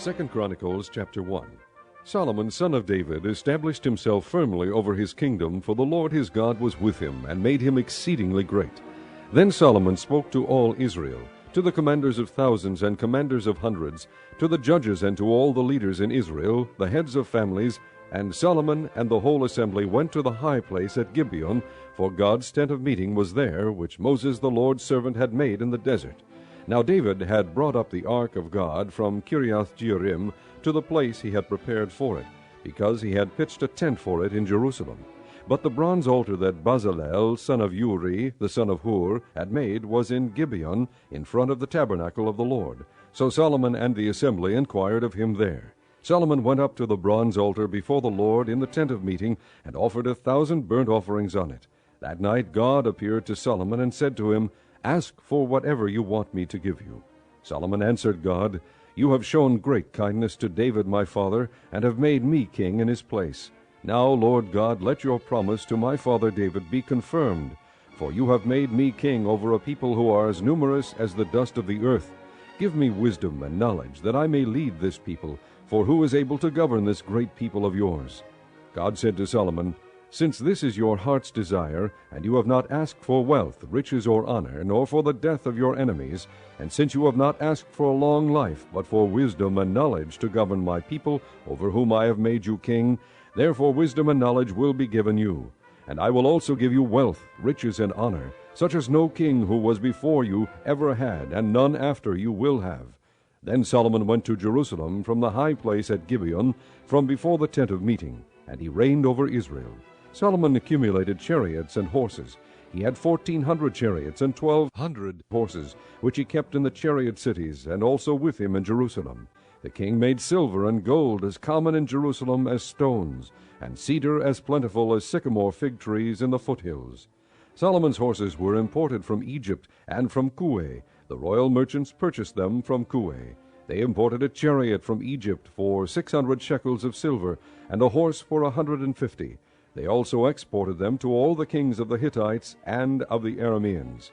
2 Chronicles chapter 1. Solomon, son of David, established himself firmly over his kingdom, for the Lord his God was with him, and made him exceedingly great. Then Solomon spoke to all Israel, to the commanders of thousands and commanders of hundreds, to the judges and to all the leaders in Israel, the heads of families. And Solomon and the whole assembly went to the high place at Gibeon, for God's tent of meeting was there, which Moses the Lord's servant had made in the desert. Now David had brought up the ark of God from Kiriath-Jearim to the place he had prepared for it, because he had pitched a tent for it in Jerusalem. But the bronze altar that Bezalel, son of Uri, the son of Hur, had made was in Gibeon, in front of the tabernacle of the Lord. So Solomon and the assembly inquired of him there. Solomon went up to the bronze altar before the Lord in the tent of meeting, and offered 1,000 burnt offerings on it. That night God appeared to Solomon and said to him, "Ask for whatever you want me to give you." Solomon answered God, "You have shown great kindness to David my father, and have made me king in his place. Now, Lord God, let your promise to my father David be confirmed, for you have made me king over a people who are as numerous as the dust of the earth. Give me wisdom and knowledge, that I may lead this people, for who is able to govern this great people of yours?" God said to Solomon, "Since this is your heart's desire, and you have not asked for wealth, riches, or honor, nor for the death of your enemies, and since you have not asked for a long life, but for wisdom and knowledge to govern my people, over whom I have made you king, therefore wisdom and knowledge will be given you. And I will also give you wealth, riches, and honor, such as no king who was before you ever had, and none after you will have." Then Solomon went to Jerusalem from the high place at Gibeon, from before the tent of meeting, and he reigned over Israel. Solomon accumulated chariots and horses. He had 1,400 chariots and 1,200 horses, which he kept in the chariot cities, and also with him in Jerusalem. The king made silver and gold as common in Jerusalem as stones, and cedar as plentiful as sycamore fig trees in the foothills. Solomon's horses were imported from Egypt and from Kue. The royal merchants purchased them from Kue. They imported a chariot from Egypt for 600 shekels of silver, and a horse for 150. They also exported them to all the kings of the Hittites and of the Arameans.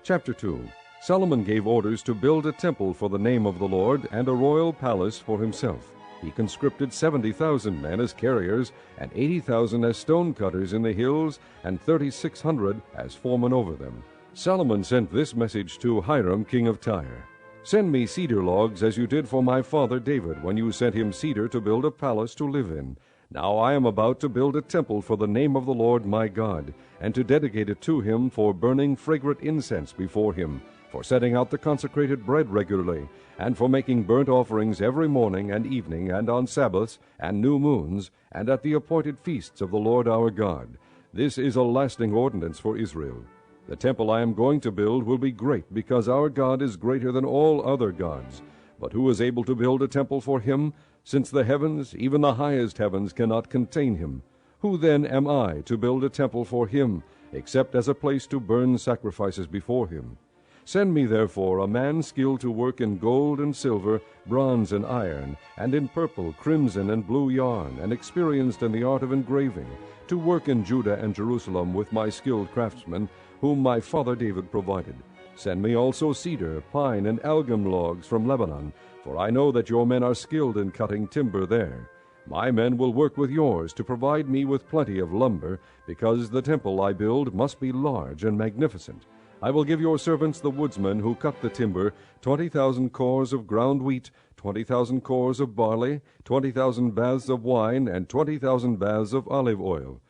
Chapter 2. Solomon gave orders to build a temple for the name of the Lord, and a royal palace for himself. He conscripted 70,000 men as carriers, and 80,000 as stone cutters in the hills, and 3,600 as foremen over them. Solomon sent this message to Hiram king of Tyre: "Send me cedar logs as you did for my father David, when you sent him cedar to build a palace to live in. Now I am about to build a temple for the name of the Lord my God, and to dedicate it to him for burning fragrant incense before him, for setting out the consecrated bread regularly, and for making burnt offerings every morning and evening, and on Sabbaths and new moons, and at the appointed feasts of the Lord our God. This is a lasting ordinance for Israel. The temple I am going to build will be great, because our God is greater than all other gods. But who is able to build a temple for him, since the heavens, even the highest heavens, cannot contain him? Who then am I to build a temple for him, except as a place to burn sacrifices before him? Send me therefore a man skilled to work in gold and silver, bronze and iron, and in purple, crimson, and blue yarn, and experienced in the art of engraving, to work in Judah and Jerusalem with my skilled craftsmen, whom my father David provided. Send me also cedar, pine, and algum logs from Lebanon, for I know that your men are skilled in cutting timber there. My men will work with yours to provide me with plenty of lumber, because the temple I build must be large and magnificent. I will give your servants the woodsmen who cut the timber 20,000 cores of ground wheat, 20,000 cores of barley, 20,000 baths of wine, and 20,000 baths of olive oil."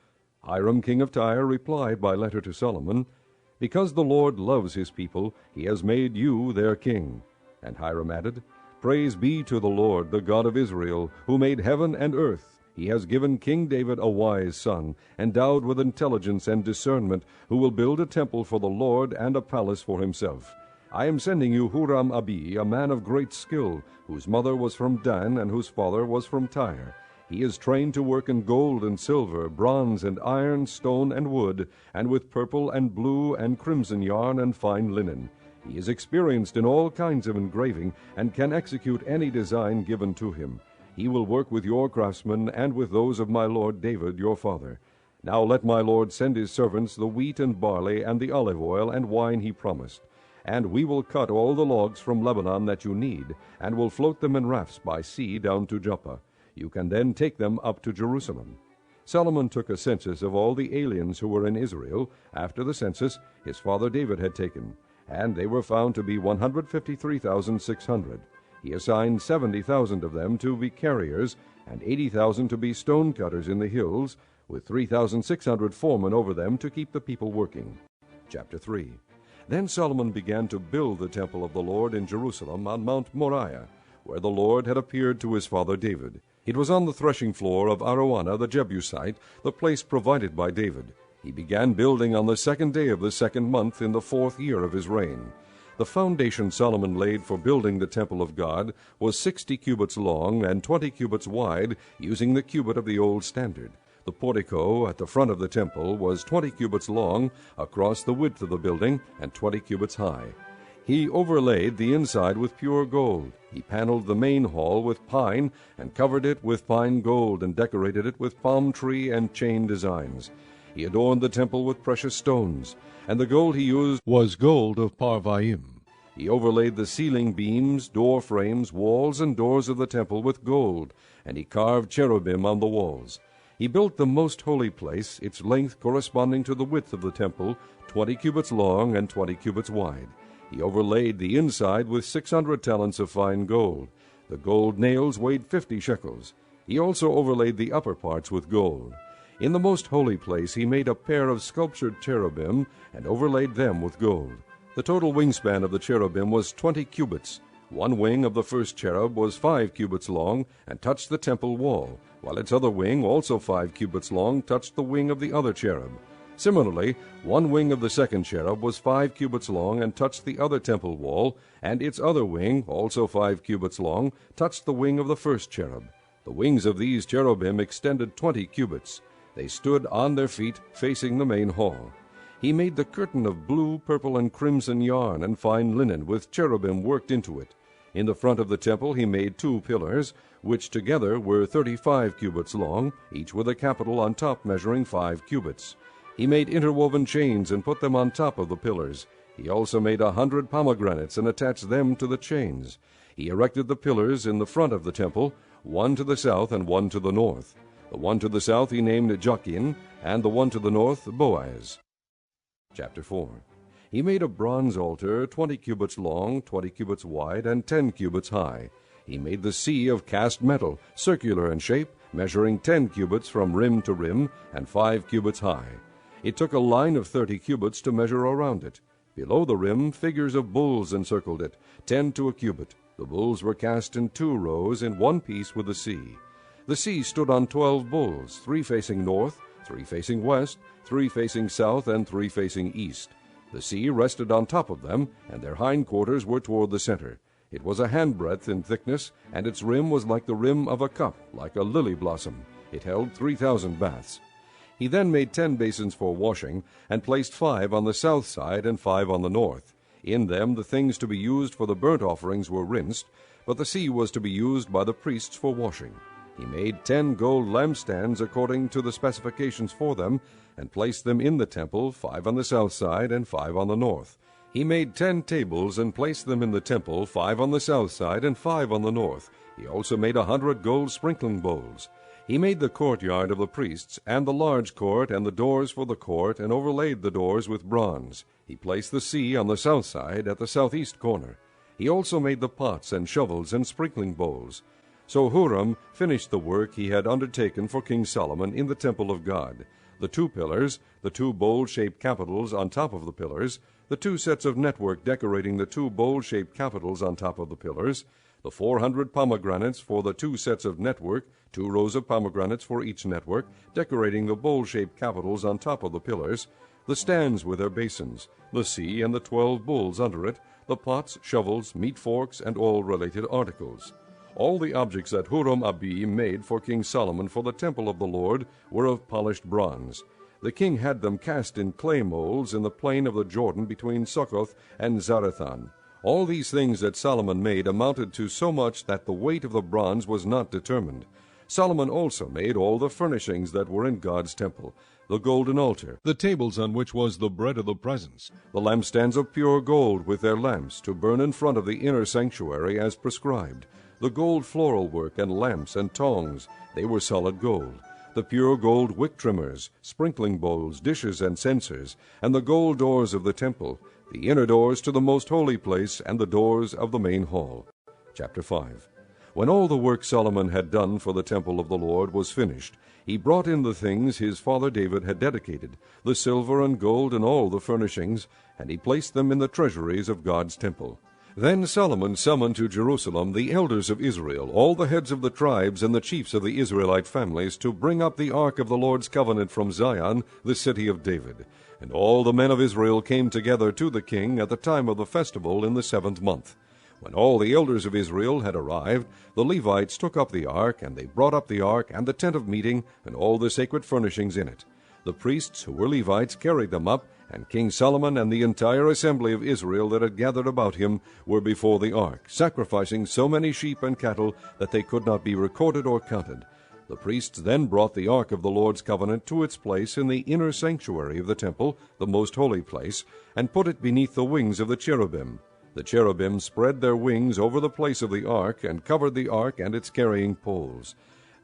Hiram king of Tyre replied by letter to Solomon, "Because the Lord loves his people, he has made you their king." And Hiram added, "Praise be to the Lord, the God of Israel, who made heaven and earth. He has given King David a wise son, endowed with intelligence and discernment, who will build a temple for the Lord and a palace for himself. I am sending you Huram-Abi, a man of great skill, whose mother was from Dan and whose father was from Tyre. He is trained to work in gold and silver, bronze and iron, stone and wood, and with purple and blue and crimson yarn and fine linen. He is experienced in all kinds of engraving, and can execute any design given to him. He will work with your craftsmen and with those of my lord David your father. Now let my lord send his servants the wheat and barley and the olive oil and wine he promised. and we will cut all the logs from Lebanon that you need, and will float them in rafts by sea down to Joppa. You can then take them up to Jerusalem." Solomon took a census of all the aliens who were in Israel after the census his father David had taken, and they were found to be 153,600. He assigned 70,000 of them to be carriers, and 80,000 to be stone cutters in the hills, with 3,600 foremen over them to keep the people working. Chapter 3. Then Solomon began to build the temple of the Lord in Jerusalem on Mount Moriah, where the Lord had appeared to his father David. It was on the threshing floor of Araunah the Jebusite, the place provided by David. He began building on the 2nd day of the 2nd month in the 4th year of his reign. The foundation Solomon laid for building the temple of God was 60 cubits long and 20 cubits wide, using the cubit of the old standard. The portico at the front of the temple was 20 cubits long across the width of the building and 20 cubits high. He overlaid the inside with pure gold. He paneled the main hall with pine and covered it with fine gold and decorated it with palm tree and chain designs. He adorned the temple with precious stones, and the gold he used was gold of Parvaim. He overlaid the ceiling beams, door frames, walls, and doors of the temple with gold, and he carved cherubim on the walls. He built the most holy place, its length corresponding to the width of the temple, 20 cubits long and 20 cubits wide. He overlaid the inside with 600 talents of fine gold. The gold nails weighed 50 shekels. He also overlaid the upper parts with gold. In the most holy place he made a pair of sculptured cherubim and overlaid them with gold. The total wingspan of the cherubim was 20 cubits. One wing of the first cherub was 5 cubits long and touched the temple wall, while its other wing, also 5 cubits long, touched the wing of the other cherub. Similarly, one wing of the second cherub was 5 cubits long and touched the other temple wall, and its other wing, also 5 cubits long, touched the wing of the first cherub. The wings of these cherubim extended 20 cubits. They stood on their feet, facing the main hall. He made the curtain of blue, purple, and crimson yarn and fine linen, with cherubim worked into it. In the front of the temple he made 2 pillars, which together were 35 cubits long, each with a capital on top measuring 5 cubits. He made interwoven chains and put them on top of the pillars. He also made 100 pomegranates and attached them to the chains. He erected the pillars in the front of the temple, one to the south and one to the north. The one to the south he named Jachin, and the one to the north Boaz. Chapter 4. He made a bronze altar 20 cubits long, 20 cubits wide, and 10 cubits high. He made the sea of cast metal, circular in shape, measuring 10 cubits from rim to rim, and 5 cubits high. It took a line of 30 cubits to measure around it. Below the rim, figures of bulls encircled it, 10 to a cubit. The bulls were cast in 2 rows in one piece with the sea. The sea stood on 12 bulls, 3 facing north, 3 facing west, 3 facing south, and 3 facing east. The sea rested on top of them, and their hindquarters were toward the center. It was a handbreadth in thickness, and its rim was like the rim of a cup, like a lily blossom. It held 3,000 baths. He then made 10 basins for washing, and placed 5 on the south side and 5 on the north. In them the things to be used for the burnt offerings were rinsed, but the sea was to be used by the priests for washing. He made 10 gold lampstands according to the specifications for them, and placed them in the temple, 5 on the south side and 5 on the north. He made 10 tables and placed them in the temple, 5 on the south side and 5 on the north. He also made 100 gold sprinkling bowls. He made the courtyard of the priests, and the large court, and the doors for the court, and overlaid the doors with bronze. He placed the sea on the south side at the southeast corner. He also made the pots and shovels and sprinkling bowls. So Huram finished the work he had undertaken for King Solomon in the temple of God: the 2 pillars, the 2 bowl-shaped capitals on top of the pillars, the 2 sets of network decorating the 2 bowl-shaped capitals on top of the pillars, the 400 pomegranates for the 2 sets of network, 2 rows of pomegranates for each network, decorating the bowl-shaped capitals on top of the pillars, the stands with their basins, the sea and the 12 bulls under it, the pots, shovels, meat forks, and all related articles. All the objects that Huram-Abi made for King Solomon for the temple of the Lord were of polished bronze. The king had them cast in clay molds in the plain of the Jordan between Succoth and Zarethan. All these things that Solomon made amounted to so much that the weight of the bronze was not determined. Solomon also made all the furnishings that were in God's temple, the golden altar, the tables on which was the bread of the presence, the lampstands of pure gold with their lamps to burn in front of the inner sanctuary as prescribed, the gold floral work and lamps and tongs, they were solid gold, the pure gold wick trimmers, sprinkling bowls, dishes, and censers, and the gold doors of the temple, the inner doors to the most holy place, and the doors of the main hall. Chapter 5. When all the work Solomon had done for the temple of the Lord was finished, he brought in the things his father David had dedicated, the silver and gold and all the furnishings, and he placed them in the treasuries of God's temple. Then Solomon summoned to Jerusalem the elders of Israel, all the heads of the tribes and the chiefs of the Israelite families, to bring up the ark of the Lord's covenant from Zion, the city of David. And all the men of Israel came together to the king at the time of the festival in the 7th month. When all the elders of Israel had arrived, the Levites took up the ark, and they brought up the ark and the tent of meeting and all the sacred furnishings in it. The priests, who were Levites, carried them up, and King Solomon and the entire assembly of Israel that had gathered about him were before the ark, sacrificing so many sheep and cattle that they could not be recorded or counted. The priests then brought the ark of the Lord's covenant to its place in the inner sanctuary of the temple, the most holy place, and put it beneath the wings of the cherubim. The cherubim spread their wings over the place of the ark, and covered the ark and its carrying poles.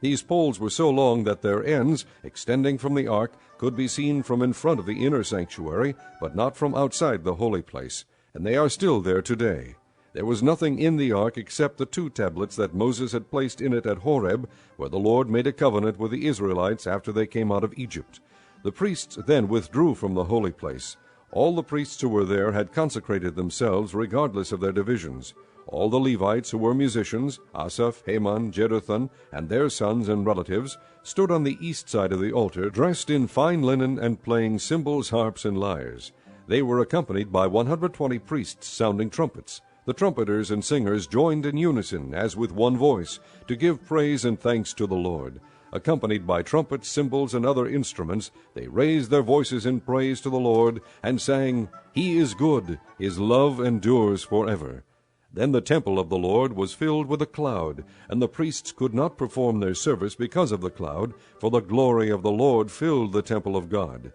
These poles were so long that their ends, extending from the ark, could be seen from in front of the inner sanctuary, but not from outside the holy place, and they are still there today. There was nothing in the ark except the 2 tablets that Moses had placed in it at Horeb, where the Lord made a covenant with the Israelites after they came out of Egypt. The priests then withdrew from the holy place. All the priests who were there had consecrated themselves regardless of their divisions. All the Levites who were musicians, Asaph, Heman, Jeduthun, and their sons and relatives, stood on the east side of the altar, dressed in fine linen and playing cymbals, harps, and lyres. They were accompanied by 120 priests sounding trumpets. The trumpeters and singers joined in unison, as with one voice, to give praise and thanks to the Lord. Accompanied by trumpets, cymbals, and other instruments, they raised their voices in praise to the Lord, and sang, "He is good, his love endures forever." Then the temple of the Lord was filled with a cloud, and the priests could not perform their service because of the cloud, for the glory of the Lord filled the temple of God.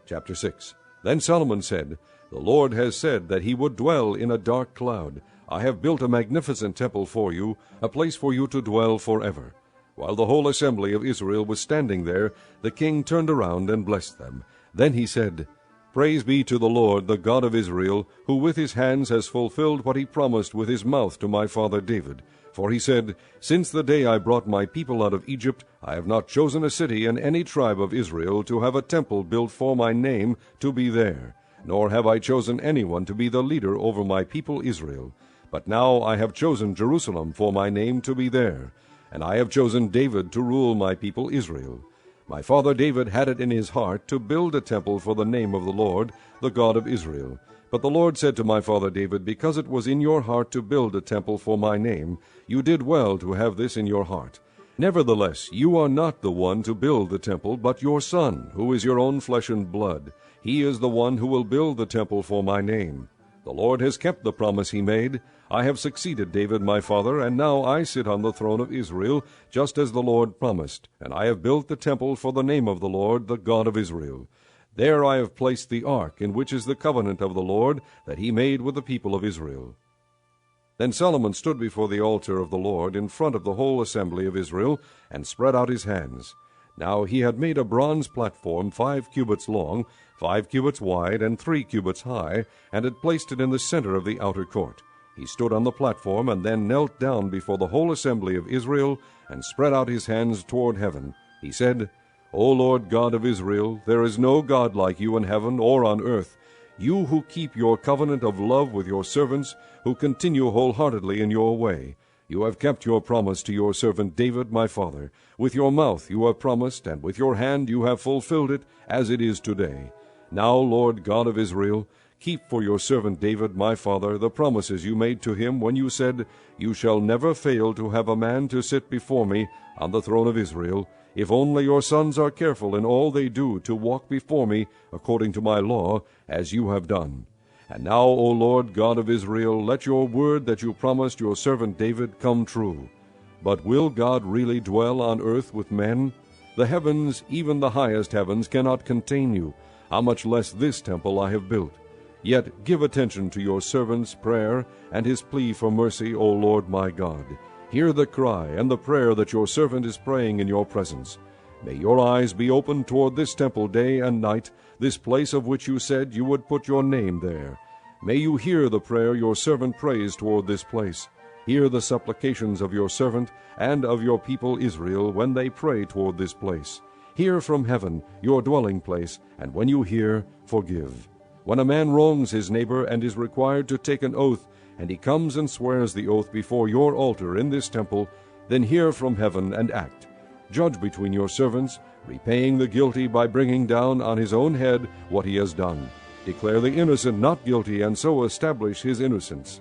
Chapter 6. Then Solomon said, "The Lord has said that he would dwell in a dark cloud. I have built a magnificent temple for you, a place for you to dwell forever." While the whole assembly of Israel was standing there, the king turned around and blessed them. Then he said, "Praise be to the Lord, the God of Israel, who with his hands has fulfilled what he promised with his mouth to my father David. For he said, 'Since the day I brought my people out of Egypt, I have not chosen a city in any tribe of Israel to have a temple built for my name to be there, nor have I chosen anyone to be the leader over my people Israel. But now I have chosen Jerusalem for my name to be there, and I have chosen David to rule my people Israel.' My father David had it in his heart to build a temple for the name of the Lord, the God of Israel. But the Lord said to my father David, 'Because it was in your heart to build a temple for my name, you did well to have this in your heart. Nevertheless, you are not the one to build the temple, but your son, who is your own flesh and blood. He is the one who will build the temple for my name.' The Lord has kept the promise he made. I have succeeded David my father, and now I sit on the throne of Israel, just as the Lord promised, and I have built the temple for the name of the Lord, the God of Israel. There I have placed the ark, in which is the covenant of the Lord that he made with the people of Israel." Then Solomon stood before the altar of the Lord in front of the whole assembly of Israel, and spread out his hands. Now he had made a bronze platform 5 cubits long, 5 cubits wide, and 3 cubits high, and had placed it in the center of the outer court. He stood on the platform, and then knelt down before the whole assembly of Israel, and spread out his hands toward heaven. He said, "O Lord God of Israel, there is no God like you in heaven or on earth, you who keep your covenant of love with your servants, who continue wholeheartedly in your way. You have kept your promise to your servant David my father. With your mouth you have promised, and with your hand you have fulfilled it, as it is today. Now, Lord God of Israel, keep for your servant David my father the promises you made to him when you said, 'You shall never fail to have a man to sit before me on the throne of Israel, if only your sons are careful in all they do to walk before me according to my law, as you have done.' And now, O Lord God of Israel, let your word that you promised your servant David come true. But will God really dwell on earth with men? The heavens, even the highest heavens, cannot contain you, how much less this temple I have built. Yet give attention to your servant's prayer and his plea for mercy, O Lord my God. Hear the cry and the prayer that your servant is praying in your presence. May your eyes be open toward this temple day and night, this place of which you said you would put your name there. May you hear the prayer your servant prays toward this place. Hear the supplications of your servant and of your people Israel when they pray toward this place. Hear from heaven, your dwelling place, and when you hear, forgive. When a man wrongs his neighbor and is required to take an oath, and he comes and swears the oath before your altar in this temple, then hear from heaven and act. Judge between your servants, repaying the guilty by bringing down on his own head what he has done. Declare the innocent not guilty, and so establish his innocence.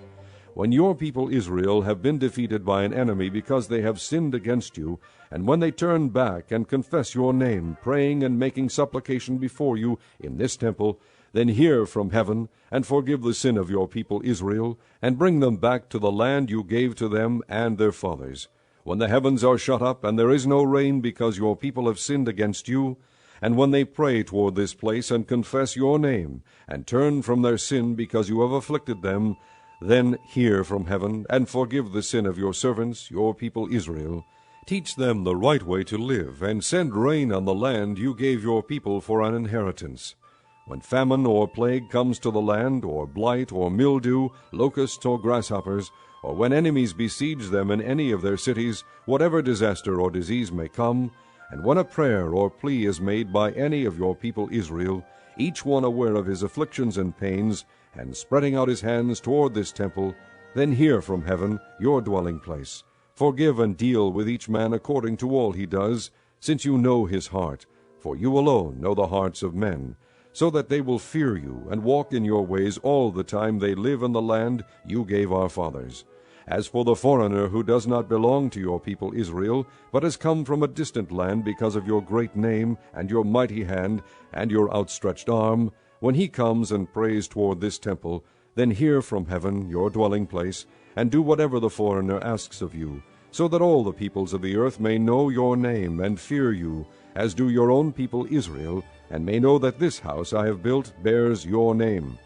When your people Israel have been defeated by an enemy because they have sinned against you, and when they turn back and confess your name, praying and making supplication before you in this temple, then hear from heaven, and forgive the sin of your people Israel, and bring them back to the land you gave to them and their fathers. When the heavens are shut up, and there is no rain because your people have sinned against you, and when they pray toward this place and confess your name, and turn from their sin because you have afflicted them, then hear from heaven, and forgive the sin of your servants, your people Israel. Teach them the right way to live, and send rain on the land you gave your people for an inheritance. When famine or plague comes to the land, or blight or mildew, locusts or grasshoppers, or when enemies besiege them in any of their cities, whatever disaster or disease may come, and when a prayer or plea is made by any of your people Israel, each one aware of his afflictions and pains, and spreading out his hands toward this temple, then hear from heaven, your dwelling place. Forgive and deal with each man according to all he does, since you know his heart, for you alone know the hearts of men, so that they will fear you and walk in your ways all the time they live in the land you gave our fathers. As for the foreigner who does not belong to your people Israel, but has come from a distant land because of your great name and your mighty hand and your outstretched arm, when he comes and prays toward this temple, then hear from heaven, your dwelling place, and do whatever the foreigner asks of you, so that all the peoples of the earth may know your name and fear you, as do your own people Israel, and may know that this house I have built bears your name.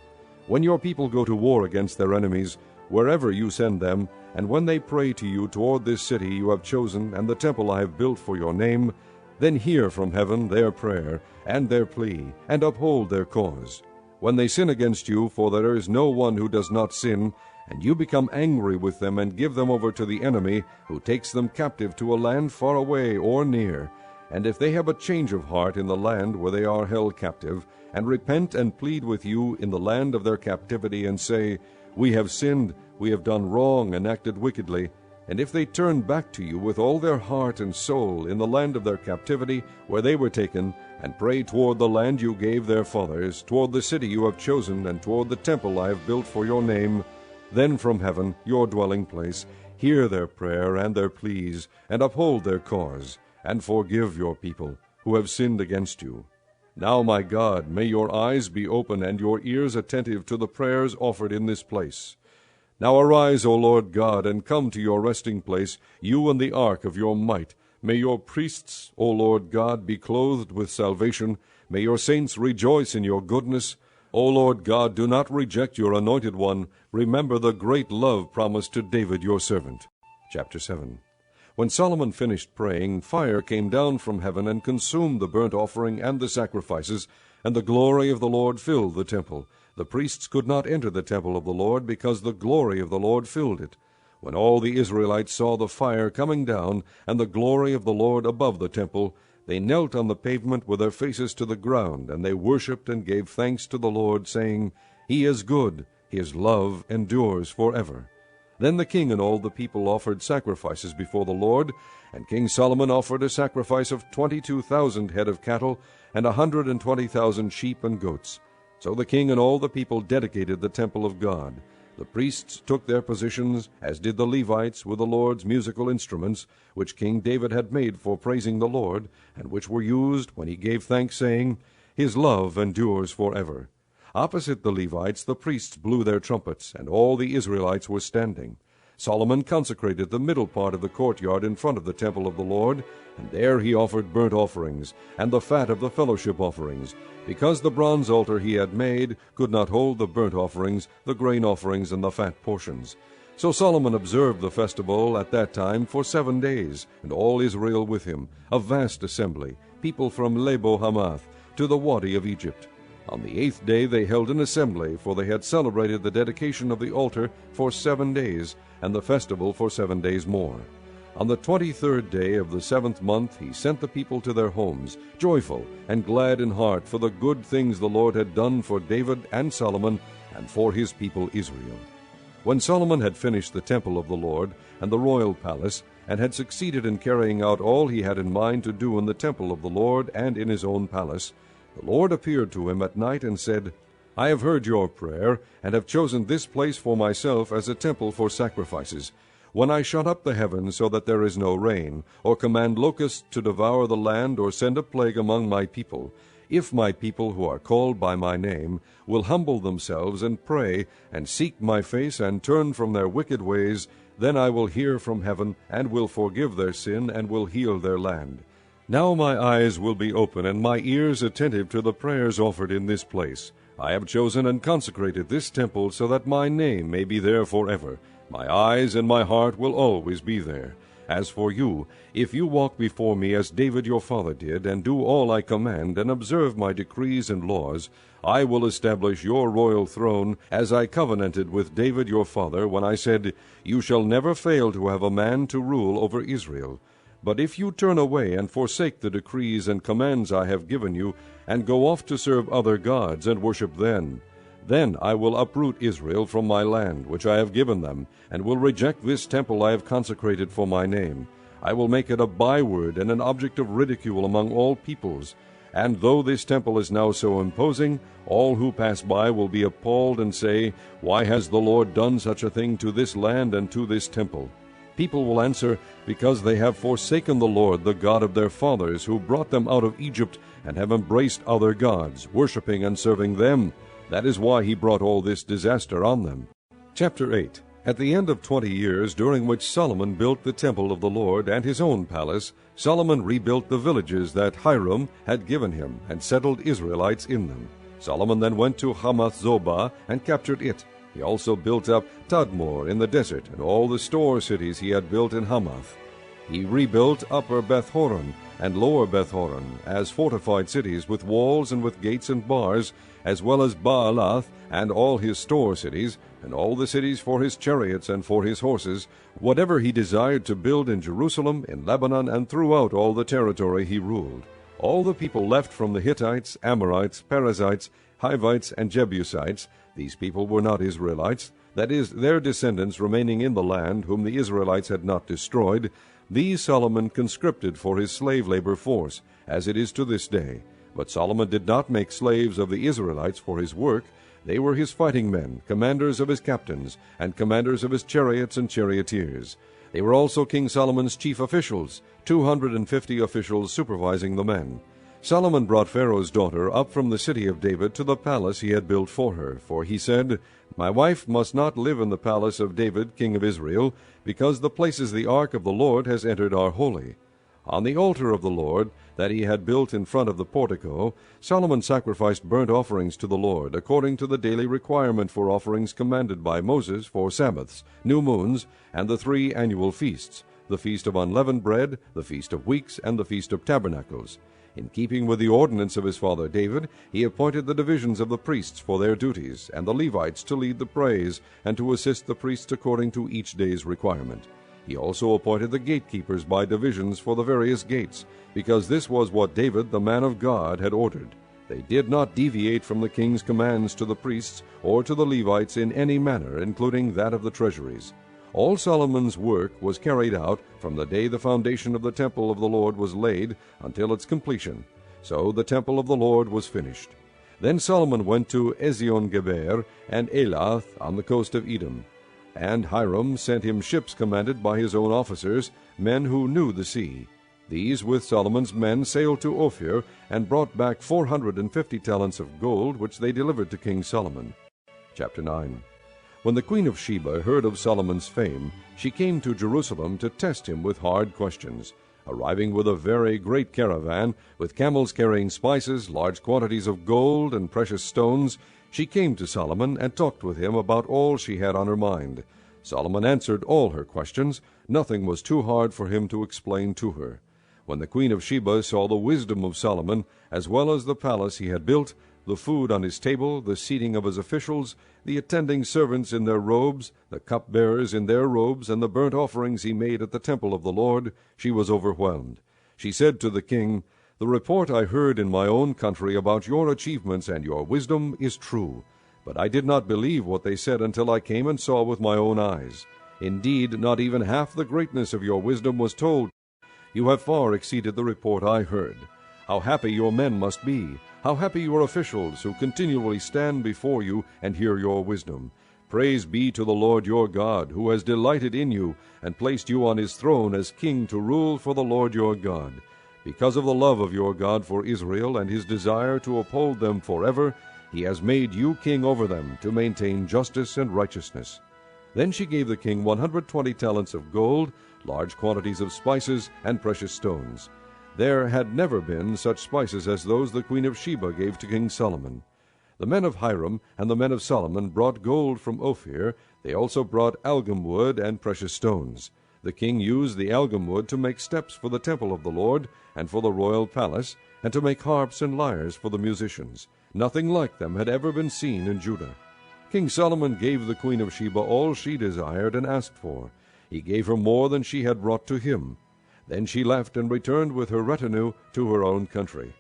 When your people go to war against their enemies, wherever you send them, and when they pray to you toward this city you have chosen and the temple I have built for your name, then hear from heaven their prayer and their plea, and uphold their cause. When they sin against you, for there is no one who does not sin, and you become angry with them and give them over to the enemy, who takes them captive to a land far away or near, and if they have a change of heart in the land where they are held captive, and repent and plead with you in the land of their captivity, and say, We have sinned, we have done wrong and acted wickedly, and if they turn back to you with all their heart and soul in the land of their captivity where they were taken, and pray toward the land you gave their fathers, toward the city you have chosen, and toward the temple I have built for your name, then from heaven, your dwelling place, hear their prayer and their pleas, and uphold their cause, and forgive your people who have sinned against you. Now, my God, may your eyes be open and your ears attentive to the prayers offered in this place. Now arise, O Lord God, and come to your resting place, you and the ark of your might. May your priests, O Lord God, be clothed with salvation. May your saints rejoice in your goodness. O Lord God, do not reject your anointed one. Remember the great love promised to David your servant. Chapter 7. When Solomon finished praying, fire came down from heaven and consumed the burnt offering and the sacrifices, and the glory of the Lord filled the temple. The priests could not enter the temple of the Lord, because the glory of the Lord filled it. When all the Israelites saw the fire coming down, and the glory of the Lord above the temple, they knelt on the pavement with their faces to the ground, and they worshipped and gave thanks to the Lord, saying, He is good, His love endures forever. Then the king and all the people offered sacrifices before the Lord, and King Solomon offered a sacrifice of 22,000 head of cattle, and 120,000 sheep and goats. So the king and all the people dedicated the temple of God. The priests took their positions, as did the Levites, with the Lord's musical instruments, which King David had made for praising the Lord, and which were used when he gave thanks, saying, His love endures forever. Opposite the Levites the priests blew their trumpets, and all the Israelites were standing. Solomon consecrated the middle part of the courtyard in front of the temple of the Lord, and there he offered burnt offerings, and the fat of the fellowship offerings, because the bronze altar he had made could not hold the burnt offerings, the grain offerings, and the fat portions. So Solomon observed the festival at that time for 7 days, and all Israel with him, a vast assembly, people from Lebo Hamath to the Wadi of Egypt. On the 8th day they held an assembly, for they had celebrated the dedication of the altar for 7 days, and the festival for 7 days more. On the 23rd day of the 7th month he sent the people to their homes, joyful and glad in heart for the good things the Lord had done for David and Solomon and for his people Israel. When Solomon had finished the temple of the Lord and the royal palace, and had succeeded in carrying out all he had in mind to do in the temple of the Lord and in his own palace, the Lord appeared to him at night and said, I have heard your prayer, and have chosen this place for myself as a temple for sacrifices. When I shut up the heavens so that there is no rain, or command locusts to devour the land, or send a plague among my people, if my people who are called by my name will humble themselves and pray, and seek my face, and turn from their wicked ways, then I will hear from heaven, and will forgive their sin, and will heal their land. Now my eyes will be open, and my ears attentive to the prayers offered in this place. I have chosen and consecrated this temple so that my name may be there forever. My eyes and my heart will always be there. As for you, if you walk before me as David your father did, and do all I command, and observe my decrees and laws, I will establish your royal throne, as I covenanted with David your father, when I said, You shall never fail to have a man to rule over Israel. But if you turn away and forsake the decrees and commands I have given you, and go off to serve other gods, and worship them, then I will uproot Israel from my land, which I have given them, and will reject this temple I have consecrated for my name. I will make it a byword and an object of ridicule among all peoples. And though this temple is now so imposing, all who pass by will be appalled and say, Why has the Lord done such a thing to this land and to this temple? People will answer, Because they have forsaken the Lord, the God of their fathers, who brought them out of Egypt, and have embraced other gods, worshipping and serving them. That is why he brought all this disaster on them. Chapter 8. At the end of 20 years, during which Solomon built the temple of the Lord and his own palace, Solomon rebuilt the villages that Hiram had given him, and settled Israelites in them. Solomon then went to Hamath-zobah and captured it. He also built up Tadmor in the desert, and all the store cities he had built in Hamath. He rebuilt Upper Beth-horon and Lower Beth-horon as fortified cities, with walls and with gates and bars, as well as Baalath and all his store cities, and all the cities for his chariots and for his horses, whatever he desired to build in Jerusalem, in Lebanon, and throughout all the territory he ruled. All the people left from the Hittites, Amorites, Perizzites, Hivites, and Jebusites. These people were not Israelites, that is, their descendants remaining in the land, whom the Israelites had not destroyed. These Solomon conscripted for his slave labor force, as it is to this day. But Solomon did not make slaves of the Israelites for his work. They were his fighting men, commanders of his captains, and commanders of his chariots and charioteers. They were also King Solomon's chief officials, 250 officials supervising the men. Solomon brought Pharaoh's daughter up from the city of David to the palace he had built for her, for he said, My wife must not live in the palace of David, king of Israel, because the places the ark of the Lord has entered are holy. On the altar of the Lord, that he had built in front of the portico, Solomon sacrificed burnt offerings to the Lord, according to the daily requirement for offerings commanded by Moses for Sabbaths, new moons, and the 3 annual feasts, the feast of unleavened bread, the feast of weeks, and the feast of tabernacles. In keeping with the ordinance of his father David, he appointed the divisions of the priests for their duties, and the Levites to lead the praise, and to assist the priests according to each day's requirement. He also appointed the gatekeepers by divisions for the various gates, because this was what David, the man of God, had ordered. They did not deviate from the king's commands to the priests or to the Levites in any manner, including that of the treasuries. All Solomon's work was carried out from the day the foundation of the temple of the Lord was laid until its completion. So the temple of the Lord was finished. Then Solomon went to Ezion-Geber and Elath on the coast of Edom. And Hiram sent him ships commanded by his own officers, men who knew the sea. These with Solomon's men sailed to Ophir, and brought back 450 talents of gold, which they delivered to King Solomon. Chapter 9. When the queen of Sheba heard of Solomon's fame, she came to Jerusalem to test him with hard questions. Arriving with a very great caravan, with camels carrying spices, large quantities of gold, and precious stones, she came to Solomon and talked with him about all she had on her mind. Solomon answered all her questions. Nothing was too hard for him to explain to her. When the queen of Sheba saw the wisdom of Solomon, as well as the palace he had built, the food on his table, the seating of his officials, the attending servants in their robes, the cupbearers in their robes, and the burnt offerings he made at the temple of the Lord, she was overwhelmed. She said to the king, "The report I heard in my own country about your achievements and your wisdom is true. But I did not believe what they said until I came and saw with my own eyes. Indeed, not even half the greatness of your wisdom was told. You have far exceeded the report I heard. How happy your men must be! How happy your officials who continually stand before you and hear your wisdom! Praise be to the Lord your God, who has delighted in you and placed you on his throne as king to rule for the Lord your God. Because of the love of your God for Israel and his desire to uphold them forever, he has made you king over them to maintain justice and righteousness." Then she gave the king 120 talents of gold, large quantities of spices, and precious stones. There had never been such spices as those the queen of Sheba gave to King Solomon. The men of Hiram and the men of Solomon brought gold from Ophir. They also brought algum wood and precious stones. The king used the algum wood to make steps for the temple of the Lord and for the royal palace, and to make harps and lyres for the musicians. Nothing like them had ever been seen in Judah. King Solomon gave the queen of Sheba all she desired and asked for. He gave her more than she had brought to him. Then she left and returned with her retinue to her own country.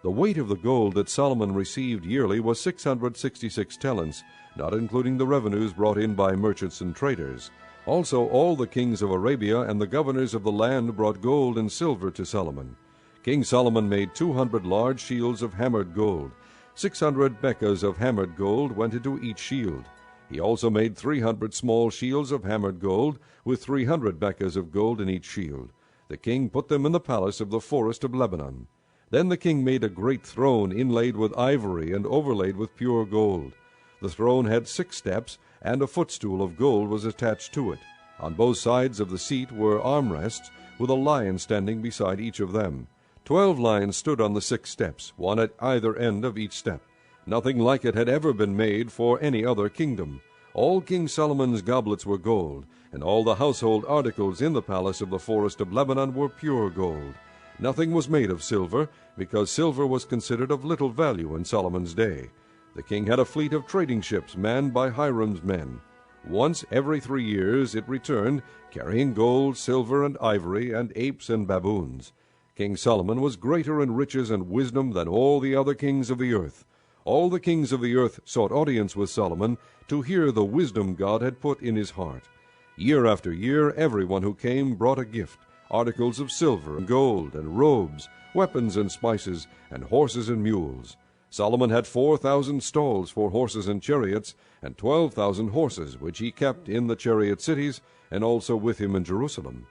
The weight of the gold that Solomon received yearly was 666 talents, not including the revenues brought in by merchants and traders. Also all the kings of Arabia and the governors of the land brought gold and silver to Solomon. King Solomon made 200 large shields of hammered gold. 600 bekas of hammered gold went into each shield. He also made 300 small shields of hammered gold, with 300 bekas of gold in each shield. The king put them in the palace of the forest of Lebanon. Then the king made a great throne inlaid with ivory and overlaid with pure gold. The throne had 6 steps, and a footstool of gold was attached to it. On both sides of the seat were armrests, with a lion standing beside each of them. 12 lions stood on the 6 steps, one at either end of each step. Nothing like it had ever been made for any other kingdom. All King Solomon's goblets were gold, and all the household articles in the palace of the forest of Lebanon were pure gold. Nothing was made of silver, because silver was considered of little value in Solomon's day. The king had a fleet of trading ships manned by Hiram's men. Once every 3 years it returned, carrying gold, silver, and ivory, and apes and baboons. King Solomon was greater in riches and wisdom than all the other kings of the earth. All the kings of the earth sought audience with Solomon to hear the wisdom God had put in his heart. Year after year everyone who came brought a gift, articles of silver and gold and robes, weapons and spices, and horses and mules. Solomon had 4,000 stalls for horses and chariots, and 12,000 horses, which he kept in the chariot cities, and also with him in Jerusalem.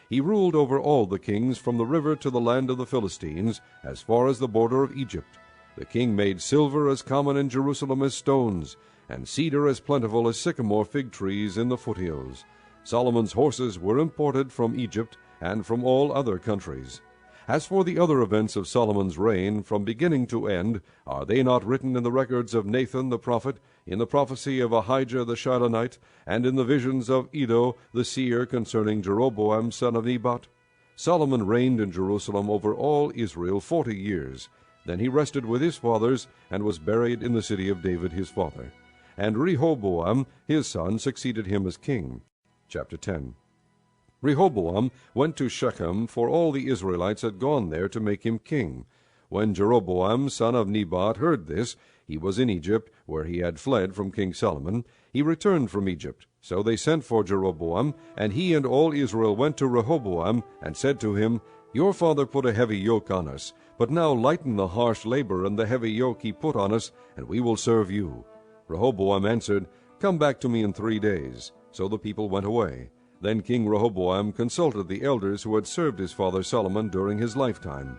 He ruled over all the kings from the river to the land of the Philistines, as far as the border of Egypt. The king made silver as common in Jerusalem as stones, and cedar as plentiful as sycamore fig trees in the foothills. Solomon's horses were imported from Egypt and from all other countries. As for the other events of Solomon's reign, from beginning to end, are they not written in the records of Nathan the prophet, in the prophecy of Ahijah the Shilonite, and in the visions of Iddo the seer concerning Jeroboam son of Nebat? Solomon reigned in Jerusalem over all Israel 40 years. Then he rested with his fathers, and was buried in the city of David his father. And Rehoboam his son succeeded him as king. Chapter 10. Rehoboam went to Shechem, for all the Israelites had gone there to make him king. When Jeroboam son of Nebat heard this, he was in Egypt, where he had fled from King Solomon. He returned from Egypt. So they sent for Jeroboam, and he and all Israel went to Rehoboam, and said to him, "Your father put a heavy yoke on us, but now lighten the harsh labor and the heavy yoke he put on us, and we will serve you." Rehoboam answered, "Come back to me in 3 days." So the people went away. Then King Rehoboam consulted the elders who had served his father Solomon during his lifetime.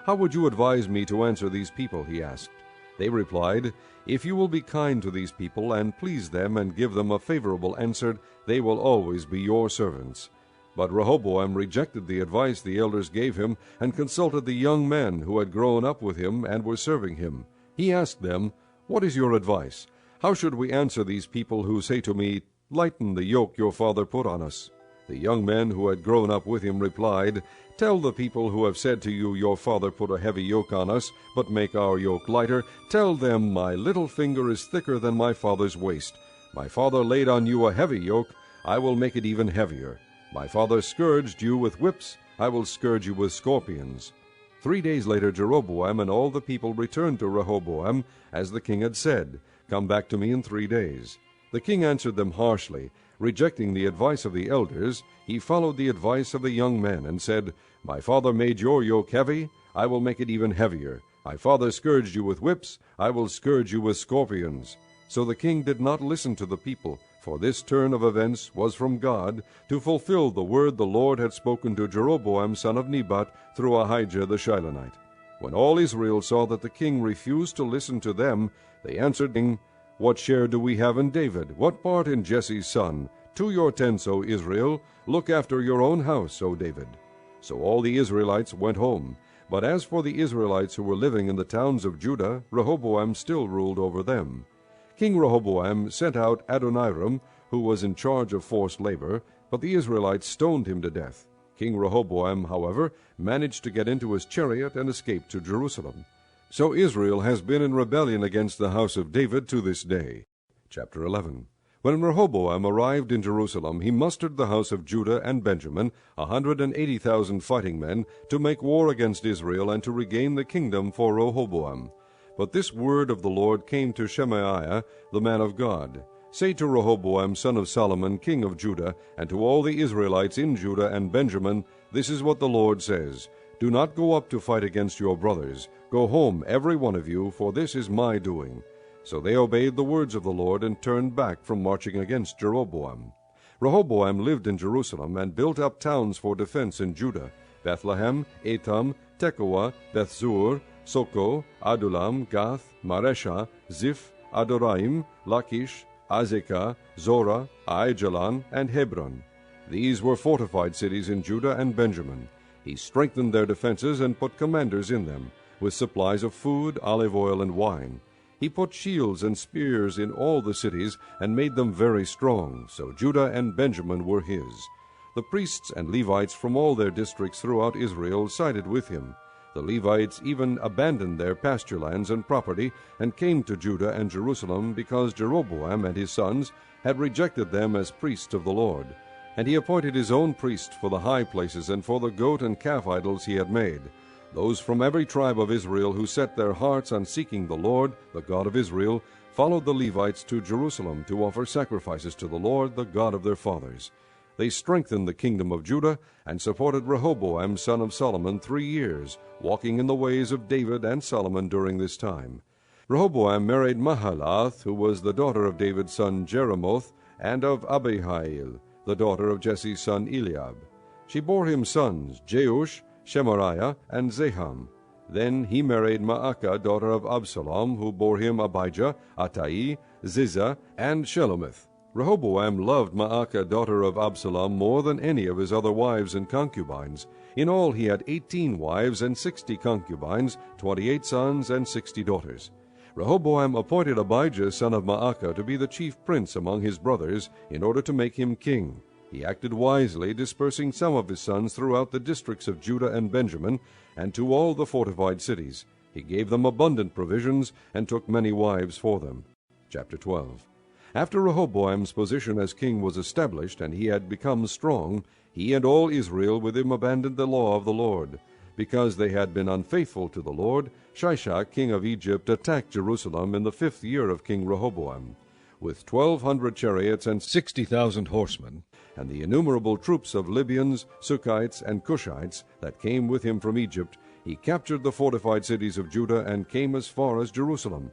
"How would you advise me to answer these people?" he asked. They replied, "If you will be kind to these people, and please them, and give them a favorable answer, they will always be your servants." But Rehoboam rejected the advice the elders gave him, and consulted the young men who had grown up with him and were serving him. He asked them, "What is your advice? How should we answer these people who say to me, 'Lighten the yoke your father put on us'?" The young men who had grown up with him replied, "Tell the people who have said to you, 'Your father put a heavy yoke on us, but make our yoke lighter,' tell them, 'My little finger is thicker than my father's waist. My father laid on you a heavy yoke, I will make it even heavier. My father scourged you with whips, I will scourge you with scorpions." 3 days later Jeroboam and all the people returned to Rehoboam, as the king had said, "Come back to me in 3 days." The king answered them harshly. Rejecting the advice of the elders, he followed the advice of the young men, and said, "My father made your yoke heavy, I will make it even heavier. My father scourged you with whips, I will scourge you with scorpions." So the king did not listen to the people, for this turn of events was from God, to fulfill the word the Lord had spoken to Jeroboam son of Nebat through Ahijah the Shilonite. When all Israel saw that the king refused to listen to them, they answered him, "What share do we have in David? What part in Jesse's son? To your tents, O Israel! Look after your own house, O David." So all the Israelites went home. But as for the Israelites who were living in the towns of Judah, Rehoboam still ruled over them. King Rehoboam sent out Adoniram, who was in charge of forced labor, but the Israelites stoned him to death. King Rehoboam, however, managed to get into his chariot and escape to Jerusalem. So Israel has been in rebellion against the house of David to this day. Chapter 11. When Rehoboam arrived in Jerusalem, he mustered the house of Judah and Benjamin, 180,000 fighting men, to make war against Israel and to regain the kingdom for Rehoboam. But this word of the Lord came to Shemaiah, the man of God. "Say to Rehoboam, son of Solomon, king of Judah, and to all the Israelites in Judah and Benjamin, this is what the Lord says. Do not go up to fight against your brothers. Go home, every one of you, for this is my doing." So they obeyed the words of the Lord and turned back from marching against Jeroboam. Rehoboam lived in Jerusalem and built up towns for defense in Judah: Bethlehem, Etam, Tekoa, Bethzur, Soko, Adulam, Gath, Maresha, Ziph, Adoraim, Lachish, Azekah, Zorah, Aijalon, and Hebron. These were fortified cities in Judah and Benjamin. He strengthened their defenses and put commanders in them, with supplies of food, olive oil, and wine. He put shields and spears in all the cities, and made them very strong, so Judah and Benjamin were his. The priests and Levites from all their districts throughout Israel sided with him. The Levites even abandoned their pasture lands and property, and came to Judah and Jerusalem, because Jeroboam and his sons had rejected them as priests of the Lord. And he appointed his own priests for the high places and for the goat and calf idols he had made. Those from every tribe of Israel who set their hearts on seeking the Lord, the God of Israel, followed the Levites to Jerusalem to offer sacrifices to the Lord, the God of their fathers. They strengthened the kingdom of Judah and supported Rehoboam son of Solomon 3 years, walking in the ways of David and Solomon during this time. Rehoboam married Mahalath, who was the daughter of David's son Jeremoth, and of Abihail, the daughter of Jesse's son Eliab. She bore him sons, Jeush, Shemariah, and Zaham. Then he married Maacah, daughter of Absalom, who bore him Abijah, Attai, Ziza, and Shelomith. Rehoboam loved Maacah, daughter of Absalom, more than any of his other wives and concubines. In all he had 18 wives and 60 concubines, 28 sons and 60 daughters. Rehoboam appointed Abijah, son of Maacah, to be the chief prince among his brothers, in order to make him king. He acted wisely, dispersing some of his sons throughout the districts of Judah and Benjamin, and to all the fortified cities. He gave them abundant provisions, and took many wives for them. Chapter 12. After Rehoboam's position as king was established, and he had become strong, he and all Israel with him abandoned the law of the Lord. Because they had been unfaithful to the Lord, Shishak, king of Egypt, attacked Jerusalem in the 5th year of King Rehoboam. With 1,200 chariots and 60,000 horsemen, and the innumerable troops of Libyans, Sukkites, and Cushites that came with him from Egypt, he captured the fortified cities of Judah and came as far as Jerusalem.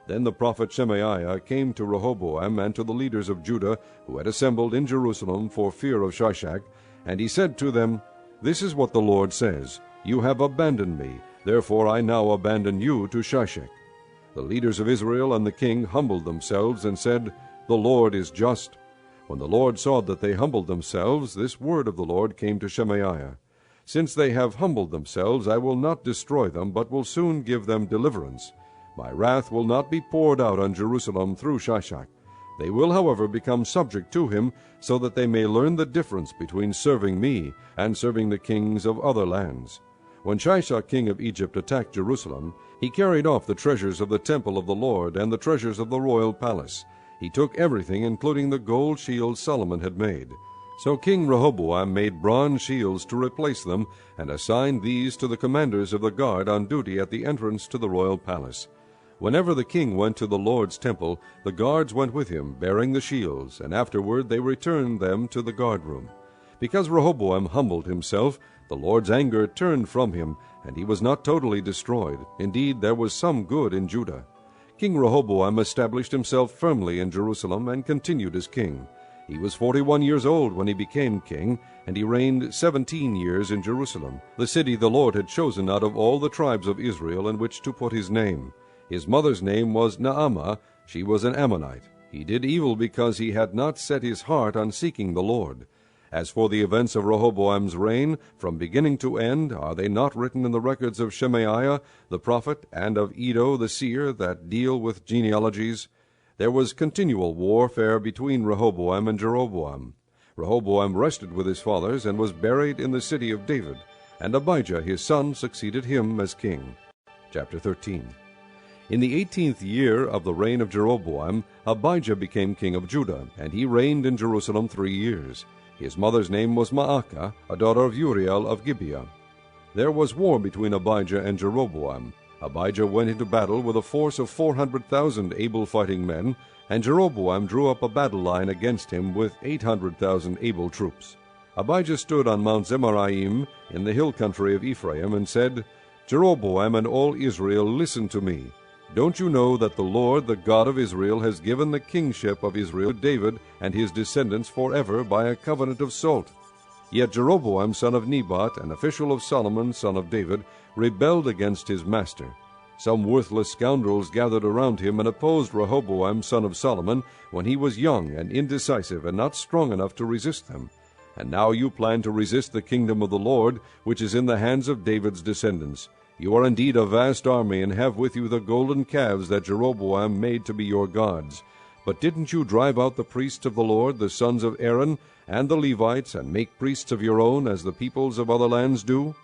Then the prophet Shemaiah came to Rehoboam and to the leaders of Judah, who had assembled in Jerusalem for fear of Shishak, and he said to them, "This is what the Lord says, You have abandoned me, therefore I now abandon you to Shishak." The leaders of Israel and the king humbled themselves and said, The Lord is just. When the Lord saw that they humbled themselves, this word of the Lord came to Shemaiah. Since they have humbled themselves, I will not destroy them, but will soon give them deliverance. My wrath will not be poured out on Jerusalem through Shishak. They will, however, become subject to him, so that they may learn the difference between serving me and serving the kings of other lands. When Shishak king of Egypt attacked Jerusalem, he carried off the treasures of the temple of the Lord and the treasures of the royal palace. He took everything, including the gold shields Solomon had made. So King Rehoboam made bronze shields to replace them, and assigned these to the commanders of the guard on duty at the entrance to the royal palace. Whenever the king went to the Lord's temple, the guards went with him, bearing the shields, and afterward they returned them to the guard-room. Because Rehoboam humbled himself, the Lord's anger turned from him, and he was not totally destroyed. Indeed, there was some good in Judah. King Rehoboam established himself firmly in Jerusalem and continued as king. He was 41 years old when he became king, and he reigned 17 years in Jerusalem, the city the Lord had chosen out of all the tribes of Israel in which to put his name. His mother's name was Naamah. She was an Ammonite. He did evil because he had not set his heart on seeking the Lord. As for the events of Rehoboam's reign, from beginning to end, are they not written in the records of Shemaiah the prophet and of Iddo the seer that deal with genealogies? There was continual warfare between Rehoboam and Jeroboam. Rehoboam rested with his fathers and was buried in the city of David, and Abijah his son succeeded him as king. Chapter 13. In the 18th year of the reign of Jeroboam, Abijah became king of Judah, and he reigned in Jerusalem 3 years. His mother's name was Maacah, a daughter of Uriel of Gibeah. There was war between Abijah and Jeroboam. Abijah went into battle with a force of 400,000 able fighting men, and Jeroboam drew up a battle line against him with 800,000 able troops. Abijah stood on Mount Zemaraim in the hill country of Ephraim and said, Jeroboam and all Israel, listen to me. Don't you know that the Lord, the God of Israel, has given the kingship of Israel to David and his descendants forever by a covenant of salt? Yet Jeroboam son of Nebat, an official of Solomon son of David, rebelled against his master. Some worthless scoundrels gathered around him and opposed Rehoboam son of Solomon when he was young and indecisive and not strong enough to resist them. And now you plan to resist the kingdom of the Lord, which is in the hands of David's descendants. You are indeed a vast army, and have with you the golden calves that Jeroboam made to be your gods. But didn't you drive out the priests of the Lord, the sons of Aaron, and the Levites, and make priests of your own, as the peoples of other lands do?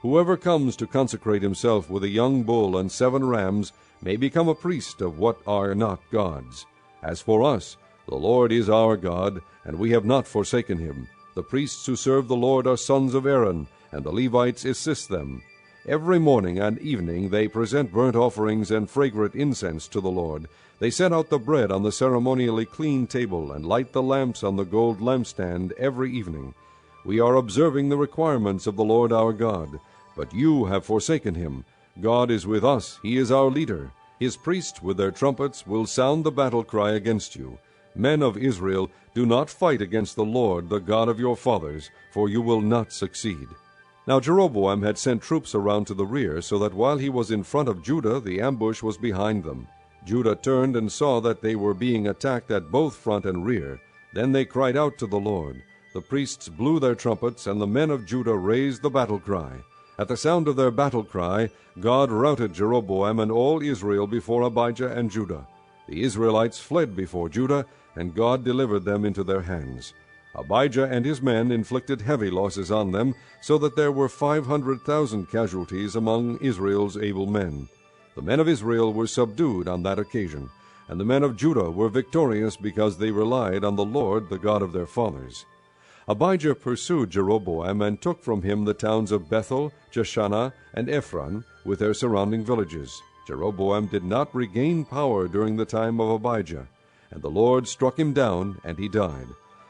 Whoever comes to consecrate himself with a young bull and 7 rams may become a priest of what are not gods. As for us, the Lord is our God, and we have not forsaken him. The priests who serve the Lord are sons of Aaron, and the Levites assist them. Every morning and evening they present burnt offerings and fragrant incense to the Lord. They set out the bread on the ceremonially clean table and light the lamps on the gold lampstand every evening. We are observing the requirements of the Lord our God. But you have forsaken him. God is with us. He is our leader. His priests with their trumpets will sound the battle cry against you. Men of Israel, do not fight against the Lord, the God of your fathers, for you will not succeed. Now Jeroboam had sent troops around to the rear, so that while he was in front of Judah, the ambush was behind them. Judah turned and saw that they were being attacked at both front and rear. Then they cried out to the Lord. The priests blew their trumpets, and the men of Judah raised the battle cry. At the sound of their battle cry, God routed Jeroboam and all Israel before Abijah and Judah. The Israelites fled before Judah, and God delivered them into their hands. Abijah and his men inflicted heavy losses on them, so that there were 500,000 casualties among Israel's able men. The men of Israel were subdued on that occasion, and the men of Judah were victorious because they relied on the Lord, the God of their fathers. Abijah pursued Jeroboam and took from him the towns of Bethel, Jeshanah, and Ephron, with their surrounding villages. Jeroboam did not regain power during the time of Abijah, and the Lord struck him down, and he died.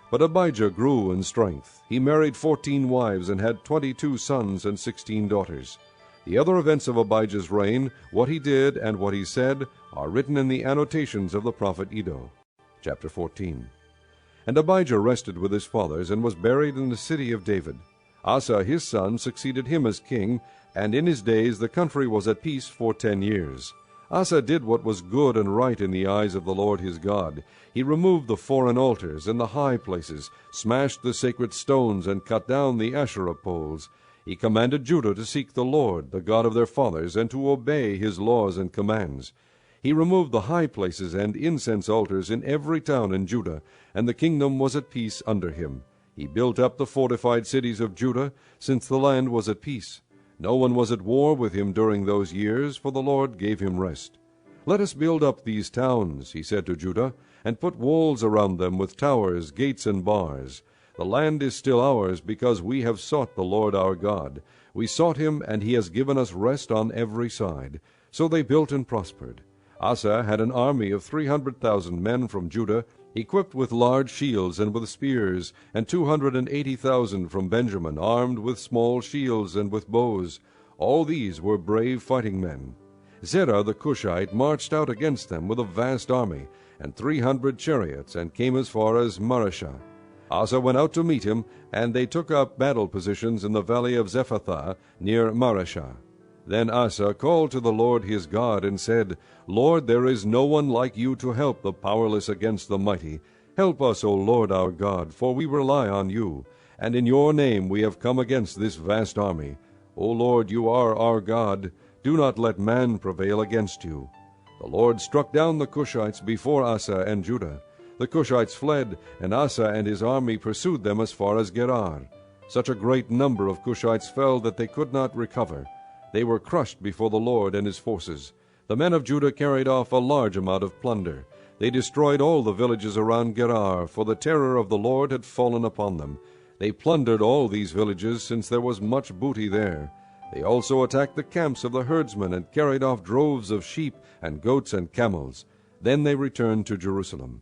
But Abijah grew in strength. He married 14 wives and had 22 sons and 16 daughters. The other events of Abijah's reign, what he did and what he said, are written in the annotations of the prophet Iddo. Chapter 14. And Abijah rested with his fathers and was buried in the city of David. Asa his son succeeded him as king, and in his days the country was at peace for 10 years. Asa did what was good and right in the eyes of the Lord his God. He removed the foreign altars and the high places, smashed the sacred stones, and cut down the Asherah poles. He commanded Judah to seek the Lord, the God of their fathers, and to obey his laws and commands. He removed the high places and incense altars in every town in Judah, and the kingdom was at peace under him. He built up the fortified cities of Judah, since the land was at peace. No one was at war with him during those years, for the Lord gave him rest. "Let us build up these towns," he said to Judah, "and put walls around them with towers, gates, and bars. The land is still ours, because we have sought the Lord our God. We sought him, and he has given us rest on every side." So they built and prospered. Asa had an army of 300,000 men from Judah, equipped with large shields and with spears, and 280,000 from Benjamin, armed with small shields and with bows. All these were brave fighting men. Zerah the Cushite marched out against them with a vast army, and 300 chariots, and came as far as Mareshah. Asa went out to meet him, and they took up battle positions in the valley of Zephathah, near Mareshah. Then Asa called to the Lord his God, and said, "Lord, there is no one like you to help the powerless against the mighty. Help us, O Lord our God, for we rely on you, and in your name we have come against this vast army. O Lord, you are our God. Do not let man prevail against you." The Lord struck down the Cushites before Asa and Judah. The Cushites fled, and Asa and his army pursued them as far as Gerar. Such a great number of Cushites fell that they could not recover. They were crushed before the Lord and his forces. The men of Judah carried off a large amount of plunder. They destroyed all the villages around Gerar, for the terror of the Lord had fallen upon them. They plundered all these villages, since there was much booty there. They also attacked the camps of the herdsmen, and carried off droves of sheep and goats and camels. Then they returned to Jerusalem.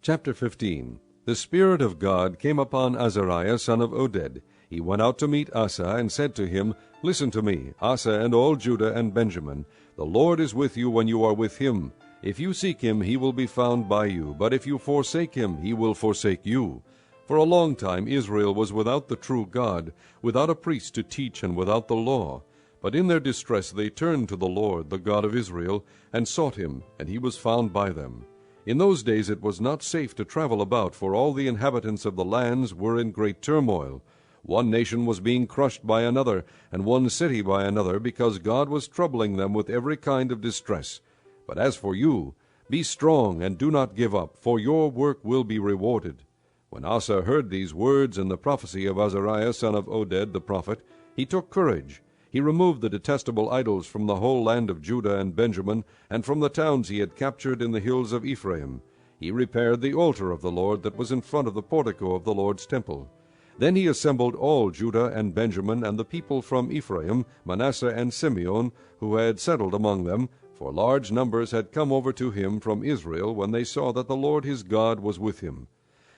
Chapter 15. The Spirit of God came upon Azariah son of Oded. He went out to meet Asa, and said to him, "Listen to me, Asa and all Judah and Benjamin. The Lord is with you when you are with him. If you seek him, he will be found by you. But if you forsake him, he will forsake you." For a long time Israel was without the true God, without a priest to teach, and without the law. But in their distress they turned to the Lord, the God of Israel, and sought him, and he was found by them. In those days it was not safe to travel about, for all the inhabitants of the lands were in great turmoil. One nation was being crushed by another, and one city by another, because God was troubling them with every kind of distress. But as for you, be strong and do not give up, for your work will be rewarded. When Asa heard these words and the prophecy of Azariah son of Oded the prophet, he took courage. He removed the detestable idols from the whole land of Judah and Benjamin, and from the towns he had captured in the hills of Ephraim. He repaired the altar of the Lord that was in front of the portico of the Lord's temple. Then he assembled all Judah and Benjamin, and the people from Ephraim, Manasseh, and Simeon, who had settled among them, for large numbers had come over to him from Israel when they saw that the Lord his God was with him.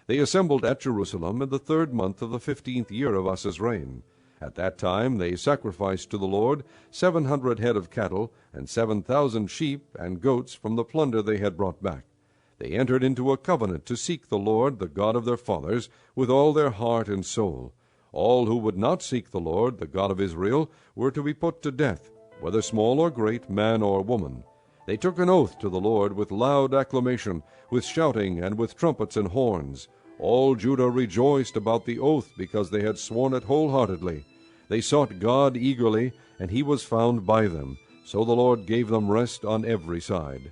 They assembled at Jerusalem in the 3rd month of the 15th year of Asa's reign. At that time they sacrificed to the Lord 700 head of cattle, and 7,000 sheep and goats from the plunder they had brought back. They entered into a covenant to seek the Lord, the God of their fathers, with all their heart and soul. All who would not seek the Lord, the God of Israel, were to be put to death, whether small or great, man or woman. They took an oath to the Lord with loud acclamation, with shouting, and with trumpets and horns. All Judah rejoiced about the oath, because they had sworn it wholeheartedly. They sought God eagerly, and he was found by them. So the Lord gave them rest on every side.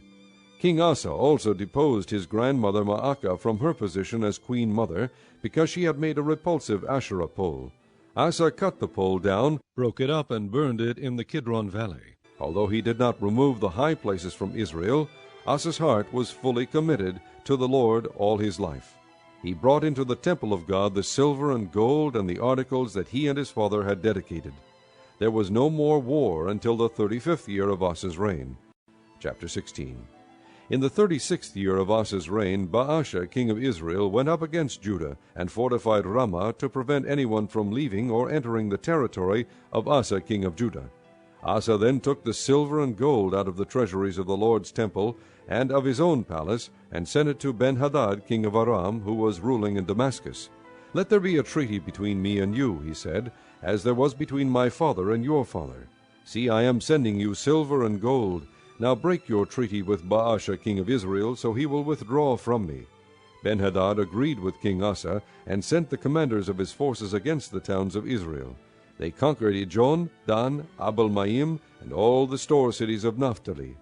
King Asa also deposed his grandmother Maacah from her position as queen mother, because she had made a repulsive Asherah pole. Asa cut the pole down, broke it up, and burned it in the Kidron valley. Although he did not remove the high places from Israel, Asa's heart was fully committed to the Lord all his life. He brought into the temple of God the silver and gold and the articles that he and his father had dedicated. There was no more war until the 35th year of Asa's reign. Chapter 16. In the 36th year of Asa's reign, Baasha king of Israel went up against Judah, and fortified Ramah to prevent anyone from leaving or entering the territory of Asa king of Judah. Asa then took the silver and gold out of the treasuries of the Lord's temple and of his own palace, and sent it to Ben-Hadad king of Aram, who was ruling in Damascus. "Let there be a treaty between me and you," he said, "as there was between my father and your father. See, I am sending you silver and gold. Now break your treaty with Baasha king of Israel, so he will withdraw from me." Ben-Hadad agreed with King Asa, and sent the commanders of his forces against the towns of Israel. They conquered Ijon, Dan, Abel-Maim, and all the store cities of Naphtali.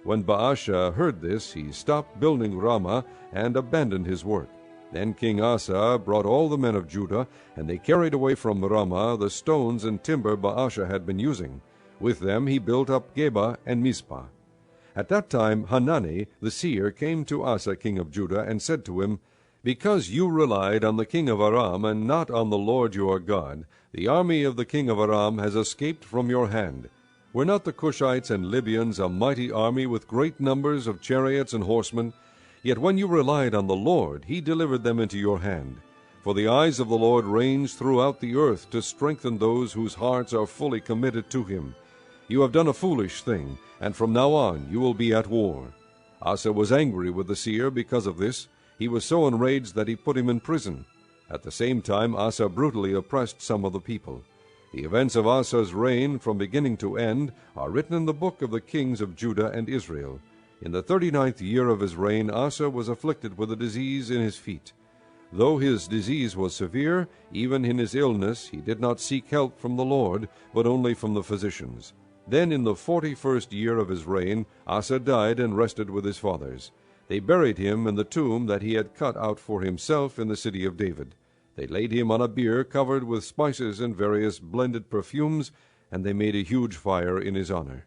When Baasha heard this, he stopped building Ramah and abandoned his work. Then King Asa brought all the men of Judah, and they carried away from Ramah the stones and timber Baasha had been using. With them he built up Geba and Mizpah. At that time Hanani the seer came to Asa king of Judah, and said to him, "Because you relied on the king of Aram, and not on the Lord your God, the army of the king of Aram has escaped from your hand. Were not the Cushites and Libyans a mighty army with great numbers of chariots and horsemen? Yet when you relied on the Lord, he delivered them into your hand. For the eyes of the Lord range throughout the earth to strengthen those whose hearts are fully committed to him. You have done a foolish thing, and from now on you will be at war." Asa was angry with the seer because of this. He was so enraged that he put him in prison. At the same time Asa brutally oppressed some of the people. The events of Asa's reign from beginning to end are written in the book of the kings of Judah and Israel. In the 39th year of his reign Asa was afflicted with a disease in his feet. Though his disease was severe, even in his illness he did not seek help from the Lord, but only from the physicians. Then in the 41st year of his reign Asa died and rested with his fathers. They buried him in the tomb that he had cut out for himself in the city of David. They laid him on a bier covered with spices and various blended perfumes, and they made a huge fire in his honor.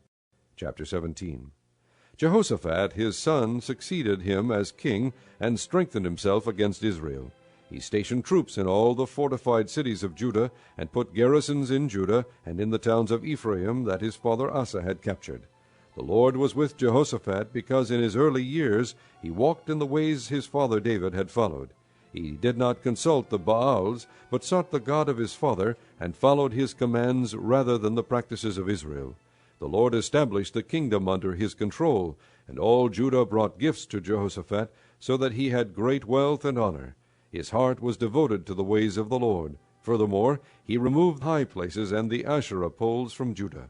Chapter 17. Jehoshaphat his son succeeded him as king, and strengthened himself against Israel. He stationed troops in all the fortified cities of Judah, and put garrisons in Judah and in the towns of Ephraim that his father Asa had captured. The Lord was with Jehoshaphat, because in his early years he walked in the ways his father David had followed. He did not consult the Baals, but sought the God of his father, and followed his commands rather than the practices of Israel. The Lord established the kingdom under his control, and all Judah brought gifts to Jehoshaphat, so that he had great wealth and honor. His heart was devoted to the ways of the Lord. Furthermore, he removed high places and the Asherah poles from Judah.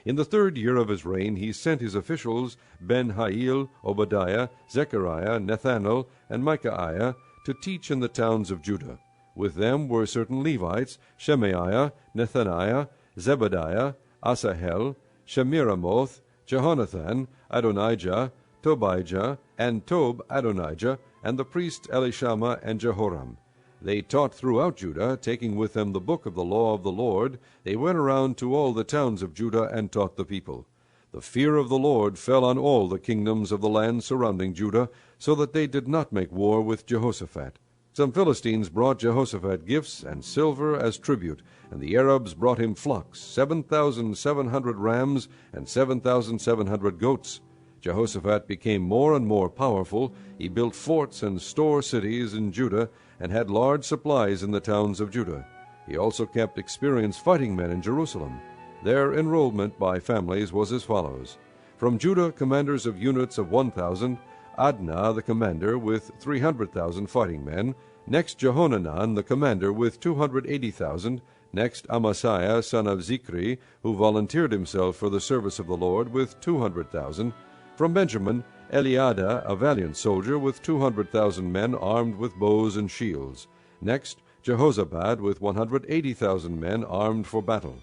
In the 3rd year of his reign he sent his officials, Ben-Hail, Obadiah, Zechariah, Nethanel, and Micaiah, to teach in the towns of Judah. With them were certain Levites, Shemaiah, Nethaniah, Zebadiah, Asahel, Shemiramoth, Jehonathan, Adonijah, Tobijah, and Tob-Adonijah, and the priests Elishama and Jehoram. They taught throughout Judah, taking with them the book of the law of the Lord. They went around to all the towns of Judah and taught the people. The fear of the Lord fell on all the kingdoms of the land surrounding Judah, so that they did not make war with Jehoshaphat. Some Philistines brought Jehoshaphat gifts and silver as tribute, and the Arabs brought him flocks, 7,700 rams and 7,700 goats. Jehoshaphat became more and more powerful. He built forts and store cities in Judah, and had large supplies in the towns of Judah. He also kept experienced fighting men in Jerusalem. Their enrollment by families was as follows. From Judah, commanders of units of 1,000, Adnah the commander with 300,000 fighting men. Next Jehohanan the commander with 280,000. Next Amasiah son of Zichri, who volunteered himself for the service of the Lord, with 200,000. From Benjamin, Eliada, a valiant soldier, with 200,000 men armed with bows and shields. Next Jehozabad with 180,000 men armed for battle.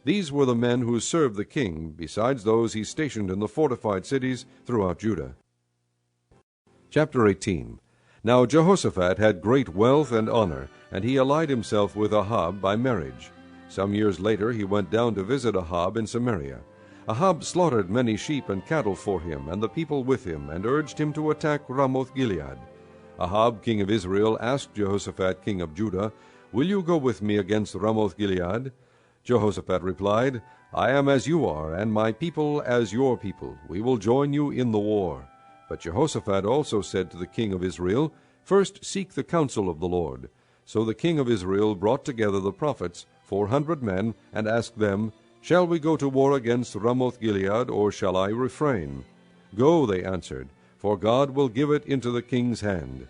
These were the men who served the king, besides those he stationed in the fortified cities throughout Judah. Chapter 18. Now Jehoshaphat had great wealth and honor, and he allied himself with Ahab by marriage. Some years later he went down to visit Ahab in Samaria. Ahab slaughtered many sheep and cattle for him, and the people with him, and urged him to attack Ramoth-Gilead. Ahab king of Israel asked Jehoshaphat king of Judah, "Will you go with me against Ramoth-Gilead?" Jehoshaphat replied, "I am as you are, and my people as your people. We will join you in the war." But Jehoshaphat also said to the king of Israel, "First seek the counsel of the Lord." So the king of Israel brought together the prophets, 400 men, and asked them, "Shall we go to war against Ramoth-Gilead, or shall I refrain?" "Go," they answered, "for God will give it into the king's hand."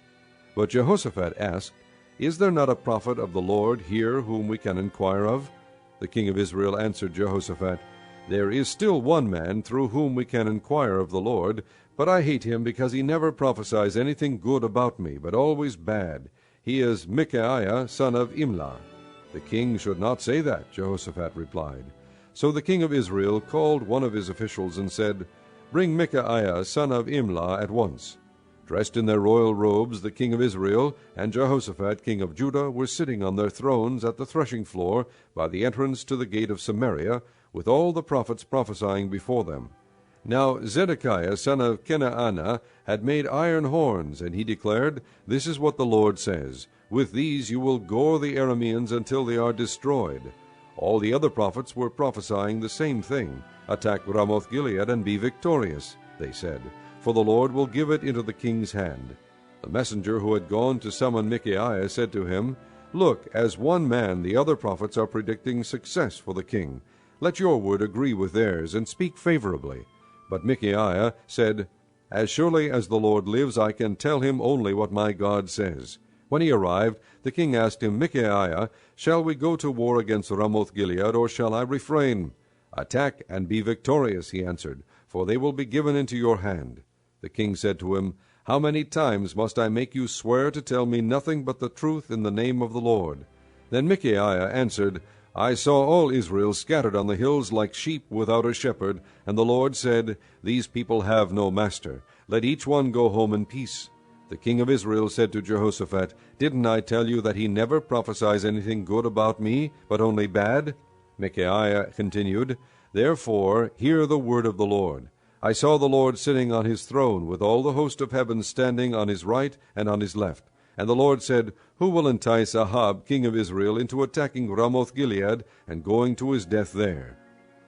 But Jehoshaphat asked, "Is there not a prophet of the Lord here whom we can inquire of?" The king of Israel answered Jehoshaphat, There is still one man through whom we can inquire of the Lord, but I hate him because he never prophesies anything good about me, but always bad. He is Micaiah, son of Imlah. The king should not say that, Jehoshaphat replied. So the king of Israel called one of his officials and said, Bring Micaiah, son of Imlah, at once. Dressed in their royal robes, the king of Israel and Jehoshaphat, king of Judah, were sitting on their thrones at the threshing floor by the entrance to the gate of Samaria, with all the prophets prophesying before them. Now Zedekiah, son of Kenaanah, had made iron horns, and he declared, This is what the Lord says, With these you will gore the Arameans until they are destroyed. All the other prophets were prophesying the same thing. Attack Ramoth-Gilead and be victorious, they said, for the Lord will give it into the king's hand. The messenger who had gone to summon Micaiah said to him, Look, as one man the other prophets are predicting success for the king. Let your word agree with theirs, and speak favorably. But Micaiah said, As surely as the Lord lives, I can tell him only what my God says. When he arrived, the king asked him, Micaiah, shall we go to war against Ramoth-Gilead, or shall I refrain? Attack and be victorious, he answered, for they will be given into your hand. The king said to him, How many times must I make you swear to tell me nothing but the truth in the name of the Lord? Then Micaiah answered, I saw all Israel scattered on the hills like sheep without a shepherd, and the Lord said, These people have no master. Let each one go home in peace. The king of Israel said to Jehoshaphat, Didn't I tell you that he never prophesies anything good about me, but only bad? Micaiah continued, Therefore hear the word of the Lord. I saw the Lord sitting on his throne, with all the host of heaven standing on his right and on his left. And the Lord said, Who will entice Ahab, king of Israel, into attacking Ramoth-Gilead and going to his death there?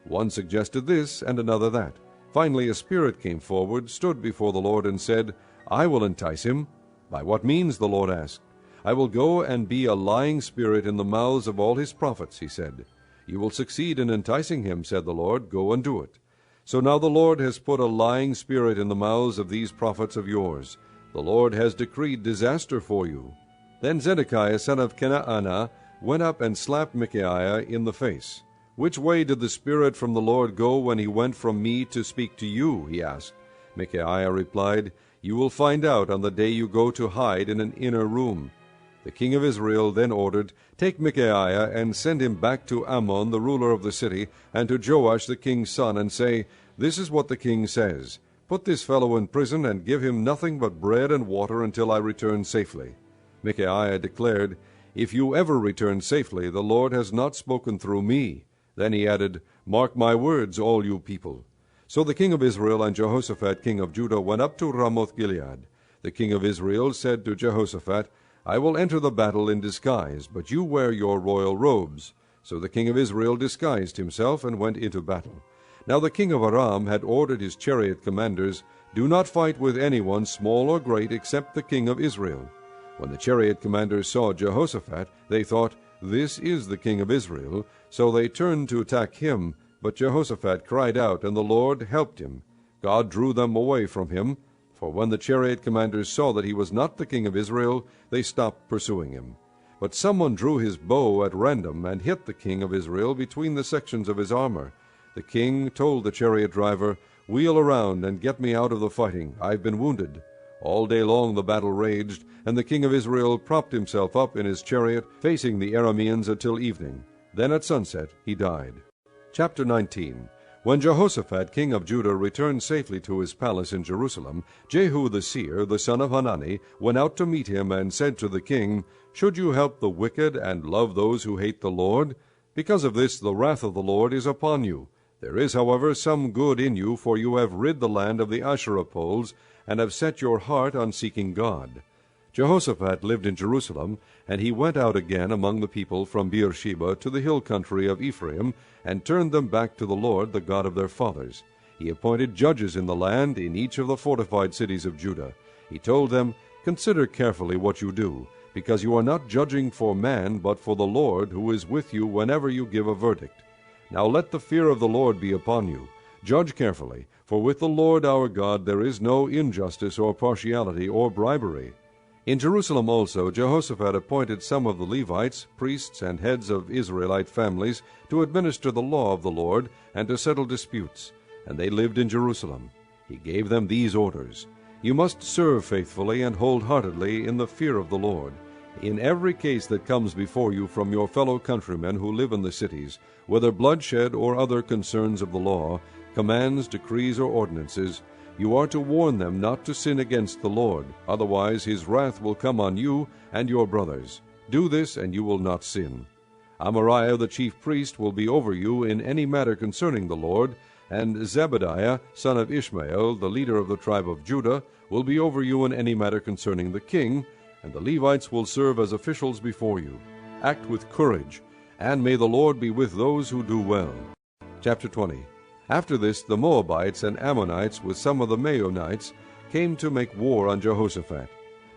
One suggested this, and another that. Finally a spirit came forward, stood before the Lord, and said, I will entice him. By what means? The Lord asked. I will go and be a lying spirit in the mouths of all his prophets, he said. You will succeed in enticing him, said the Lord. Go and do it. So now the Lord has put a lying spirit in the mouths of these prophets of yours. The Lord has decreed disaster for you. Then Zedekiah, son of Kenaanah, went up and slapped Micaiah in the face. Which way did the Spirit from the Lord go when he went from me to speak to you? He asked. Micaiah replied, You will find out on the day you go to hide in an inner room. The king of Israel then ordered, Take Micaiah and send him back to Ammon, the ruler of the city, and to Joash the king's son, and say, This is what the king says. Put this fellow in prison, and give him nothing but bread and water until I return safely. Micaiah declared, If you ever return safely, the Lord has not spoken through me. Then he added, Mark my words, all you people. So the king of Israel and Jehoshaphat, king of Judah, went up to Ramoth-Gilead. The king of Israel said to Jehoshaphat, I will enter the battle in disguise, but you wear your royal robes. So the king of Israel disguised himself and went into battle. Now the king of Aram had ordered his chariot commanders, Do not fight with anyone, small or great, except the king of Israel. When the chariot commanders saw Jehoshaphat, they thought, This is the king of Israel. So they turned to attack him. But Jehoshaphat cried out, and the Lord helped him. God drew them away from him. For when the chariot commanders saw that he was not the king of Israel, they stopped pursuing him. But someone drew his bow at random and hit the king of Israel between the sections of his armor. The king told the chariot driver, Wheel around and get me out of the fighting. I've been wounded. All day long the battle raged, and the king of Israel propped himself up in his chariot, facing the Arameans until evening. Then at sunset he died. Chapter 19. When Jehoshaphat, king of Judah, returned safely to his palace in Jerusalem, Jehu the seer, the son of Hanani, went out to meet him and said to the king, Should you help the wicked and love those who hate the Lord? Because of this the wrath of the Lord is upon you. There is, however, some good in you, for you have rid the land of the Asherah poles, and have set your heart on seeking God. Jehoshaphat lived in Jerusalem, and he went out again among the people from Beersheba to the hill country of Ephraim, and turned them back to the Lord, the God of their fathers. He appointed judges in the land, in each of the fortified cities of Judah. He told them, Consider carefully what you do, because you are not judging for man, but for the Lord, who is with you whenever you give a verdict. Now let the fear of the Lord be upon you. Judge carefully, for with the Lord our God there is no injustice or partiality or bribery. In Jerusalem also Jehoshaphat appointed some of the Levites, priests, and heads of Israelite families to administer the law of the Lord and to settle disputes, and they lived in Jerusalem. He gave them these orders: You must serve faithfully and wholeheartedly in the fear of the Lord. In every case that comes before you from your fellow countrymen who live in the cities, whether bloodshed or other concerns of the law, commands, decrees, or ordinances, you are to warn them not to sin against the Lord, otherwise his wrath will come on you and your brothers. Do this, and you will not sin. Amariah the chief priest will be over you in any matter concerning the Lord, and Zebadiah, son of Ishmael, the leader of the tribe of Judah, will be over you in any matter concerning the king, and the Levites will serve as officials before you. Act with courage, and may the Lord be with those who do well. Chapter 20. After this, the Moabites and Ammonites, with some of the Maonites, came to make war on Jehoshaphat.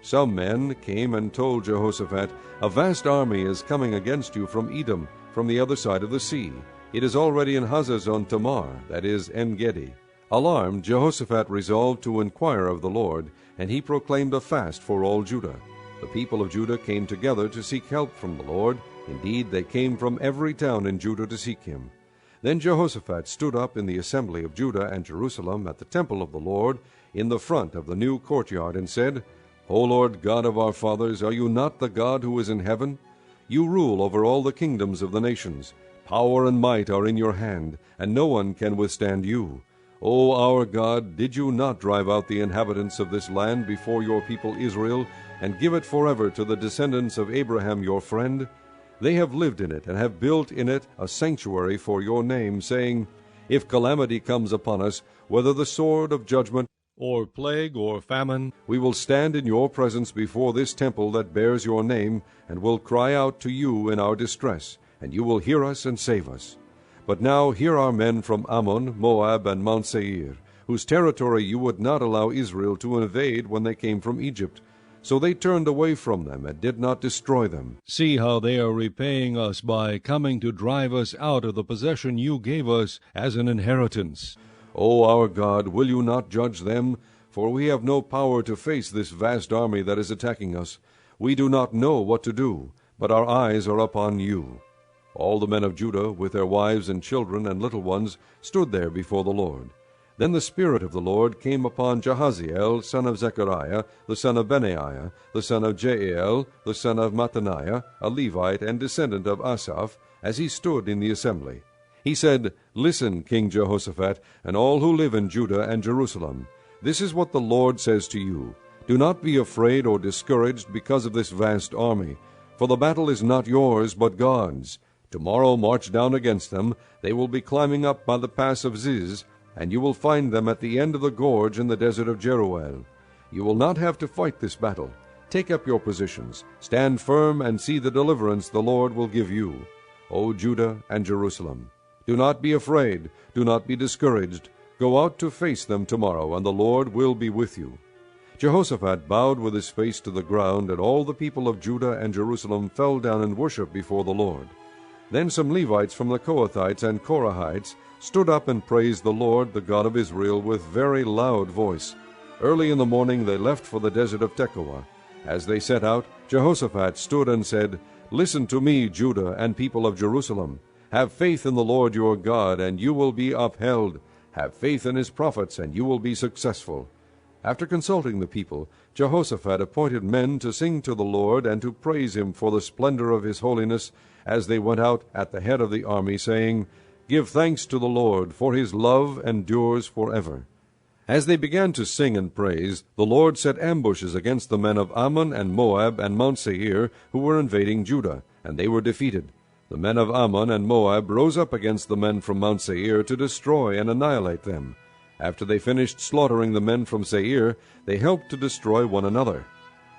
Some men came and told Jehoshaphat, A vast army is coming against you from Edom, from the other side of the sea. It is already in Hazazon Tamar, that is, En-gedi. Alarmed, Jehoshaphat resolved to inquire of the Lord, and he proclaimed a fast for all Judah. The people of Judah came together to seek help from the Lord. Indeed, they came from every town in Judah to seek him. Then Jehoshaphat stood up in the assembly of Judah and Jerusalem at the temple of the Lord, in the front of the new courtyard, and said, O Lord God of our fathers, are you not the God who is in heaven? You rule over all the kingdoms of the nations. Power and might are in your hand, and no one can withstand you. O our God, did you not drive out the inhabitants of this land before your people Israel, and give it forever to the descendants of Abraham your friend? They have lived in it, and have built in it a sanctuary for your name, saying, If calamity comes upon us, whether the sword of judgment, or plague, or famine, we will stand in your presence before this temple that bears your name, and will cry out to you in our distress, and you will hear us and save us. But now here are men from Ammon, Moab, and Mount Seir, whose territory you would not allow Israel to invade when they came from Egypt. So they turned away from them, and did not destroy them. See how they are repaying us by coming to drive us out of the possession you gave us as an inheritance. O our God, will you not judge them? For we have no power to face this vast army that is attacking us. We do not know what to do, but our eyes are upon you. All the men of Judah, with their wives and children and little ones, stood there before the Lord. Then the Spirit of the Lord came upon Jahaziel, son of Zechariah, the son of Benaiah, the son of Jeiel, the son of Mattaniah, a Levite and descendant of Asaph, as he stood in the assembly. He said, Listen, King Jehoshaphat, and all who live in Judah and Jerusalem. This is what the Lord says to you. Do not be afraid or discouraged because of this vast army, for the battle is not yours, but God's. Tomorrow march down against them. They will be climbing up by the pass of Ziz, and you will find them at the end of the gorge in the desert of Jeruel. You will not have to fight this battle. Take up your positions, stand firm, and see the deliverance the Lord will give you, O Judah and Jerusalem. Do not be afraid, do not be discouraged. Go out to face them tomorrow, and the Lord will be with you. Jehoshaphat bowed with his face to the ground, and all the people of Judah and Jerusalem fell down and worshipped before the Lord. Then some Levites from the Kohathites and Korahites stood up and praised the Lord, the God of Israel, with very loud voice. Early in the morning they left for the desert of Tekoa. As they set out, Jehoshaphat stood and said, Listen to me, Judah and people of Jerusalem. Have faith in the Lord your God, and you will be upheld. Have faith in his prophets, and you will be successful. After consulting the people, Jehoshaphat appointed men to sing to the Lord and to praise him for the splendor of his holiness, as they went out at the head of the army, saying, Give thanks to the Lord, for his love endures forever. As they began to sing and praise, the Lord set ambushes against the men of Ammon and Moab and Mount Seir, who were invading Judah, and they were defeated. The men of Ammon and Moab rose up against the men from Mount Seir to destroy and annihilate them. After they finished slaughtering the men from Seir, they helped to destroy one another.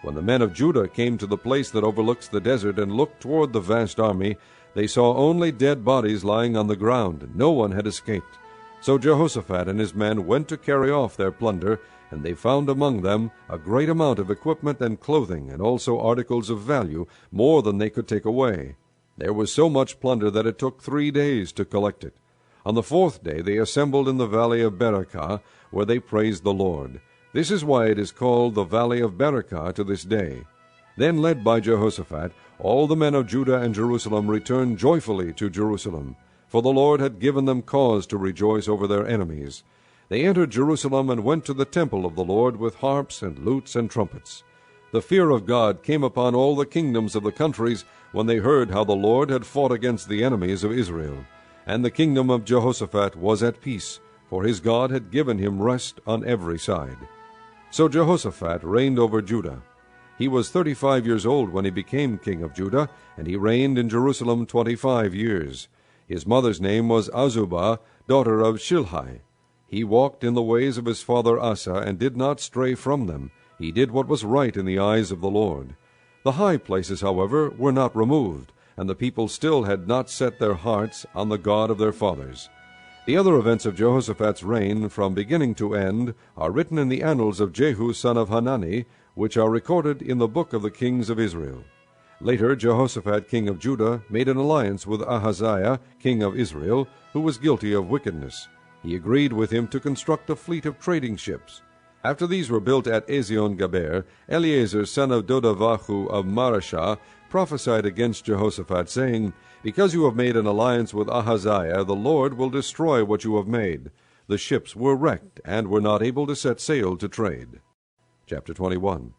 When the men of Judah came to the place that overlooks the desert and looked toward the vast army, they saw only dead bodies lying on the ground. No one had escaped. So Jehoshaphat and his men went to carry off their plunder, and they found among them a great amount of equipment and clothing, and also articles of value, more than they could take away. There was so much plunder that it took 3 days to collect it. On the 4th day they assembled in the valley of Berakah, where they praised the Lord. This is why it is called the Valley of Berakah to this day. Then, led by Jehoshaphat, all the men of Judah and Jerusalem returned joyfully to Jerusalem, for the Lord had given them cause to rejoice over their enemies. They entered Jerusalem and went to the temple of the Lord with harps and lutes and trumpets. The fear of God came upon all the kingdoms of the countries when they heard how the Lord had fought against the enemies of Israel. And the kingdom of Jehoshaphat was at peace, for his God had given him rest on every side. So Jehoshaphat reigned over Judah. He was 35 years old when he became king of Judah, and he reigned in Jerusalem 25 years. His mother's name was Azubah, daughter of Shilhi. He walked in the ways of his father Asa, and did not stray from them. He did what was right in the eyes of the Lord. The high places, however, were not removed, and the people still had not set their hearts on the God of their fathers. The other events of Jehoshaphat's reign, from beginning to end, are written in the annals of Jehu son of Hanani, which are recorded in the book of the kings of Israel. Later, Jehoshaphat king of Judah made an alliance with Ahaziah king of Israel, who was guilty of wickedness. He agreed with him to construct a fleet of trading ships. After these were built at Ezion-Gaber, Eleazar son of Dodavahu of Marashah prophesied against Jehoshaphat, saying, Because you have made an alliance with Ahaziah, the Lord will destroy what you have made. The ships were wrecked, and were not able to set sail to trade. Chapter 21.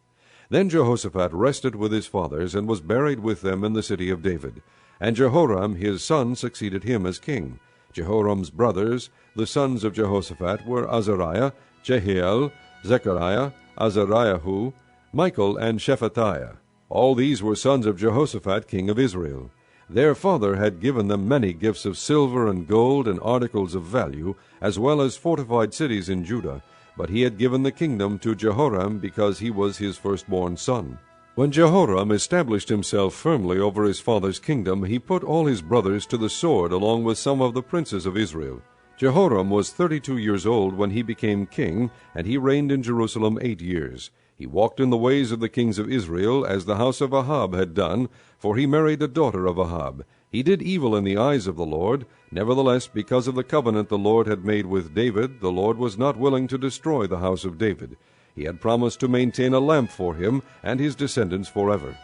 Then Jehoshaphat rested with his fathers, and was buried with them in the city of David. And Jehoram his son succeeded him as king. Jehoram's brothers, the sons of Jehoshaphat, were Azariah, Jehiel, Zechariah, Azariahu, Michael, and Shephatiah. All these were sons of Jehoshaphat king of Israel. Their father had given them many gifts of silver and gold and articles of value, as well as fortified cities in Judah, but he had given the kingdom to Jehoram because he was his firstborn son. When Jehoram established himself firmly over his father's kingdom, he put all his brothers to the sword along with some of the princes of Israel. Jehoram was 32 years old when he became king, and he reigned in Jerusalem 8 years. He walked in the ways of the kings of Israel, as the house of Ahab had done, for he married a daughter of Ahab. He did evil in the eyes of the Lord. Nevertheless, because of the covenant the Lord had made with David, the Lord was not willing to destroy the house of David. He had promised to maintain a lamp for him and his descendants forever.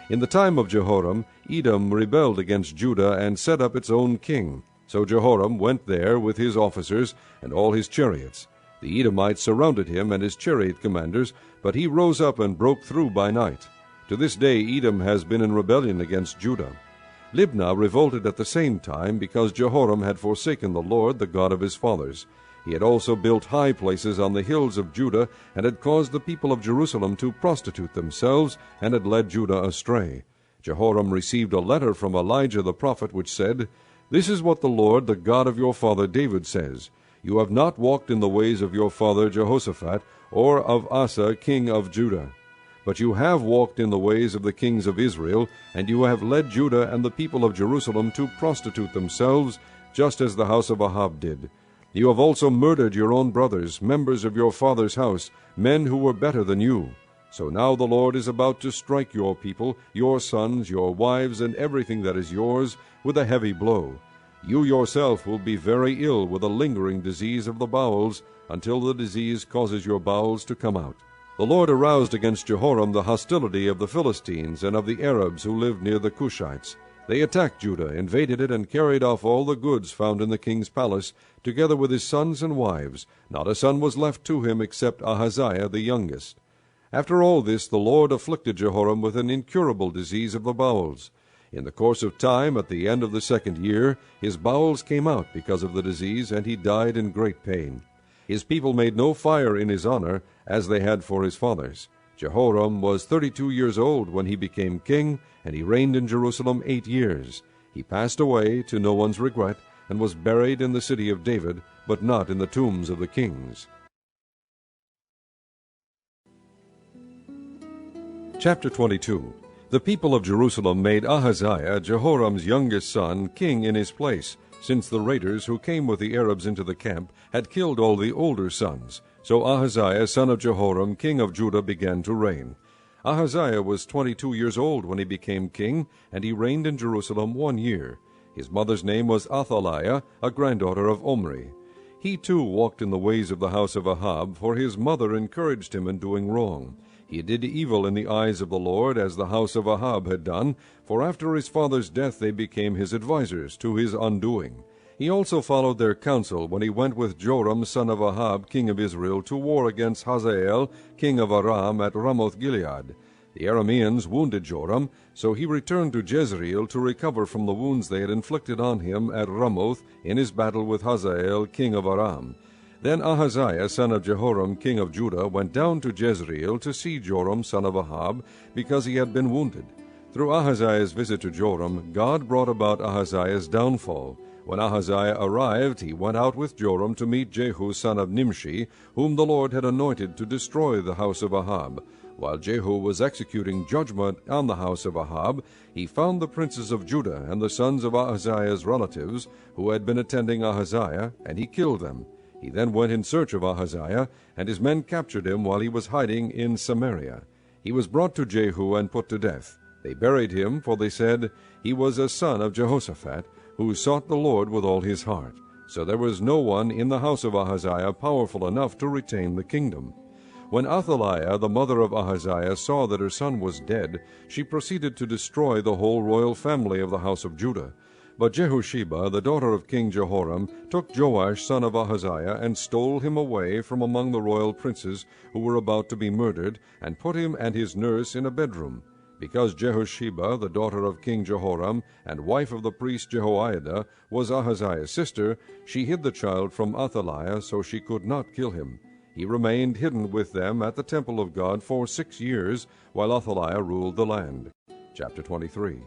In the time of Jehoram, Edom rebelled against Judah and set up its own king. So Jehoram went there with his officers and all his chariots. The Edomites surrounded him and his chariot commanders, but he rose up and broke through by night. To this day Edom has been in rebellion against Judah. Libnah revolted at the same time, because Jehoram had forsaken the Lord, the God of his fathers. He had also built high places on the hills of Judah, and had caused the people of Jerusalem to prostitute themselves, and had led Judah astray. Jehoram received a letter from Elijah the prophet, which said, This is what the Lord, the God of your father David, says, You have not walked in the ways of your father Jehoshaphat, or of Asa king of Judah. But you have walked in the ways of the kings of Israel, and you have led Judah and the people of Jerusalem to prostitute themselves, just as the house of Ahab did. You have also murdered your own brothers, members of your father's house, men who were better than you. So now the Lord is about to strike your people, your sons, your wives, and everything that is yours, with a heavy blow. You yourself will be very ill with a lingering disease of the bowels, until the disease causes your bowels to come out. The Lord aroused against Jehoram the hostility of the Philistines and of the Arabs who lived near the Cushites. They attacked Judah, invaded it, and carried off all the goods found in the king's palace, together with his sons and wives. Not a son was left to him except Ahaziah the youngest. After all this, the Lord afflicted Jehoram with an incurable disease of the bowels. In the course of time, at the end of the 2nd year, his bowels came out because of the disease, and he died in great pain. His people made no fire in his honor, as they had for his fathers. Jehoram was 32 years old when he became king, and he reigned in Jerusalem 8 years. He passed away, to no one's regret, and was buried in the city of David, but not in the tombs of the kings. Chapter 22. The people of Jerusalem made Ahaziah, Jehoram's youngest son, king in his place, since the raiders who came with the Arabs into the camp had killed all the older sons. So Ahaziah, son of Jehoram, king of Judah, began to reign. Ahaziah was 22 years old when he became king, and he reigned in Jerusalem 1 year. His mother's name was Athaliah, a granddaughter of Omri. He too walked in the ways of the house of Ahab, for his mother encouraged him in doing wrong. He did evil in the eyes of the Lord, as the house of Ahab had done, for after his father's death they became his advisers, to his undoing. He also followed their counsel when he went with Joram son of Ahab, king of Israel, to war against Hazael, king of Aram, at Ramoth-Gilead. The Arameans wounded Joram, so he returned to Jezreel to recover from the wounds they had inflicted on him at Ramoth in his battle with Hazael, king of Aram. Then Ahaziah son of Jehoram, king of Judah, went down to Jezreel to see Joram son of Ahab, because he had been wounded. Through Ahaziah's visit to Joram, God brought about Ahaziah's downfall. When Ahaziah arrived, he went out with Joram to meet Jehu son of Nimshi, whom the Lord had anointed to destroy the house of Ahab. While Jehu was executing judgment on the house of Ahab, he found the princes of Judah and the sons of Ahaziah's relatives, who had been attending Ahaziah, and he killed them. He then went in search of Ahaziah, and his men captured him while he was hiding in Samaria. He was brought to Jehu and put to death. They buried him, for they said, "He was a son of Jehoshaphat, who sought the Lord with all his heart." So there was no one in the house of Ahaziah powerful enough to retain the kingdom. When Athaliah, the mother of Ahaziah, saw that her son was dead, she proceeded to destroy the whole royal family of the house of Judah. But Jehosheba, the daughter of King Jehoram, took Joash son of Ahaziah, and stole him away from among the royal princes who were about to be murdered, and put him and his nurse in a bedroom. Because Jehosheba, the daughter of King Jehoram, and wife of the priest Jehoiada, was Ahaziah's sister, she hid the child from Athaliah, so she could not kill him. He remained hidden with them at the temple of God for 6 years, while Athaliah ruled the land. Chapter 23.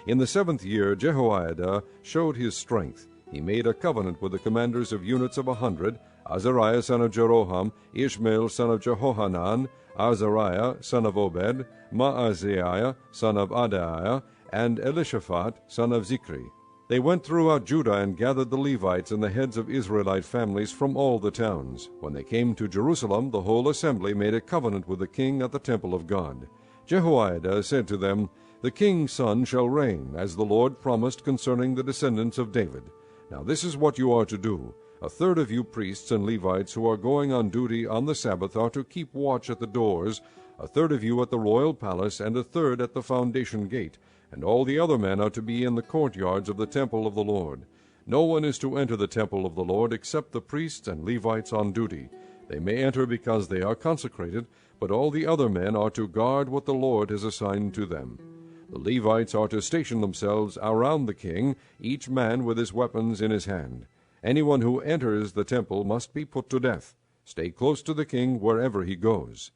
In the 7th year Jehoiada showed his strength. He made a covenant with the commanders of units of 100, Azariah son of Jeroham, Ishmael son of Jehohanan, Azariah son of Obed, Maaziah son of Adaiah, and Elishaphat son of Zikri. They went throughout Judah and gathered the Levites and the heads of Israelite families from all the towns. When they came to Jerusalem, the whole assembly made a covenant with the king at the temple of God. Jehoiada said to them, "The king's son shall reign, as the Lord promised concerning the descendants of David. Now this is what you are to do. A third of you priests and Levites who are going on duty on the Sabbath are to keep watch at the doors, a third of you at the royal palace, and a third at the foundation gate, and all the other men are to be in the courtyards of the temple of the Lord. No one is to enter the temple of the Lord except the priests and Levites on duty. They may enter because they are consecrated, but all the other men are to guard what the Lord has assigned to them. The Levites are to station themselves around the king, each man with his weapons in his hand. Anyone who enters the temple must be put to death. Stay close to the king wherever he goes."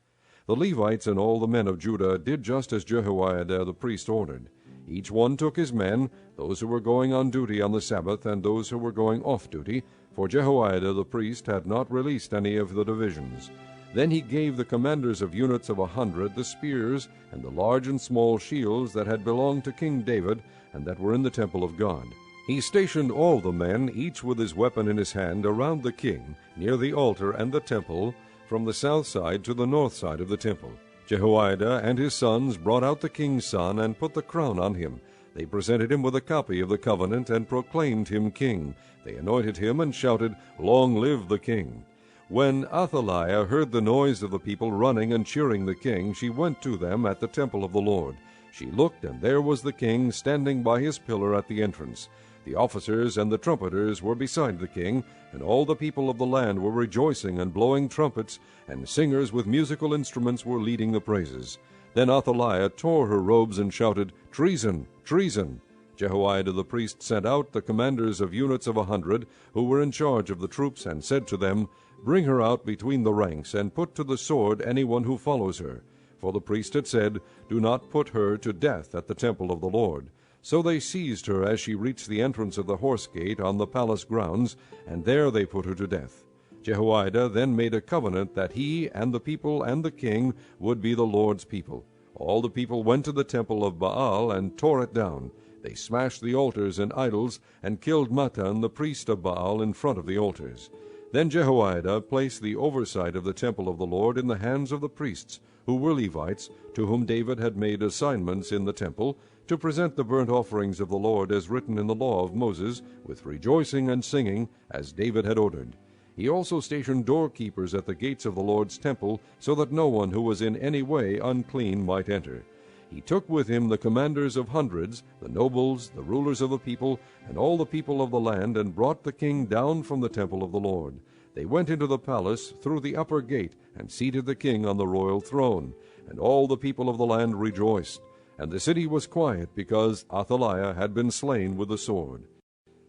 The Levites and all the men of Judah did just as Jehoiada the priest ordered. Each one took his men, those who were going on duty on the Sabbath and those who were going off duty, for Jehoiada the priest had not released any of the divisions. Then he gave the commanders of units of 100 the spears and the large and small shields that had belonged to King David and that were in the temple of God. He stationed all the men, each with his weapon in his hand, around the king, near the altar and the temple, from the south side to the north side of the temple. Jehoiada and his sons brought out the king's son and put the crown on him. They presented him with a copy of the covenant and proclaimed him king. They anointed him and shouted, "Long live the king!" When Athaliah heard the noise of the people running and cheering the king, she went to them at the temple of the Lord. She looked, and there was the king standing by his pillar at the entrance. The officers and the trumpeters were beside the king, and all the people of the land were rejoicing and blowing trumpets, and singers with musical instruments were leading the praises. Then Athaliah tore her robes and shouted, "Treason! Treason!" Jehoiada the priest sent out the commanders of units of 100, who were in charge of the troops, and said to them, "Bring her out between the ranks, and put to the sword anyone who follows her." For the priest had said, "Do not put her to death at the temple of the Lord." So they seized her as she reached the entrance of the horse gate on the palace grounds, and there they put her to death. Jehoiada then made a covenant that he and the people and the king would be the Lord's people. All the people went to the temple of Baal and tore it down. They smashed the altars and idols, and killed Mattan the priest of Baal in front of the altars. Then Jehoiada placed the oversight of the temple of the Lord in the hands of the priests, who were Levites, to whom David had made assignments in the temple, to present the burnt offerings of the Lord as written in the law of Moses, with rejoicing and singing, as David had ordered. He also stationed doorkeepers at the gates of the Lord's temple, so that no one who was in any way unclean might enter. He took with him the commanders of hundreds, the nobles, the rulers of the people, and all the people of the land, and brought the king down from the temple of the Lord. They went into the palace through the upper gate, and seated the king on the royal throne. And all the people of the land rejoiced. And the city was quiet, because Athaliah had been slain with the sword.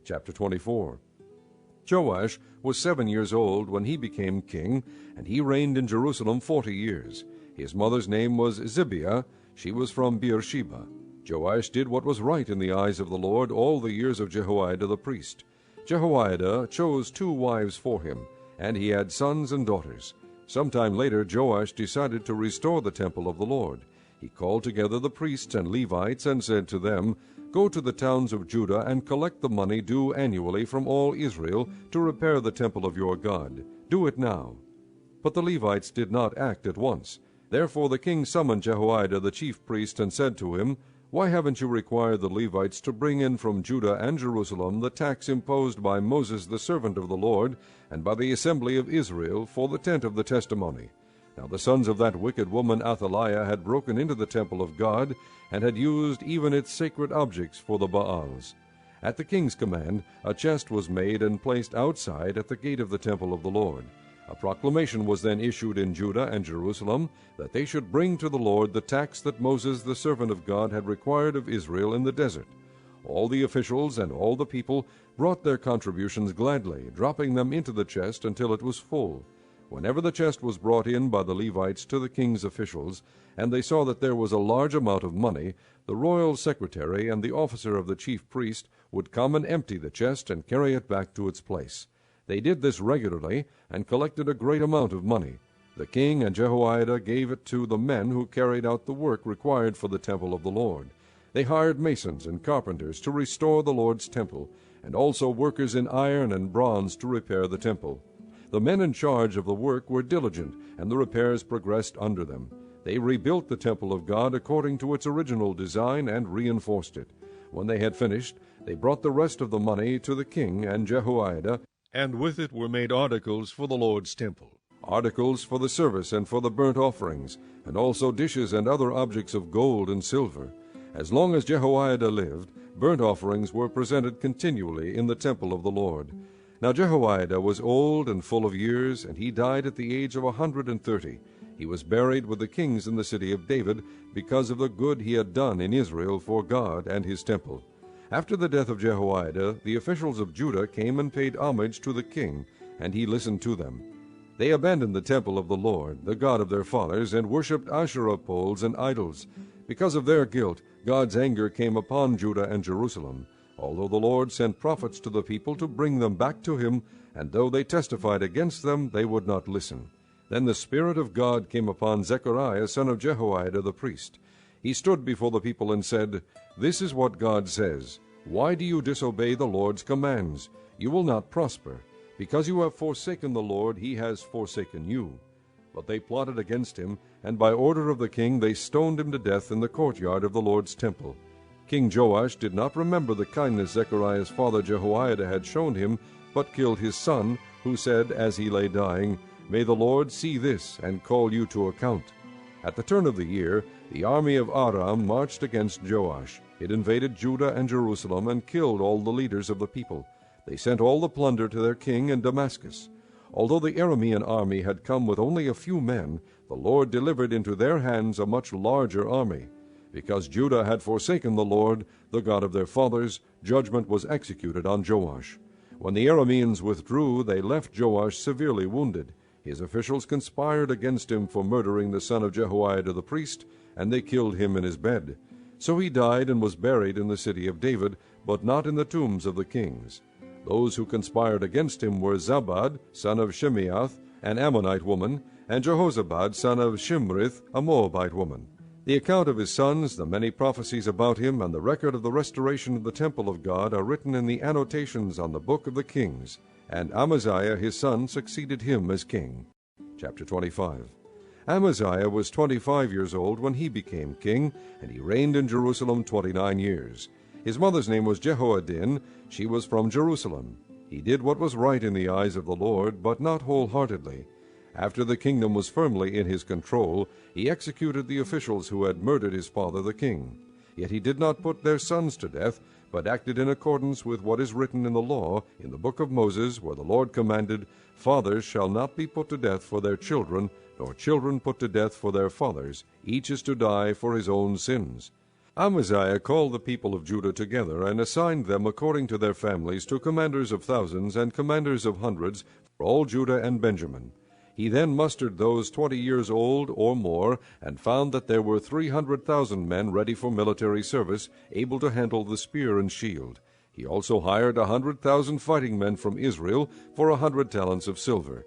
Chapter 24. Joash was 7 years old when he became king, and he reigned in Jerusalem 40 years. His mother's name was Zibiah. She was from Beersheba. Joash did what was right in the eyes of the Lord all the years of Jehoiada the priest. Jehoiada chose 2 wives for him, and he had sons and daughters. Sometime later Joash decided to restore the temple of the Lord. He called together the priests and Levites and said to them, "Go to the towns of Judah and collect the money due annually from all Israel to repair the temple of your God. Do it now." But the Levites did not act at once. Therefore the king summoned Jehoiada the chief priest and said to him, "Why haven't you required the Levites to bring in from Judah and Jerusalem the tax imposed by Moses the servant of the Lord, and by the assembly of Israel, for the tent of the testimony?" Now the sons of that wicked woman Athaliah had broken into the temple of God, and had used even its sacred objects for the Baals. At the king's command, a chest was made and placed outside at the gate of the temple of the Lord. A proclamation was then issued in Judah and Jerusalem that they should bring to the Lord the tax that Moses the servant of God had required of Israel in the desert. All the officials and all the people brought their contributions gladly, dropping them into the chest until it was full. Whenever the chest was brought in by the Levites to the king's officials, and they saw that there was a large amount of money, the royal secretary and the officer of the chief priest would come and empty the chest and carry it back to its place. They did this regularly, and collected a great amount of money. The king and Jehoiada gave it to the men who carried out the work required for the temple of the Lord. They hired masons and carpenters to restore the Lord's temple, and also workers in iron and bronze to repair the temple. The men in charge of the work were diligent, and the repairs progressed under them. They rebuilt the temple of God according to its original design and reinforced it. When they had finished, they brought the rest of the money to the king and Jehoiada, and with it were made articles for the Lord's temple, articles for the service and for the burnt offerings, and also dishes and other objects of gold and silver. As long as Jehoiada lived, burnt offerings were presented continually in the temple of the Lord. Now Jehoiada was old and full of years, and he died at the age of 130. He was buried with the kings in the city of David, because of the good he had done in Israel for God and his temple. After the death of Jehoiada, the officials of Judah came and paid homage to the king, and he listened to them. They abandoned the temple of the Lord, the God of their fathers, and worshipped Asherah poles and idols. Because of their guilt, God's anger came upon Judah and Jerusalem, although the Lord sent prophets to the people to bring them back to him, and though they testified against them, they would not listen. Then the Spirit of God came upon Zechariah, son of Jehoiada the priest. He stood before the people and said, "This is what God says, Why do you disobey the Lord's commands? You will not prosper. Because you have forsaken the Lord, he has forsaken you." But they plotted against him, and by order of the king they stoned him to death in the courtyard of the Lord's temple. King Joash did not remember the kindness Zechariah's father Jehoiada had shown him, but killed his son, who said as he lay dying, "May the Lord see this, and call you to account." At the turn of the year, the army of Aram marched against Joash. It invaded Judah and Jerusalem, and killed all the leaders of the people. They sent all the plunder to their king in Damascus. Although the Aramean army had come with only a few men, the Lord delivered into their hands a much larger army. Because Judah had forsaken the Lord, the God of their fathers, judgment was executed on Joash. When the Arameans withdrew, they left Joash severely wounded. His officials conspired against him for murdering the son of Jehoiada the priest, and they killed him in his bed. So he died and was buried in the city of David, but not in the tombs of the kings. Those who conspired against him were Zabad, son of Shimeath, an Ammonite woman, and Jehozabad, son of Shimrith, a Moabite woman. The account of his sons, the many prophecies about him, and the record of the restoration of the temple of God are written in the annotations on the book of the kings. And Amaziah his son succeeded him as king. Chapter 25. Amaziah was 25 years old when he became king, and he reigned in Jerusalem 29 years. His mother's name was Jehoaddin. She was from Jerusalem. He did what was right in the eyes of the Lord, but not wholeheartedly. After the kingdom was firmly in his control, he executed the officials who had murdered his father the king. Yet he did not put their sons to death, but acted in accordance with what is written in the law, in the book of Moses, where the Lord commanded, Fathers shall not be put to death for their children, nor children put to death for their fathers. Each is to die for his own sins. Amaziah called the people of Judah together, and assigned them according to their families to commanders of thousands and commanders of hundreds for all Judah and Benjamin. He then mustered those 20 years old or more, and found that there were 300,000 men ready for military service, able to handle the spear and shield. He also hired 100,000 fighting men from Israel for 100 talents of silver.